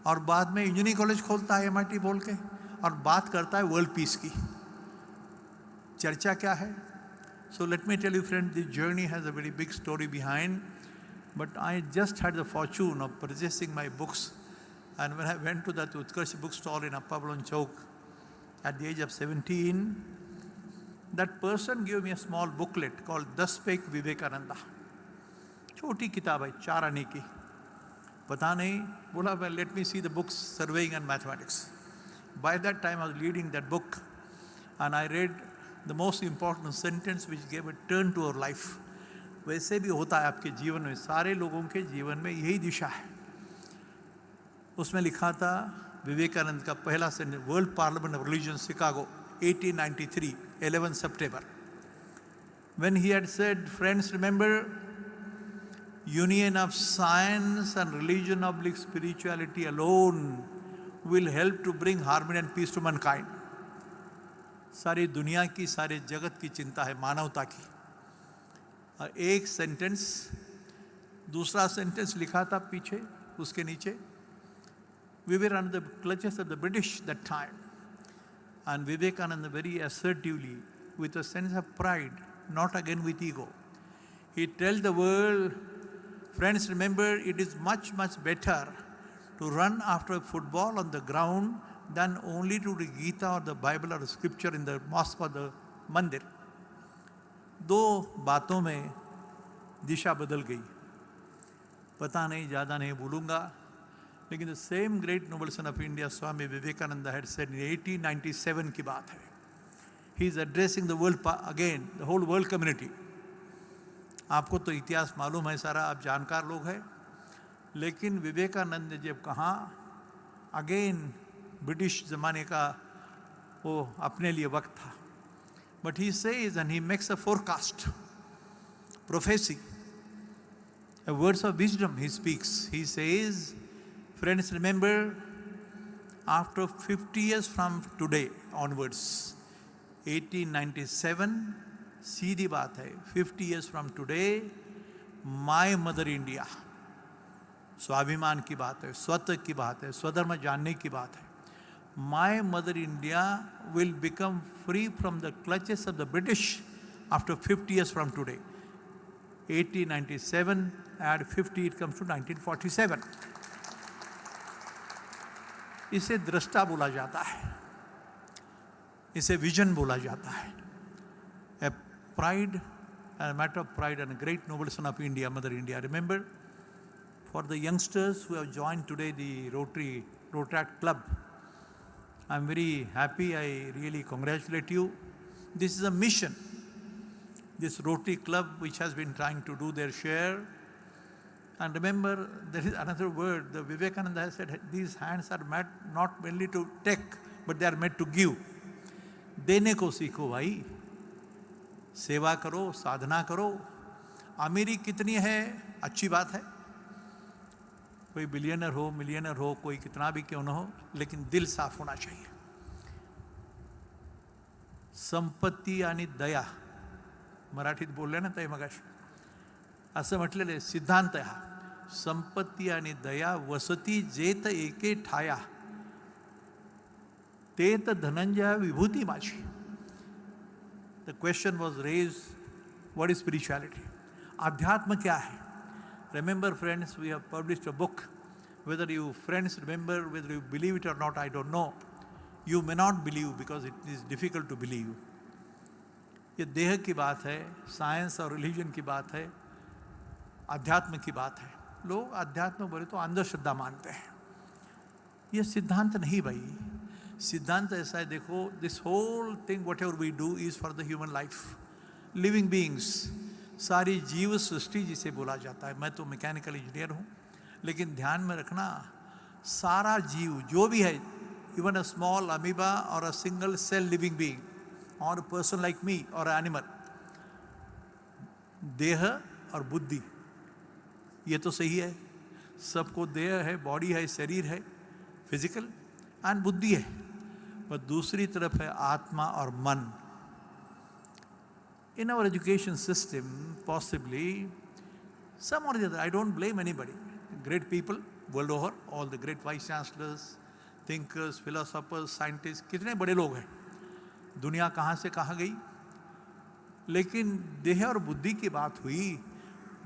[SPEAKER 3] और बाद में इंजीनियरिंग कॉलेज खोलता है एमआईटी बोल के और बात करता है वर्ल्ड पीस की. चर्चा क्या है? So let me tell you friend, this journey has a very big story behind, but I just had the fortune of purchasing my books. And when I went to that Utkarsh bookstore in Appavalon Chowk at the age of 17, that person gave me a small booklet called Das Pek Vivekananda. छोटी किताब है, 4 आने की. पता नहीं, बोला well, let me see the books, surveying and mathematics. By that time I was reading that book and I read the most important sentence which gave a turn to our life. वैसे भी होता है आपके जीवन में, सारे लोगों के जीवन में यही दिशा है. उसमें लिखा था विवेकानंद का पहला sentence, world parliament of religion Chicago 1893 11 September, when he had said, friends remember, union of science and religion oblique spirituality alone will help to bring harmony and peace to mankind. सारी दुनिया की, सारे जगत की चिंता है मानवता की. और एक सेंटेंस, दूसरा सेंटेंस लिखा था पीछे उसके नीचे, we were under the clutches of the British that time. And Vivekananda very assertively, with a sense of pride, not again with ego, he tells the world, friends remember, it is much, much better to run after football on the ground than only to read Gita or the Bible or the scripture in the mosque or the mandir. दो बातों में दिशा बदल गई. पता नहीं, ज़्यादा नहीं बोलूँगा, लेकिन the same great noble son of India, Swami Vivekananda, had said in 1897 की बात है. He is addressing the world again, the whole world community. आपको तो इतिहास मालूम है सारा, आप जानकार लोग हैं, लेकिन विवेकानंद ने जब कहा, अगेन ब्रिटिश ज़माने का वो अपने लिए वक्त था. But he says, and he makes a forecast, prophecy, a words of wisdom he speaks. He says, friends remember, after 50 years from today onwards, 1897, सीधी बात है, 50 years from today, my mother India, स्वाभिमान की बात है, स्वत्व की बात है, स्वधर्म जानने की बात है. My mother India will become free from the clutches of the British after 50 years from today. 1897, add 50, it comes to 1947. इसे दृष्टा बोला जाता है, इसे विजन बोला जाता है. A pride, a matter of pride and a great noble son of India, Mother India. Remember, for the youngsters who have joined today the Rotary Club, I'm very happy, I really congratulate you. This is a mission. This Rotary Club which has been trying to do their share. And remember, there is another word, the Vivekananda has said, these hands are made not merely to take, but they are made to give. देने को सीखो भाई, सेवा करो, साधना करो। अमीरी कितनी है अच्छी बात है, कोई बिलियनर हो, मिलियनर हो, कोई कितना भी क्यों ना हो, लेकिन दिल साफ होना चाहिए. संपत्ती आणि दया, मराठीत बोलले ना ताई मगाशी, असं म्हटलेलं आहे, सिद्धांत आहे हा. संपत्ती आणि दया वसती जेत एके ठाया, तेत धनंजय विभूती माझी. The question was raise, what is spirituality? अध्यात्म क्या है? Remember friends, we have published a book. Whether you friends remember, whether you believe it or not, I don't know. You may not believe because it is difficult to believe. ये देह की बात है, science और religion की बात है, अध्यात्म की बात है. लोग अध्यात्म बोले तो अंधश्रद्धा मानते हैं. ये सिद्धांत नहीं भाई. सिद्धांत ऐसा है, देखो, this whole thing whatever we do is for the human life, living beings, सारी जीव सृष्टि जिसे बोला जाता है. मैं तो मैकेनिकल इंजीनियर हूँ, लेकिन ध्यान में रखना, सारा जीव जो भी है, इवन अ स्मॉल अमीबा और a single cell living being और अ पर्सन लाइक मी और एनिमल, देह और बुद्धि, ये तो सही है. सबको देह है, बॉडी है, शरीर है, फिजिकल, एंड बुद्धि है. पर दूसरी तरफ है आत्मा और मन. In our education system, possibly, some or the other, I don't blame anybody. Great people world over, all the great vice chancellors, thinkers, philosophers, scientists, कितने बड़े लोग हैं. दुनिया कहाँ से कहाँ गई. लेकिन देह और बुद्धि की बात हुई,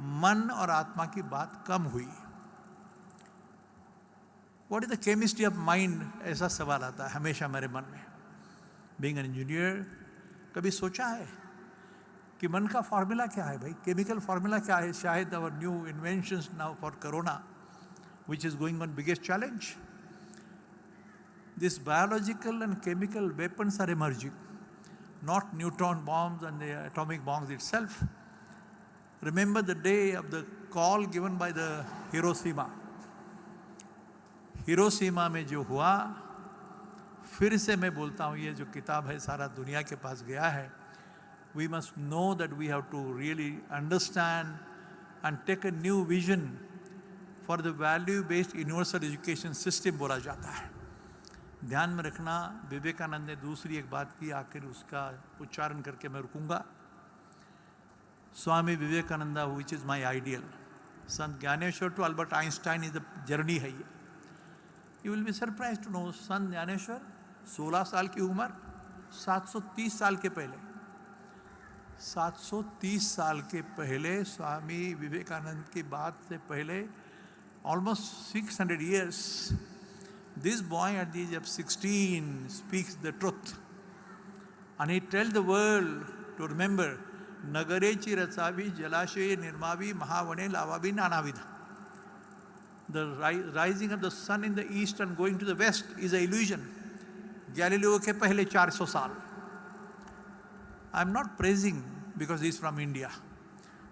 [SPEAKER 3] मन और आत्मा की बात कम हुई. What is the chemistry of mind? ऐसा सवाल आता है हमेशा मेरे मन में. Being an engineer, कभी सोचा है कि मन का फॉर्मूला क्या है भाई, केमिकल फॉर्मूला क्या है? शायद our new inventions now for corona, which is going on biggest challenge. This biological and chemical weapons are emerging, not neutron bombs and the atomic bombs itself. Remember the day of the call given by the Hiroshima. Hiroshima में जो हुआ, फिर से मैं बोलता हूँ, ये जो किताब है सारा दुनिया के पास गया है. We must know that we have to really understand and take a new vision for the value-based universal education system बोला जाता है. ध्यान में रखना, विवेकानंद ने दूसरी एक बात की, आखिर उसका उच्चारण करके मैं रुकूंगा. स्वामी Vivekananda, which is my ideal. Sant Dnyaneshwar to Albert Einstein is the journey है ये. You will be surprised to know, संत ज्ञानेश्वर 16 साल की उम्र, 730 साल के पहले, 730 साल के पहले स्वामी विवेकानंद की बात से पहले, almost 600 years, this boy at the age of 16 speaks the truth. And he tells the world to remember, Nagarechi Ratsavi Jalashe Nirmavi Mahavane Lavavi Nanavidha. The rising of the sun in the east and going to the west is an illusion. Galileo ke pehle 400 saal. I am not praising because he is from India.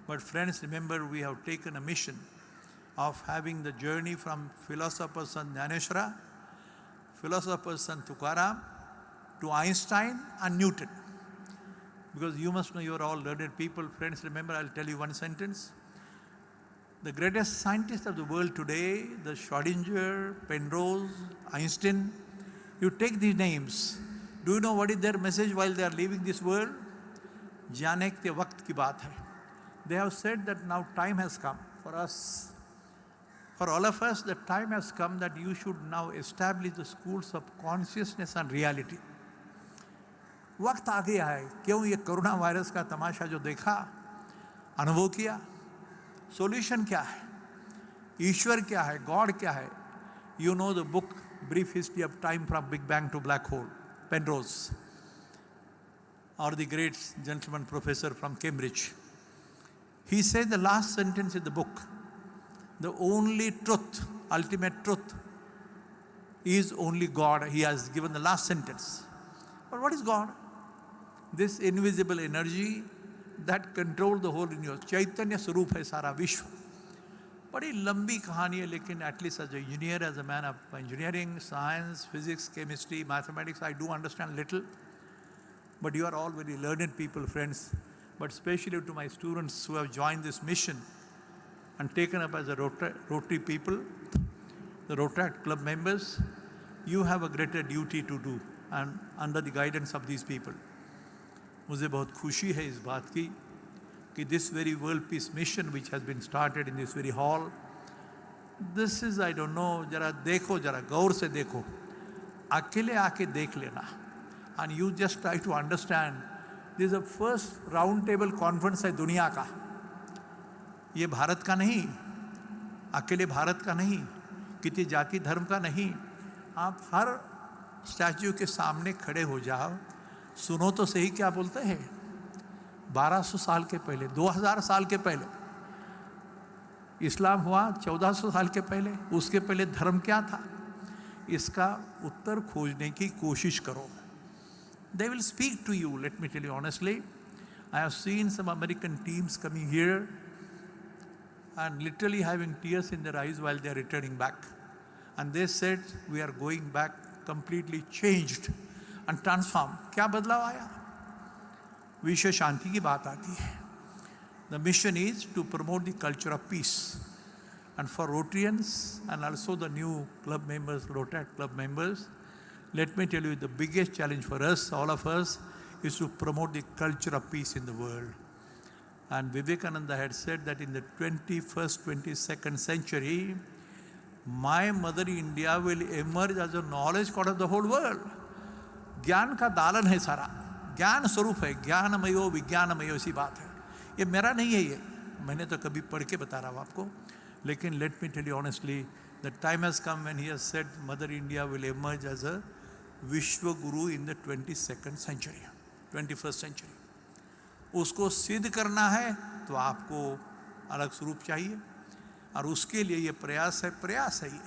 [SPEAKER 3] But friends, remember, we have taken a mission of having the journey from philosopher Sant Jnaneshwara, philosopher Sant Tukaram, to Einstein and Newton. Because you must know, you are all learned people. Friends, remember, I'll tell you one sentence. The greatest scientists of the world today, the Schrodinger, Penrose, Einstein, you take these names. Do you know what is their message while they are leaving this world? जाने के वक्त की बात है. They have said that now time has come for us, for all of us, the time has come that you should now establish the schools of consciousness and reality. वक्त आ गया है. क्यों? ये कोरोना वायरस का तमाशा जो देखा, अनुभव किया, सॉल्यूशन क्या है, ईश्वर क्या है, गॉड क्या है. You know the book Brief History of Time from Big Bang to Black Hole, Penrose, or the great gentleman professor from Cambridge. He said the last sentence in the book, the only truth, ultimate truth, is only God. He has given the last sentence. But what is God? This invisible energy that controls the whole universe. Chaitanya Swarup hai sara Vishwa. बड़ी लंबी कहानी है, लेकिन at least as engineer, as a man of engineering, science, physics, chemistry, mathematics, I do understand little. but you are all very learned people, friends. But especially to my students who have joined this mission and taken up as a Rotary people, the Rotary Club members, you have a greater duty to do and under the guidance of these people. मुझे बहुत खुशी है इस बात की कि this very world peace mission which has been started in this very hall, this is, I don't know, जरा देखो, जरा गौर से देखो, अकेले आके देख लेना, and you just try to understand, this is the first round table conference है दुनिया का, ये भारत का नहीं, अकेले भारत का नहीं, किसी जाति धर्म का नहीं, आप हर स्टैच्यू के सामने खड़े हो जाओ, सुनो तो सही क्या बोलते हैं। 1200 साल के पहले, 2000 साल के पहले इस्लाम हुआ, 1400 साल के पहले, उसके पहले धर्म क्या था, इसका उत्तर खोजने की कोशिश करो। They will speak to you, let me tell you honestly. I have seen some American teams coming here and literally having tears in their eyes while they are returning back. And they said, we are going back completely changed and transformed. क्या बदलाव आया? विश्व शांति की बात आती है. The mission is to promote the culture of peace. And for Rotarians and also the new club members, Rotary Club members, let me tell you, the biggest challenge for us, all of us, is to promote the culture of peace in the world. And Vivekananda had said that in the 21st, 22nd century, my mother India will emerge as a knowledge god of the whole world. ज्ञान का दालन है सारा, ज्ञान स्वरूप है, ज्ञानमयो विज्ञानमयो सी बात है. ये मेरा नहीं है, ये मैंने तो कभी पढ़ के बता रहा हूँ आपको. लेकिन let me tell you honestly, the time has come when he has said Mother India will emerge as a Vishwa Guru in the 22nd century, 21st century. उसको सिद्ध करना है तो आपको अलग स्वरूप चाहिए और उसके लिए ये प्रयास है ये.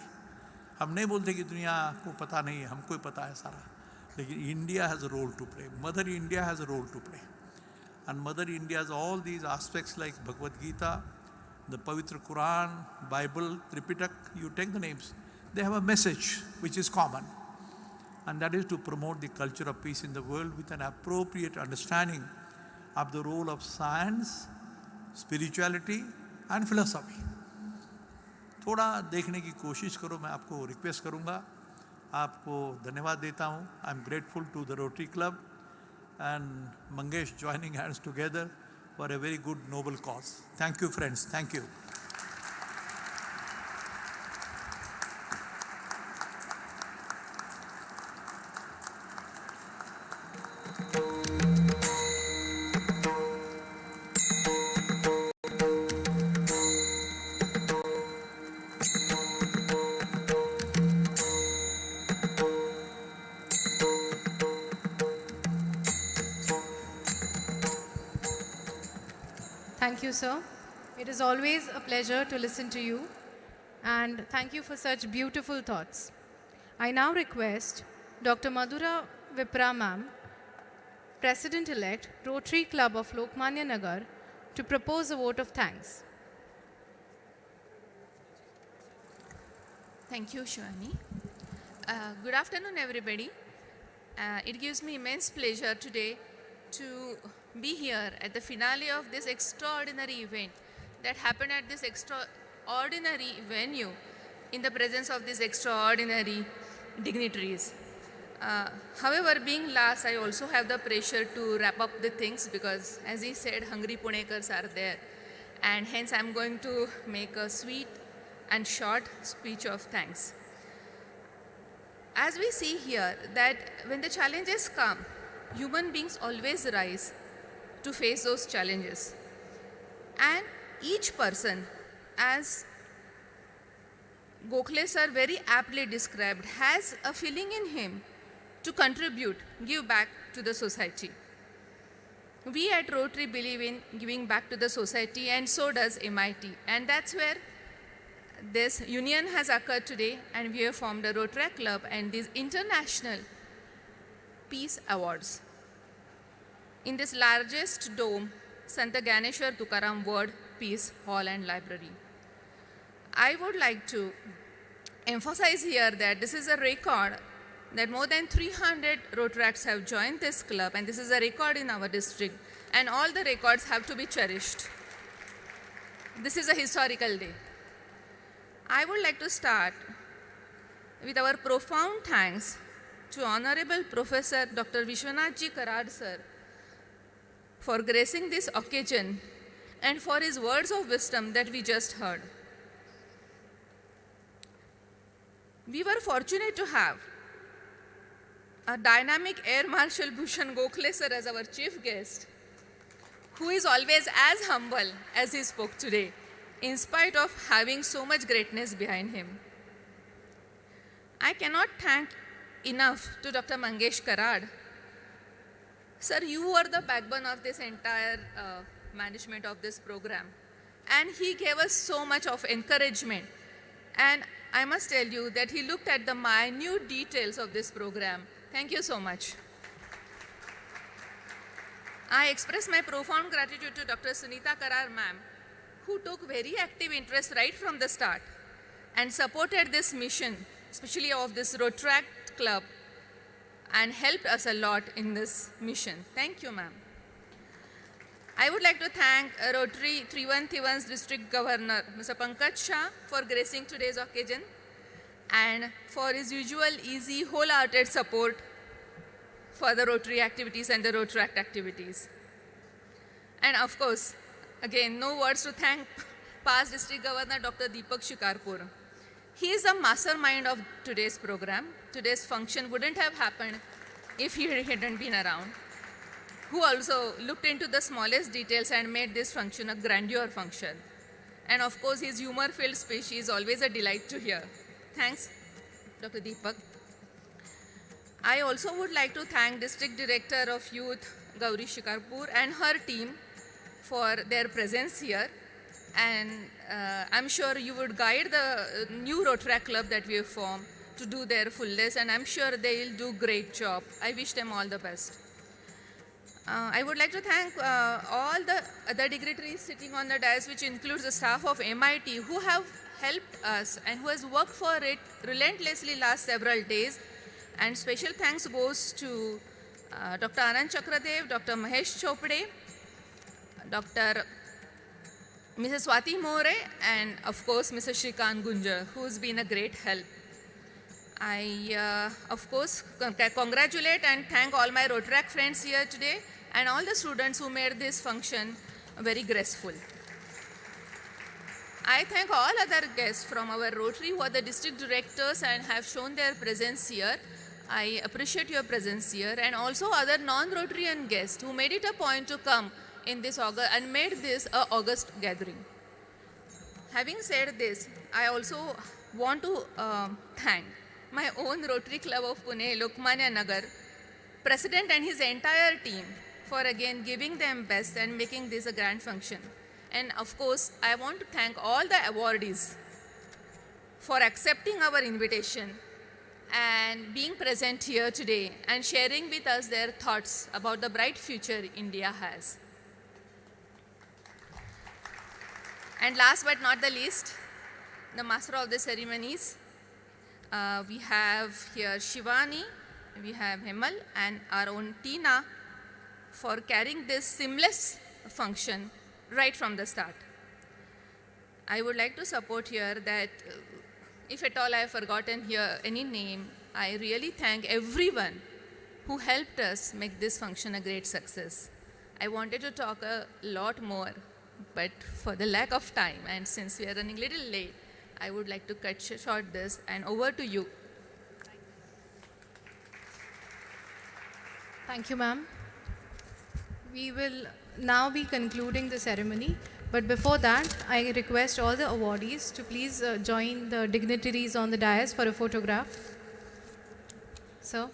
[SPEAKER 3] हम नहीं बोलते कि दुनिया को पता नहीं है, हमको ही पता है सारा. लेकिन India has a role to play, Mother India has a role to play. And Mother India has all these aspects like Bhagavad Gita, the Pavitra Quran, Bible, Tripitak, you take the names. They have a message which is common. And that is to promote the culture of peace in the world with an appropriate understanding of the role of science, spirituality and philosophy. थोड़ा देखने की कोशिश करो, मैं आपको request करूँगा. आपको धन्यवाद देता हूँ. I am grateful to the Rotary Club and Mangesh joining hands together for a very good noble cause. Thank you friends, thank you.
[SPEAKER 1] Thank you, sir. It is always a pleasure to listen to you, and thank you for such beautiful thoughts. I now request Dr. Madhura Vipra ma'am, President-elect, Rotary Club of Lokmanya Nagar, to propose a vote of thanks.
[SPEAKER 4] Thank you, Shivani. Good afternoon, everybody. It gives me immense pleasure today to be here at the finale of this extraordinary event that happened at this extraordinary venue in the presence of these extraordinary dignitaries. However, being last, I also have the pressure to wrap up the things because, as he said, hungry Punekars are there, and hence I'm going to make a sweet and short speech of thanks. As we see here that when the challenges come, human beings always rise to face those challenges. And each person, as Gokhale sir very aptly described, has a feeling in him to contribute, give back to the society. We at Rotary believe in giving back to the society, and so does MIT. And that's where this union has occurred today, and we have formed a Rotary Club and these international Peace Awards. In this largest dome, Santa Ganeshwar Tukaram Ward Peace Hall and Library. I would like to emphasize here that this is a record that more than 300 Rotaracts have joined this club, and this is a record in our district, and all the records have to be cherished. This is a historical day. I would like to start with our profound thanks to Honorable Professor Dr. Vishwanathji Karad sir for gracing this occasion and for his words of wisdom that we just heard. We were fortunate to have a dynamic Air Marshal Bhushan Gokhale sir as our chief guest, who is always as humble as he spoke today, in spite of having so much greatness behind him. I cannot thank enough to Dr. Mangesh Karad. Sir, you were the backbone of this entire management of this program, and he gave us so much of encouragement. And I must tell you that he looked at the minute details of this program. Thank you so much. I express my profound gratitude to Dr. Sunita Karar ma'am, who took very active interest right from the start and supported this mission, especially of this Rotaract Club, and helped us a lot in this mission. Thank you, ma'am. I would like to thank Rotary 313's District Governor, Mr. Pankaj Shah, for gracing today's occasion and for his usual easy, wholehearted support for the Rotary activities and the Rotaract activities. And of course, again, no words to thank past District Governor Dr. Deepak Shikarpur. He is the mastermind of today's program. Today's function wouldn't have happened if he hadn't been around, who also looked into the smallest details and made this function a grandeur function. And of course, his humor-filled speech is always a delight to hear. Thanks, Dr. Deepak. I also would like to thank District Director of Youth, Gauri Shikarpur, and her team for their presence here. And I'm sure you would guide the new Rotaract Club that we have formed to do their fullest, and I'm sure they will do great job. I wish them all the best. I would like to thank all the other dignitaries sitting on the dais, which includes the staff of MIT, who have helped us and who has worked for it relentlessly last several days. And special thanks goes to Dr. Anand Chakradev, Dr. Mahesh Chopde, Dr. Mrs. Swati More, and of course Mr. Shrikant Gunjar, who's been a great help. I, of course, congratulate and thank all my Rotaract friends here today and all the students who made this function very graceful. I thank all other guests from our Rotary who are the district directors and have shown their presence here. I appreciate your presence here, and also other non-Rotarian guests who made it a point to come in this August and made this a August gathering. Having said this, I also want to thank my own Rotary Club of Pune, Lokmanya Nagar, President and his entire team for again giving them best and making this a grand function. And of course, I want to thank all the awardees for accepting our invitation and being present here today and sharing with us their thoughts about the bright future India has. And last but not the least, the master of the ceremonies. We have here Shivani, we have Hemal, and our own Tina for carrying this seamless function right from the start. I would like to support here that if at all I have forgotten here any name, I really thank everyone who helped us make this function a great success. I wanted to talk a lot more, but for the lack of time and since we are running a little late, I would like to cut short this and over to you.
[SPEAKER 1] Thank you, ma'am. We will now be concluding the ceremony, but before that, I request all the awardees to please join the dignitaries on the dais for a photograph. Sir.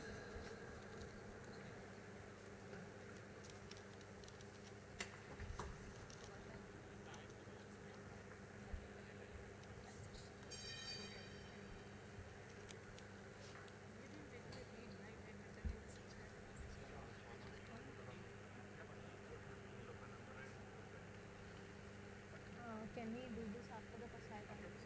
[SPEAKER 1] Can we do this after the Pasai conference?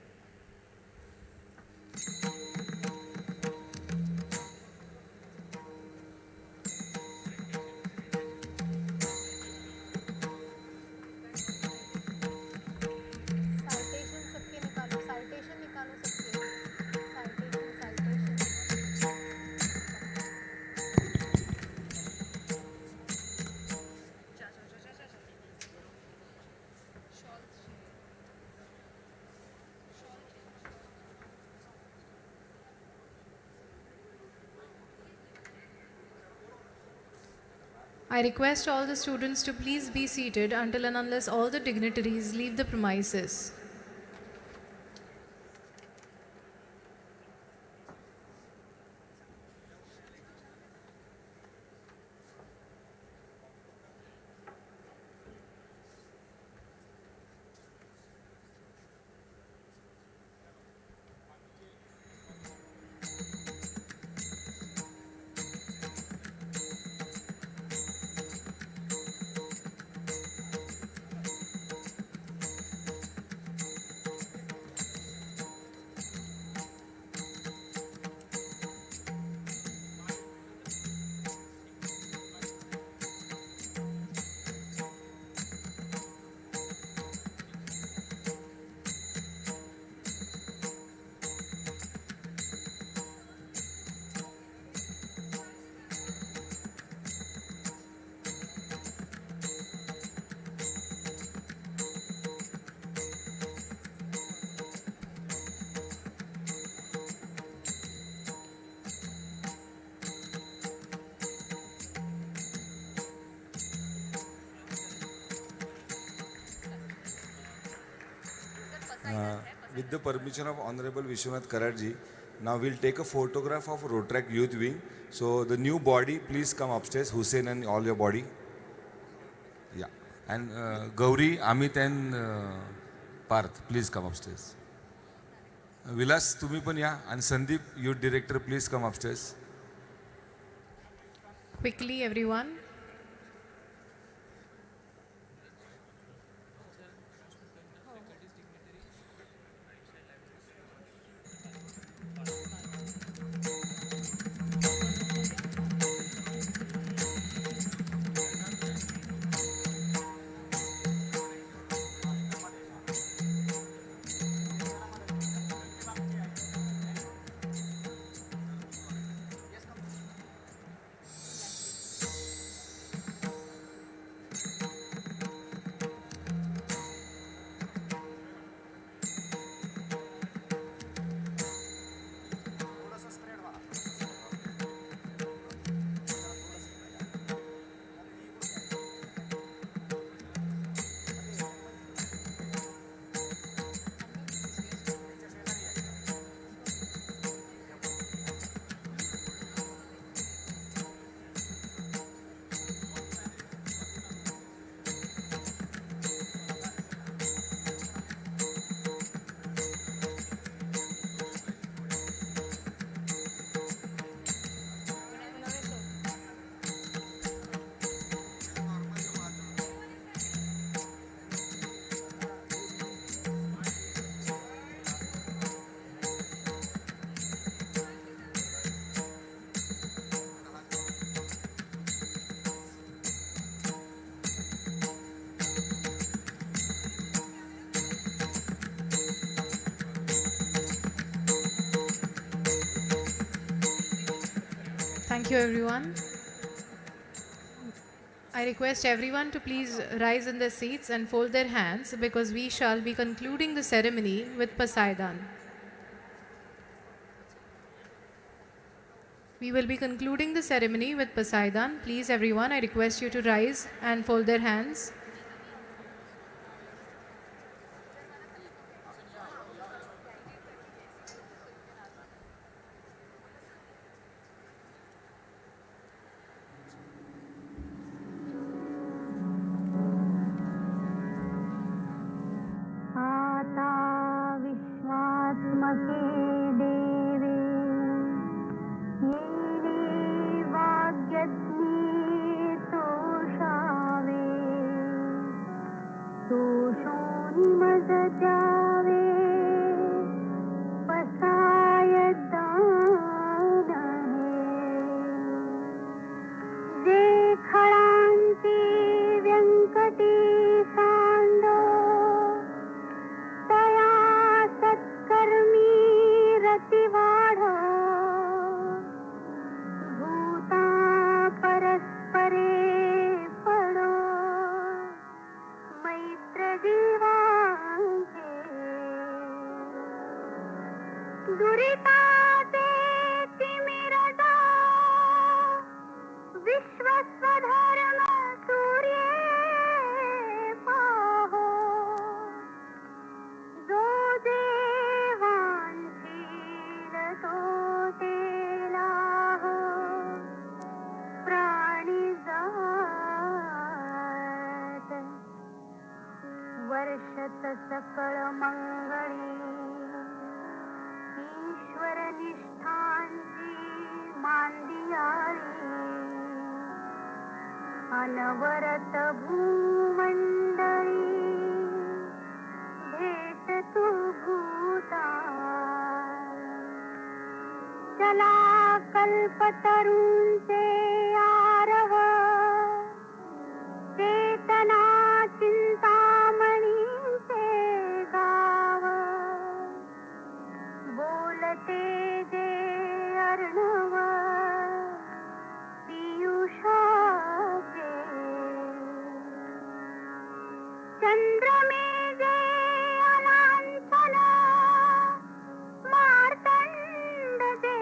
[SPEAKER 1] I request all the students to please be seated until and unless all the dignitaries leave the premises.
[SPEAKER 19] With the permission of Honorable Vishwanath Karatji, now we'll take a photograph of Rotaract Youth Wing. So the new body, please come upstairs. Hussein and all your body. Yeah. And Gauri, Amit and Parth, please come upstairs. Vilas, तुम्ही पण या. And Sandeep, youth director, please come upstairs.
[SPEAKER 1] Quickly, everyone. Thank you, everyone. I request everyone to please rise in their seats and fold their hands because we shall be concluding the ceremony with Pasaidan. We will be concluding the ceremony with Pasaidan. Please, everyone, I request you to rise and fold their hands.
[SPEAKER 5] विश्वस्वधर्म अनवरत भूमंडळी भेट तू भूता चला कल्पतरूंचे आरव चेतना चिंतामणींचे गाव बोलते जे अर्णव पियुषाचे चंद्रमे जे अलांछन मार्तंड जे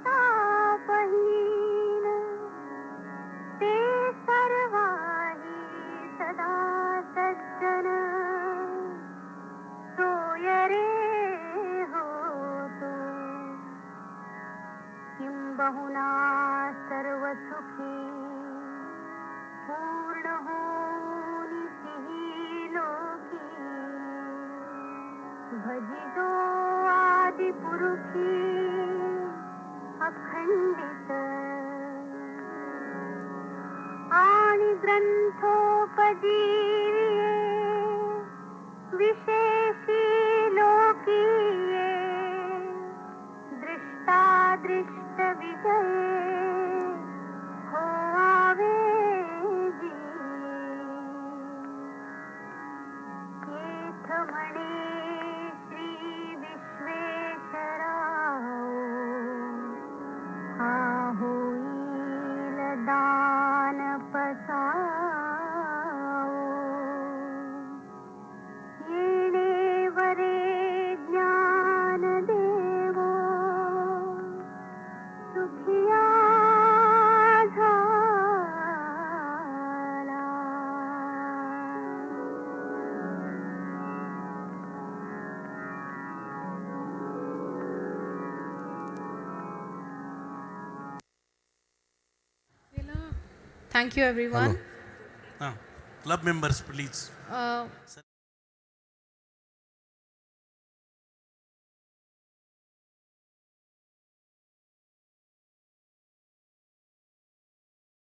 [SPEAKER 5] तापहीन ते सर्वाही सदा सज्जन सोय रे होतो किंबहुना सर्व सुखी पूर्ण होनिसिही लोकी भजितो आदि पुरुषी अखंडित आणि ग्रंथोपजीविये विशेषी लोकीये दृष्टादृष्ट विजये होवावे जी येथ म्हणे श्री विश्वेश्वराव हा होईल दान पसावो येणे वरे ज्ञान देवो सुखिया झाला
[SPEAKER 1] Thank you, everyone.
[SPEAKER 9] Club members, please.
[SPEAKER 1] Uh,